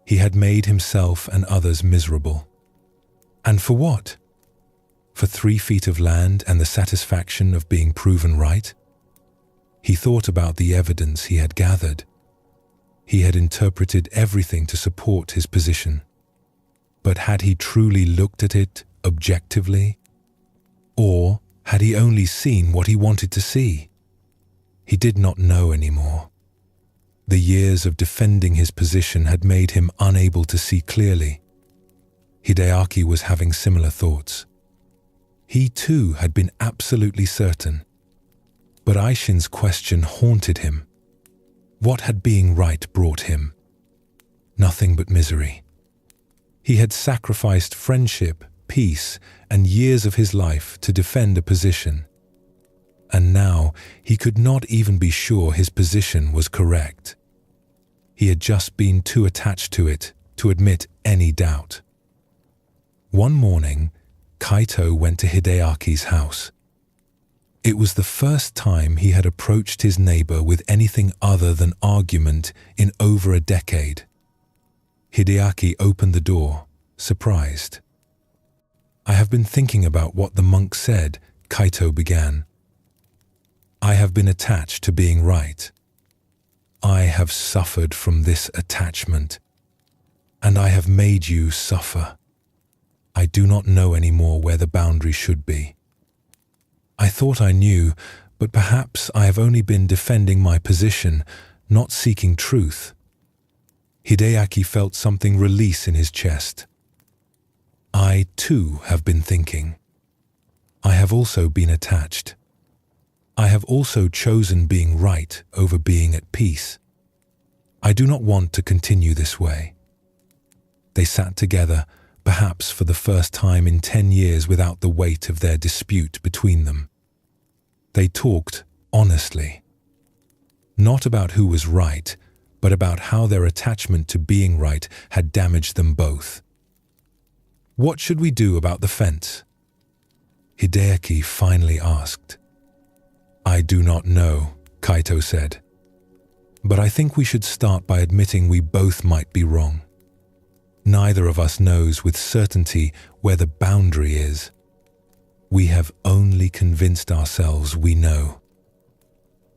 He had made himself and others miserable. And for what? For 3 feet of land and the satisfaction of being proven right? He thought about the evidence he had gathered. He had interpreted everything to support his position. But had he truly looked at it objectively? Or had he only seen what he wanted to see? He did not know anymore. The years of defending his position had made him unable to see clearly. Hideaki was having similar thoughts. He too had been absolutely certain. But Aishin's question haunted him. What had being right brought him? Nothing but misery. He had sacrificed friendship, peace, and years of his life to defend a position. And now he could not even be sure his position was correct. He had just been too attached to it to admit any doubt. One morning, Kaito went to Hideaki's house. It was the first time he had approached his neighbor with anything other than argument in over a decade. Hideaki opened the door, surprised. I have been thinking about what the monk said, Kaito began. I have been attached to being right. I have suffered from this attachment, and I have made you suffer. I do not know anymore where the boundary should be. I thought I knew, but perhaps I have only been defending my position, not seeking truth. Hideaki felt something release in his chest. I too have been thinking. I have also been attached. I have also chosen being right over being at peace. I do not want to continue this way. They sat together, perhaps for the first time in 10 years without the weight of their dispute between them. They talked honestly. Not about who was right, but about how their attachment to being right had damaged them both. What should we do about the fence? Hideaki finally asked. I do not know, Kaito said. But I think we should start by admitting we both might be wrong. Neither of us knows with certainty where the boundary is. We have only convinced ourselves we know.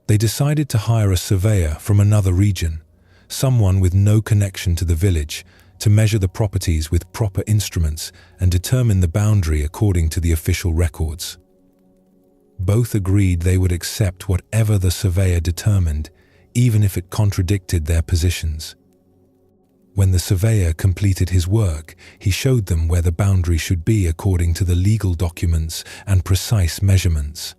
They decided to hire a surveyor from another region, someone with no connection to the village, to measure the properties with proper instruments and determine the boundary according to the official records. Both agreed they would accept whatever the surveyor determined, even if it contradicted their positions. When the surveyor completed his work, he showed them where the boundary should be according to the legal documents and precise measurements.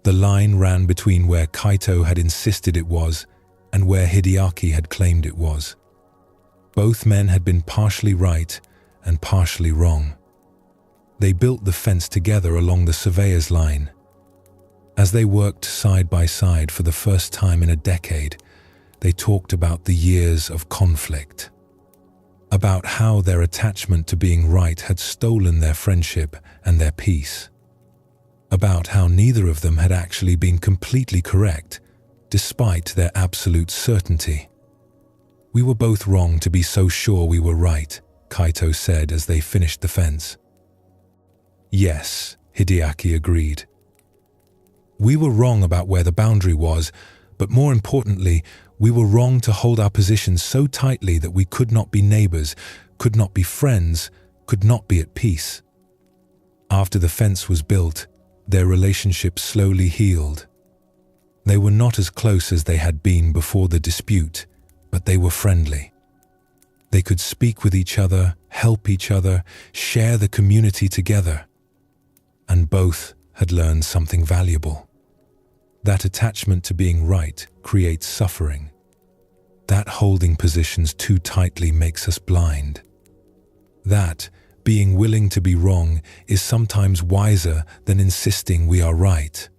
The line ran between where Kaito had insisted it was and where Hideaki had claimed it was. Both men had been partially right and partially wrong. They built the fence together along the surveyor's line. As they worked side by side for the first time in a decade, they talked about the years of conflict, about how their attachment to being right had stolen their friendship and their peace, about how neither of them had actually been completely correct, despite their absolute certainty. We were both wrong to be so sure we were right, Kaito said as they finished the fence. Yes, Hideaki agreed. We were wrong about where the boundary was, but more importantly, we were wrong to hold our positions so tightly that we could not be neighbors, could not be friends, could not be at peace. After the fence was built, their relationship slowly healed. They were not as close as they had been before the dispute, but they were friendly. They could speak with each other, help each other, share the community together. And both had learned something valuable. That attachment to being right creates suffering. That holding positions too tightly makes us blind. That being willing to be wrong is sometimes wiser than insisting we are right.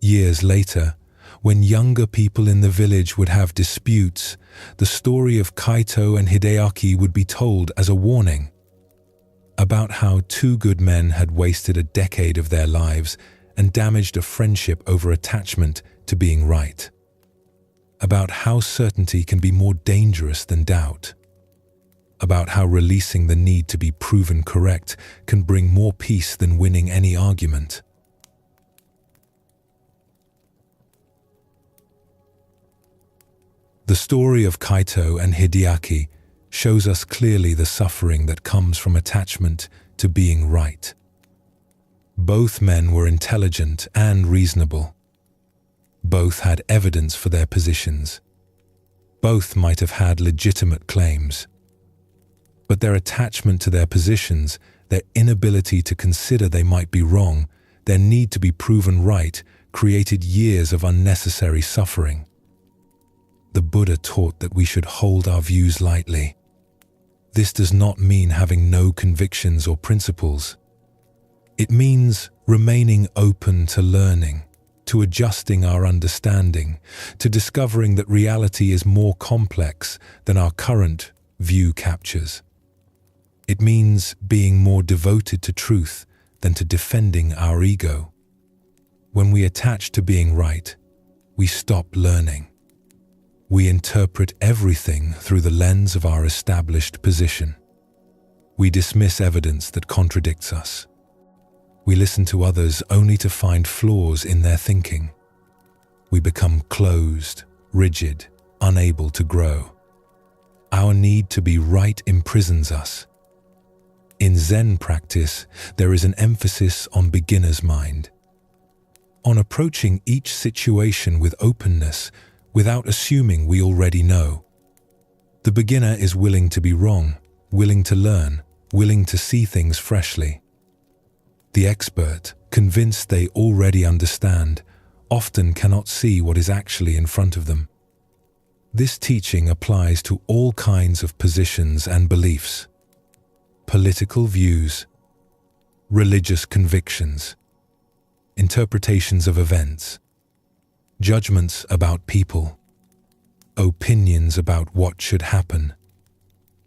Years later, when younger people in the village would have disputes, the story of Kaito and Hideaki would be told as a warning about how two good men had wasted a decade of their lives and damaged a friendship over attachment to being right. About how certainty can be more dangerous than doubt. About how releasing the need to be proven correct can bring more peace than winning any argument. The story of Kaito and Hideaki shows us clearly the suffering that comes from attachment to being right. Both men were intelligent and reasonable. Both had evidence for their positions. Both might have had legitimate claims. But their attachment to their positions, their inability to consider they might be wrong, their need to be proven right, created years of unnecessary suffering. The Buddha taught that we should hold our views lightly. This does not mean having no convictions or principles. It means remaining open to learning, to adjusting our understanding, to discovering that reality is more complex than our current view captures. It means being more devoted to truth than to defending our ego. When we attach to being right, we stop learning. We interpret everything through the lens of our established position. We dismiss evidence that contradicts us. We listen to others only to find flaws in their thinking. We become closed, rigid, unable to grow. Our need to be right imprisons us. In Zen practice, there is an emphasis on beginner's mind, on approaching each situation with openness without assuming we already know. The beginner is willing to be wrong, willing to learn, willing to see things freshly. The expert, convinced they already understand, often cannot see what is actually in front of them. This teaching applies to all kinds of positions and beliefs: political views, religious convictions, interpretations of events, judgments about people, opinions about what should happen.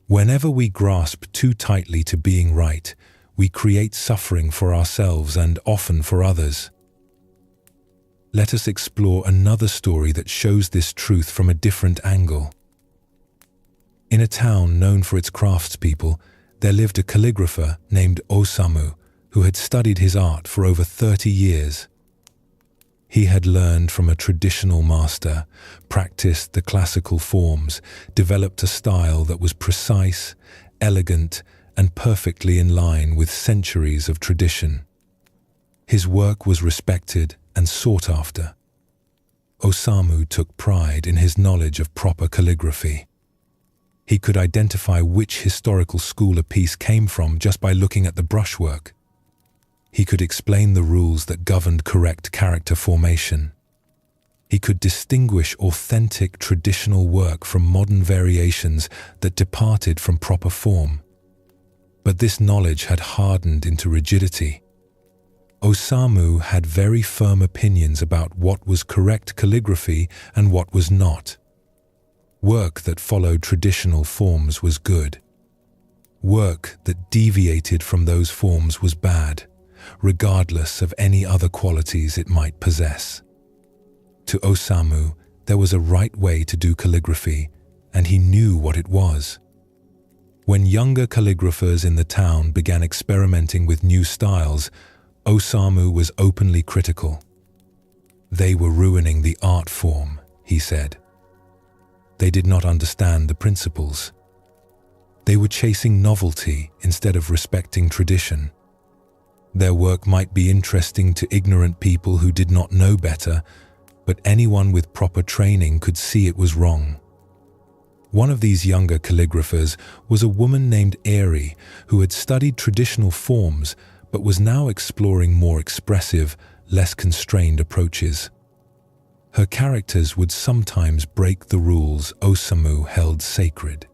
Whenever we grasp too tightly to being right, we create suffering for ourselves and often for others. let us explore another story that shows this truth from a different angle. In a town known for its craftspeople, there lived a calligrapher named Osamu who had studied his art for over 30 years. He had learned from a traditional master, practiced the classical forms, developed a style that was precise, elegant, and perfectly in line with centuries of tradition. His work was respected and sought after. Osamu took pride in his knowledge of proper calligraphy. He could identify which historical school a piece came from just by looking at the brushwork. He could explain the rules that governed correct character formation. He could distinguish authentic traditional work from modern variations that departed from proper form. But this knowledge had hardened into rigidity. Osamu had very firm opinions about what was correct calligraphy and what was not. Work that followed traditional forms was good. Work that deviated from those forms was bad, regardless of any other qualities it might possess. To Osamu, there was a right way to do calligraphy, and he knew what it was. When younger calligraphers in the town began experimenting with new styles, Osamu was openly critical. They were ruining the art form, he said. They did not understand the principles. They were chasing novelty instead of respecting tradition. Their work might be interesting to ignorant people who did not know better, but anyone with proper training could see it was wrong. One of these younger calligraphers was a woman named Eri, who had studied traditional forms but was now exploring more expressive, less constrained approaches. Her characters would sometimes break the rules Osamu held sacred.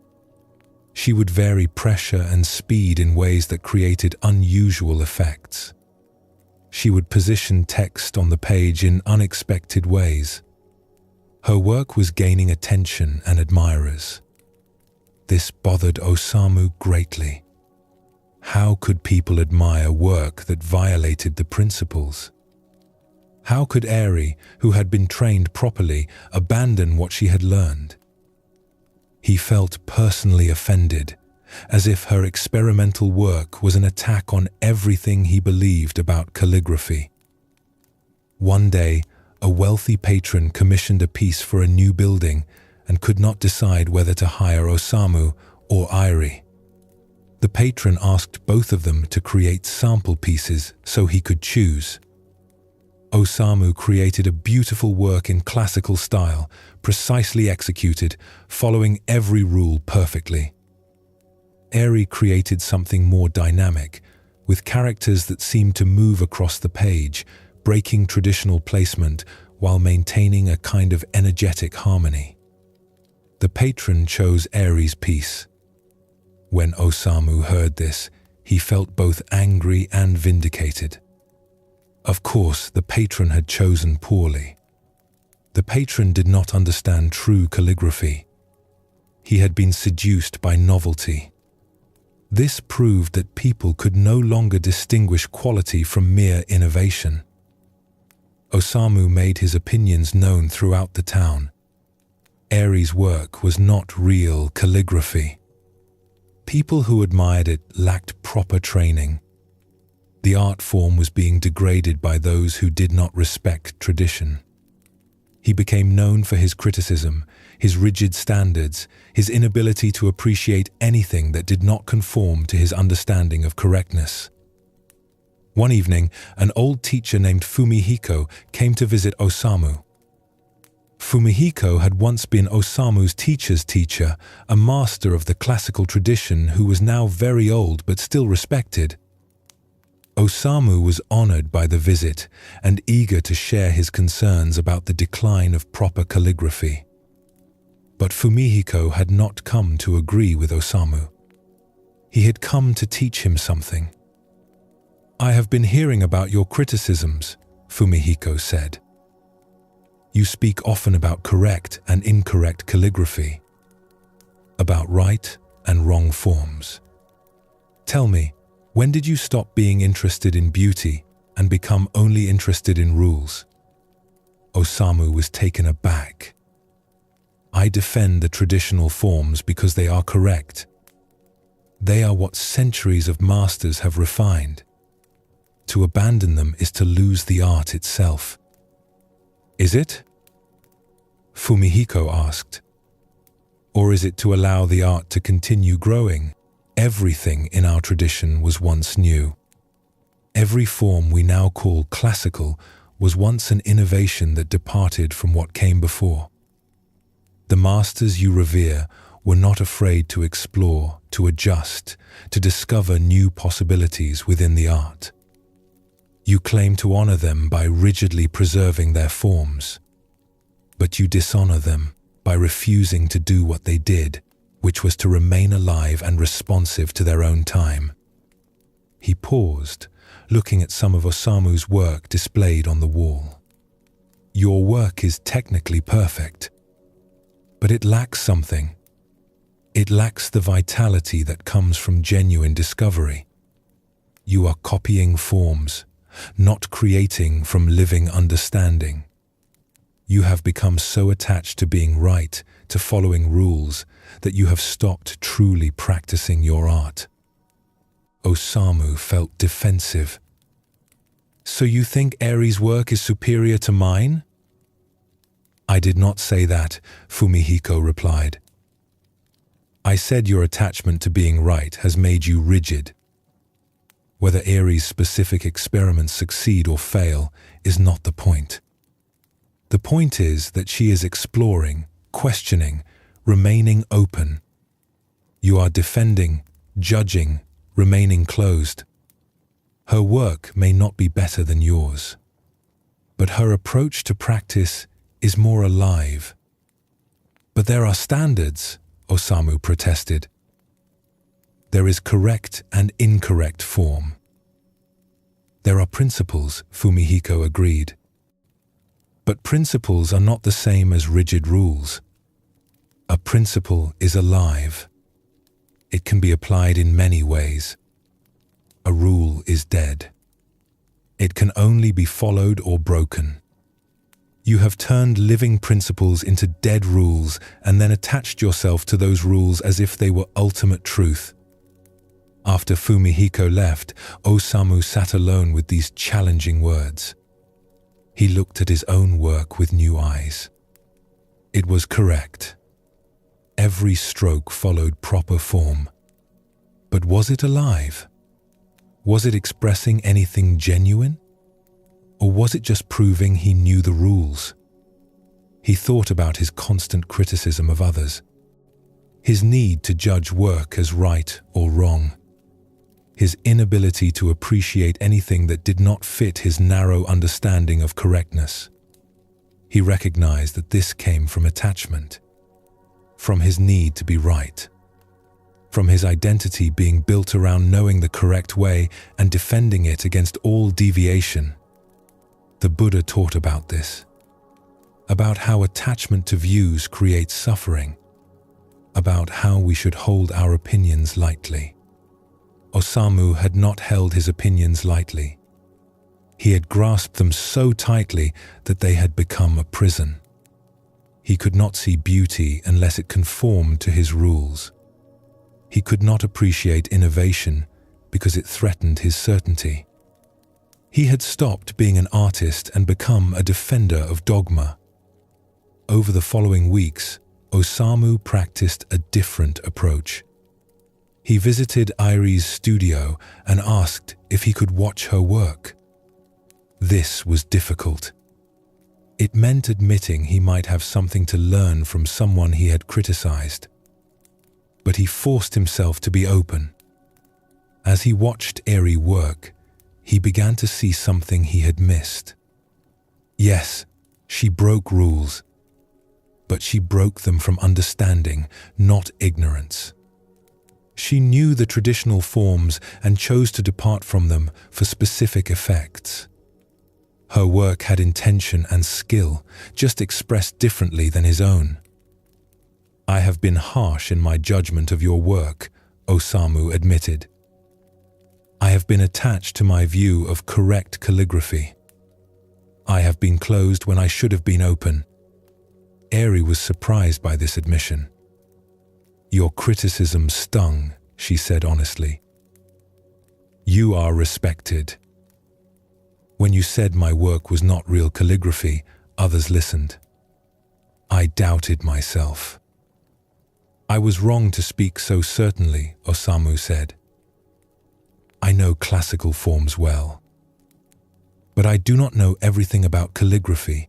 She would vary pressure and speed in ways that created unusual effects. She would position text on the page in unexpected ways. Her work was gaining attention and admirers. This bothered Osamu greatly. How could people admire work that violated the principles? How could Eri, who had been trained properly, abandon what she had learned? He felt personally offended, as if her experimental work was an attack on everything he believed about calligraphy. One day, a wealthy patron commissioned a piece for a new building and could not decide whether to hire Osamu or Eri. The patron asked both of them to create sample pieces so he could choose. Osamu created a beautiful work in classical style, precisely executed, following every rule perfectly. Eri created something more dynamic, with characters that seemed to move across the page, breaking traditional placement while maintaining a kind of energetic harmony. The patron chose Eri's piece. When Osamu heard this, he felt both angry and vindicated. Of course, the patron had chosen poorly. The patron did not understand true calligraphy. He had been seduced by novelty. This proved that people could no longer distinguish quality from mere innovation. Osamu made his opinions known throughout the town. Eri's work was not real calligraphy. People who admired it lacked proper training. The art form was being degraded by those who did not respect tradition. He became known for his criticism, his rigid standards, his inability to appreciate anything that did not conform to his understanding of correctness. One evening, an old teacher named Fumihiko came to visit Osamu. Fumihiko had once been Osamu's teacher's teacher, a master of the classical tradition who was now very old but still respected. Osamu was honored by the visit and eager to share his concerns about the decline of proper calligraphy. But Fumihiko had not come to agree with Osamu. He had come to teach him something. "I have been hearing about your criticisms," Fumihiko said. "You speak often about correct and incorrect calligraphy, about right and wrong forms. Tell me, when did you stop being interested in beauty and become only interested in rules?" Osamu was taken aback. I defend the traditional forms because they are correct. They are what centuries of masters have refined. To abandon them is to lose the art itself. Is it? Fumihiko asked. Or is it to allow the art to continue growing? Everything in our tradition was once new. Every form we now call classical was once an innovation that departed from what came before. The masters you revere were not afraid to explore, to adjust, to discover new possibilities within the art. You claim to honor them by rigidly preserving their forms, but you dishonor them by refusing to do what they did, which was to remain alive and responsive to their own time. He paused, looking at some of Osamu's work displayed on the wall. Your work is technically perfect, but it lacks something. It lacks the vitality that comes from genuine discovery. You are copying forms, not creating from living understanding. You have become so attached to being right, to following rules, that you have stopped truly practicing your art. Osamu felt defensive. So you think Eri's work is superior to mine? I did not say that, Fumihiko replied. I said your attachment to being right has made you rigid. Whether Eri's specific experiments succeed or fail is not the point. The point is that she is exploring, questioning, remaining open. You are defending, judging, remaining closed. Her work may not be better than yours, but her approach to practice is more alive. But there are standards, Osamu protested. There is correct and incorrect form. There are principles, Fumihiko agreed. But principles are not the same as rigid rules. A principle is alive. It can be applied in many ways. A rule is dead. It can only be followed or broken. You have turned living principles into dead rules and then attached yourself to those rules as if they were ultimate truth. After Fumihiko left, Osamu sat alone with these challenging words. He looked at his own work with new eyes. It was correct. Every stroke followed proper form. But was it alive? Was it expressing anything genuine? Or was it just proving he knew the rules? He thought about his constant criticism of others, his need to judge work as right or wrong, his inability to appreciate anything that did not fit his narrow understanding of correctness. He recognized that this came from attachment, from his need to be right, from his identity being built around knowing the correct way and defending it against all deviation. The Buddha taught about this, about how attachment to views creates suffering, about how we should hold our opinions lightly. Osamu had not held his opinions lightly. He had grasped them so tightly that they had become a prison. He could not see beauty unless it conformed to his rules. He could not appreciate innovation because it threatened his certainty. He had stopped being an artist and become a defender of dogma. Over the following weeks, Osamu practiced a different approach. He visited Airi's studio and asked if he could watch her work. This was difficult. It meant admitting he might have something to learn from someone he had criticized. But he forced himself to be open. As he watched Airi work, he began to see something he had missed. Yes, she broke rules, but she broke them from understanding, not ignorance. She knew the traditional forms and chose to depart from them for specific effects. Her work had intention and skill, just expressed differently than his own. I have been harsh in my judgment of your work, Osamu admitted. I have been attached to my view of correct calligraphy. I have been closed when I should have been open. Eri was surprised by this admission. Your criticism stung, she said honestly. You are respected. When you said my work was not real calligraphy, others listened. I doubted myself. I was wrong to speak so certainly, Osamu said. I know classical forms well. But I do not know everything about calligraphy.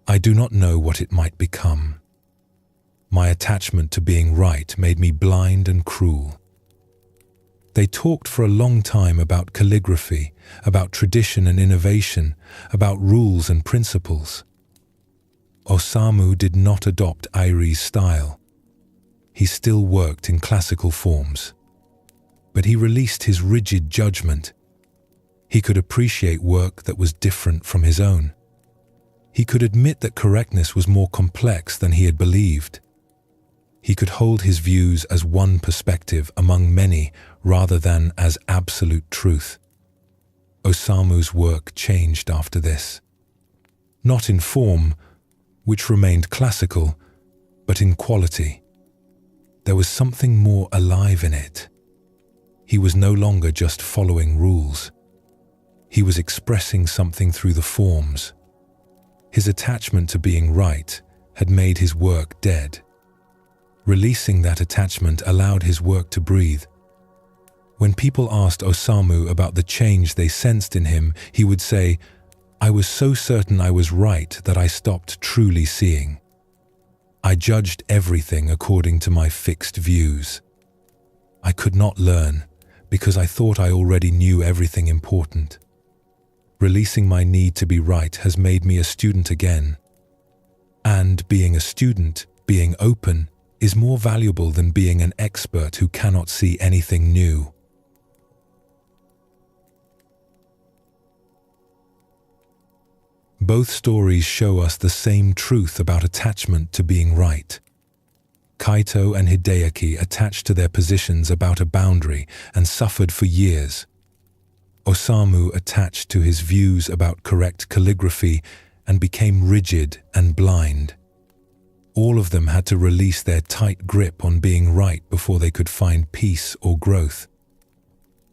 I do not know what it might become. My attachment to being right made me blind and cruel. They talked for a long time about calligraphy, about tradition and innovation, about rules and principles. Osamu did not adopt Airi's style. He still worked in classical forms. But he released his rigid judgment. He could appreciate work that was different from his own. He could admit that correctness was more complex than he had believed. He could hold his views as one perspective among many rather than as absolute truth. Osamu's work changed after this. Not in form, which remained classical, but in quality. There was something more alive in it. He was no longer just following rules. He was expressing something through the forms. His attachment to being right had made his work dead. Releasing that attachment allowed his work to breathe. When people asked Osamu about the change they sensed in him, he would say, I was so certain I was right that I stopped truly seeing. I judged everything according to my fixed views. I could not learn because I thought I already knew everything important. Releasing my need to be right has made me a student again. And being a student, being open, is more valuable than being an expert who cannot see anything new. Both stories show us the same truth about attachment to being right. Kaito and Hideaki attached to their positions about a boundary and suffered for years. Osamu attached to his views about correct calligraphy and became rigid and blind. All of them had to release their tight grip on being right before they could find peace or growth.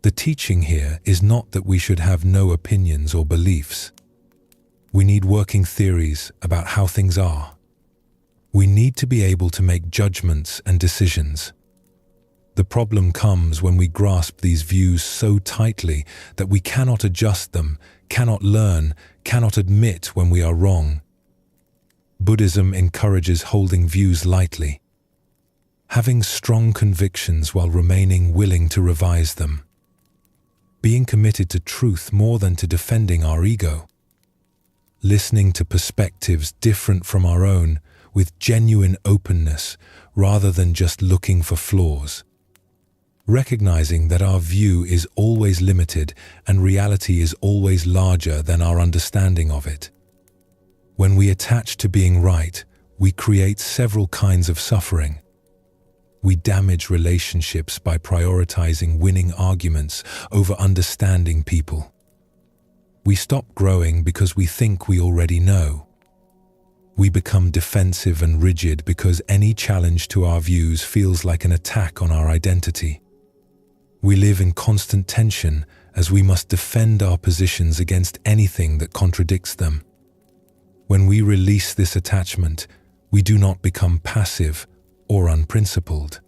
The teaching here is not that we should have no opinions or beliefs. We need working theories about how things are. We need to be able to make judgments and decisions. The problem comes when we grasp these views so tightly that we cannot adjust them, cannot learn, cannot admit when we are wrong. Buddhism encourages holding views lightly, having strong convictions while remaining willing to revise them, being committed to truth more than to defending our ego, listening to perspectives different from our own with genuine openness rather than just looking for flaws. Recognizing that our view is always limited and reality is always larger than our understanding of it. When we attach to being right, we create several kinds of suffering. We damage relationships by prioritizing winning arguments over understanding people. We stop growing because we think we already know. We become defensive and rigid because any challenge to our views feels like an attack on our identity. We live in constant tension as we must defend our positions against anything that contradicts them. When we release this attachment, we do not become passive or unprincipled.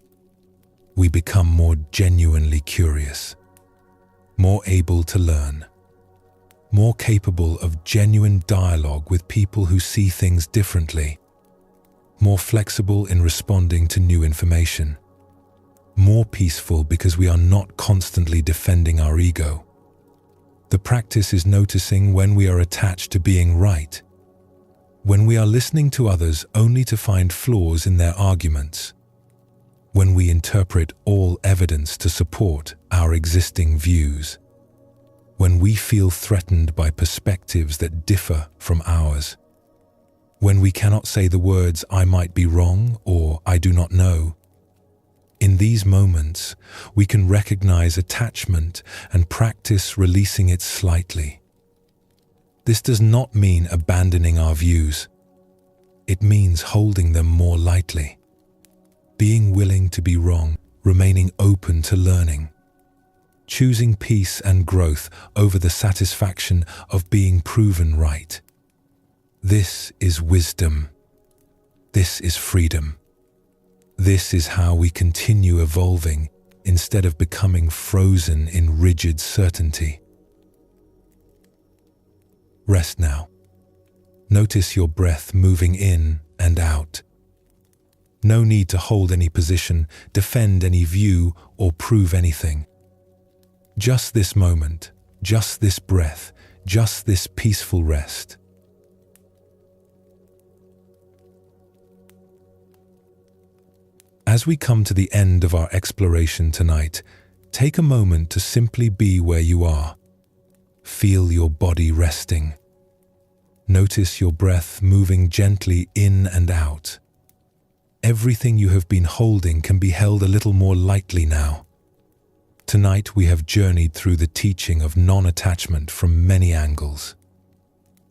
We become more genuinely curious, more able to learn, more capable of genuine dialogue with people who see things differently, more flexible in responding to new information, more peaceful because we are not constantly defending our ego. The practice is noticing when we are attached to being right, when we are listening to others only to find flaws in their arguments, when we interpret all evidence to support our existing views, when we feel threatened by perspectives that differ from ours, when we cannot say the words "I might be wrong" or "I do not know." In these moments, we can recognize attachment and practice releasing it slightly. This does not mean abandoning our views. It means holding them more lightly, being willing to be wrong, remaining open to learning, choosing peace and growth over the satisfaction of being proven right. This is wisdom. This is freedom. This is how we continue evolving instead of becoming frozen in rigid certainty. Rest now. Notice your breath moving in and out. No need to hold any position, defend any view, or prove anything. Just this moment, just this breath, just this peaceful rest. As we come to the end of our exploration tonight, take a moment to simply be where you are. Feel your body resting. Notice your breath moving gently in and out. Everything you have been holding can be held a little more lightly now. Tonight we have journeyed through the teaching of non-attachment from many angles.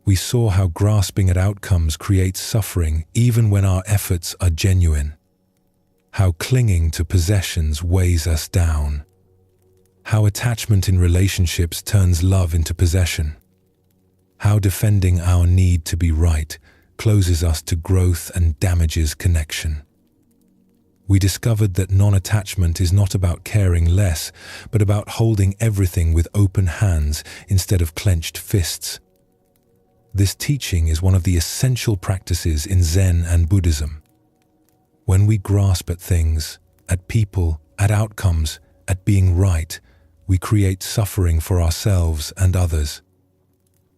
We saw how grasping at outcomes creates suffering even when our efforts are genuine. How clinging to possessions weighs us down. How attachment in relationships turns love into possession. How defending our need to be right closes us to growth and damages connection. We discovered that non-attachment is not about caring less, but about holding everything with open hands instead of clenched fists. This teaching is one of the essential practices in Zen and Buddhism. When we grasp at things, at people, at outcomes, at being right, we create suffering for ourselves and others.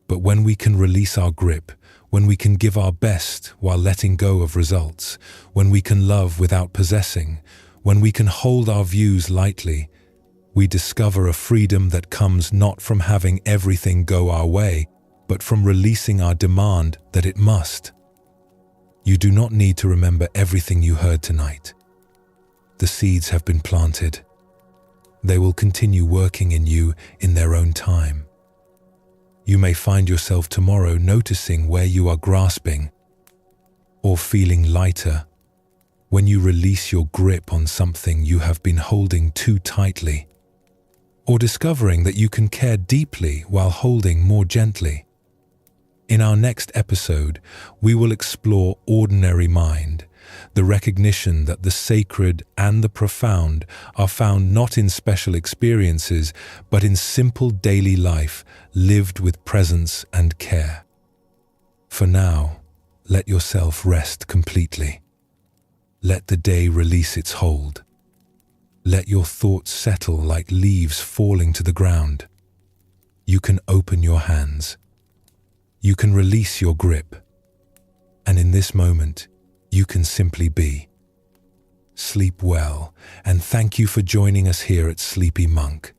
But when we can release our grip, when we can give our best while letting go of results, when we can love without possessing, when we can hold our views lightly, we discover a freedom that comes not from having everything go our way, but from releasing our demand that it must. You do not need to remember everything you heard tonight. The seeds have been planted. They will continue working in you in their own time. You may find yourself tomorrow noticing where you are grasping or feeling lighter when you release your grip on something you have been holding too tightly, or discovering that you can care deeply while holding more gently. In our next episode, we will explore ordinary mind, the recognition that the sacred and the profound are found not in special experiences, but in simple daily life lived with presence and care. For now, let yourself rest completely. Let the day release its hold. Let your thoughts settle like leaves falling to the ground. You can open your hands. You can release your grip. And in this moment, you can simply be. Sleep well, and thank you for joining us here at Sleepy Monk.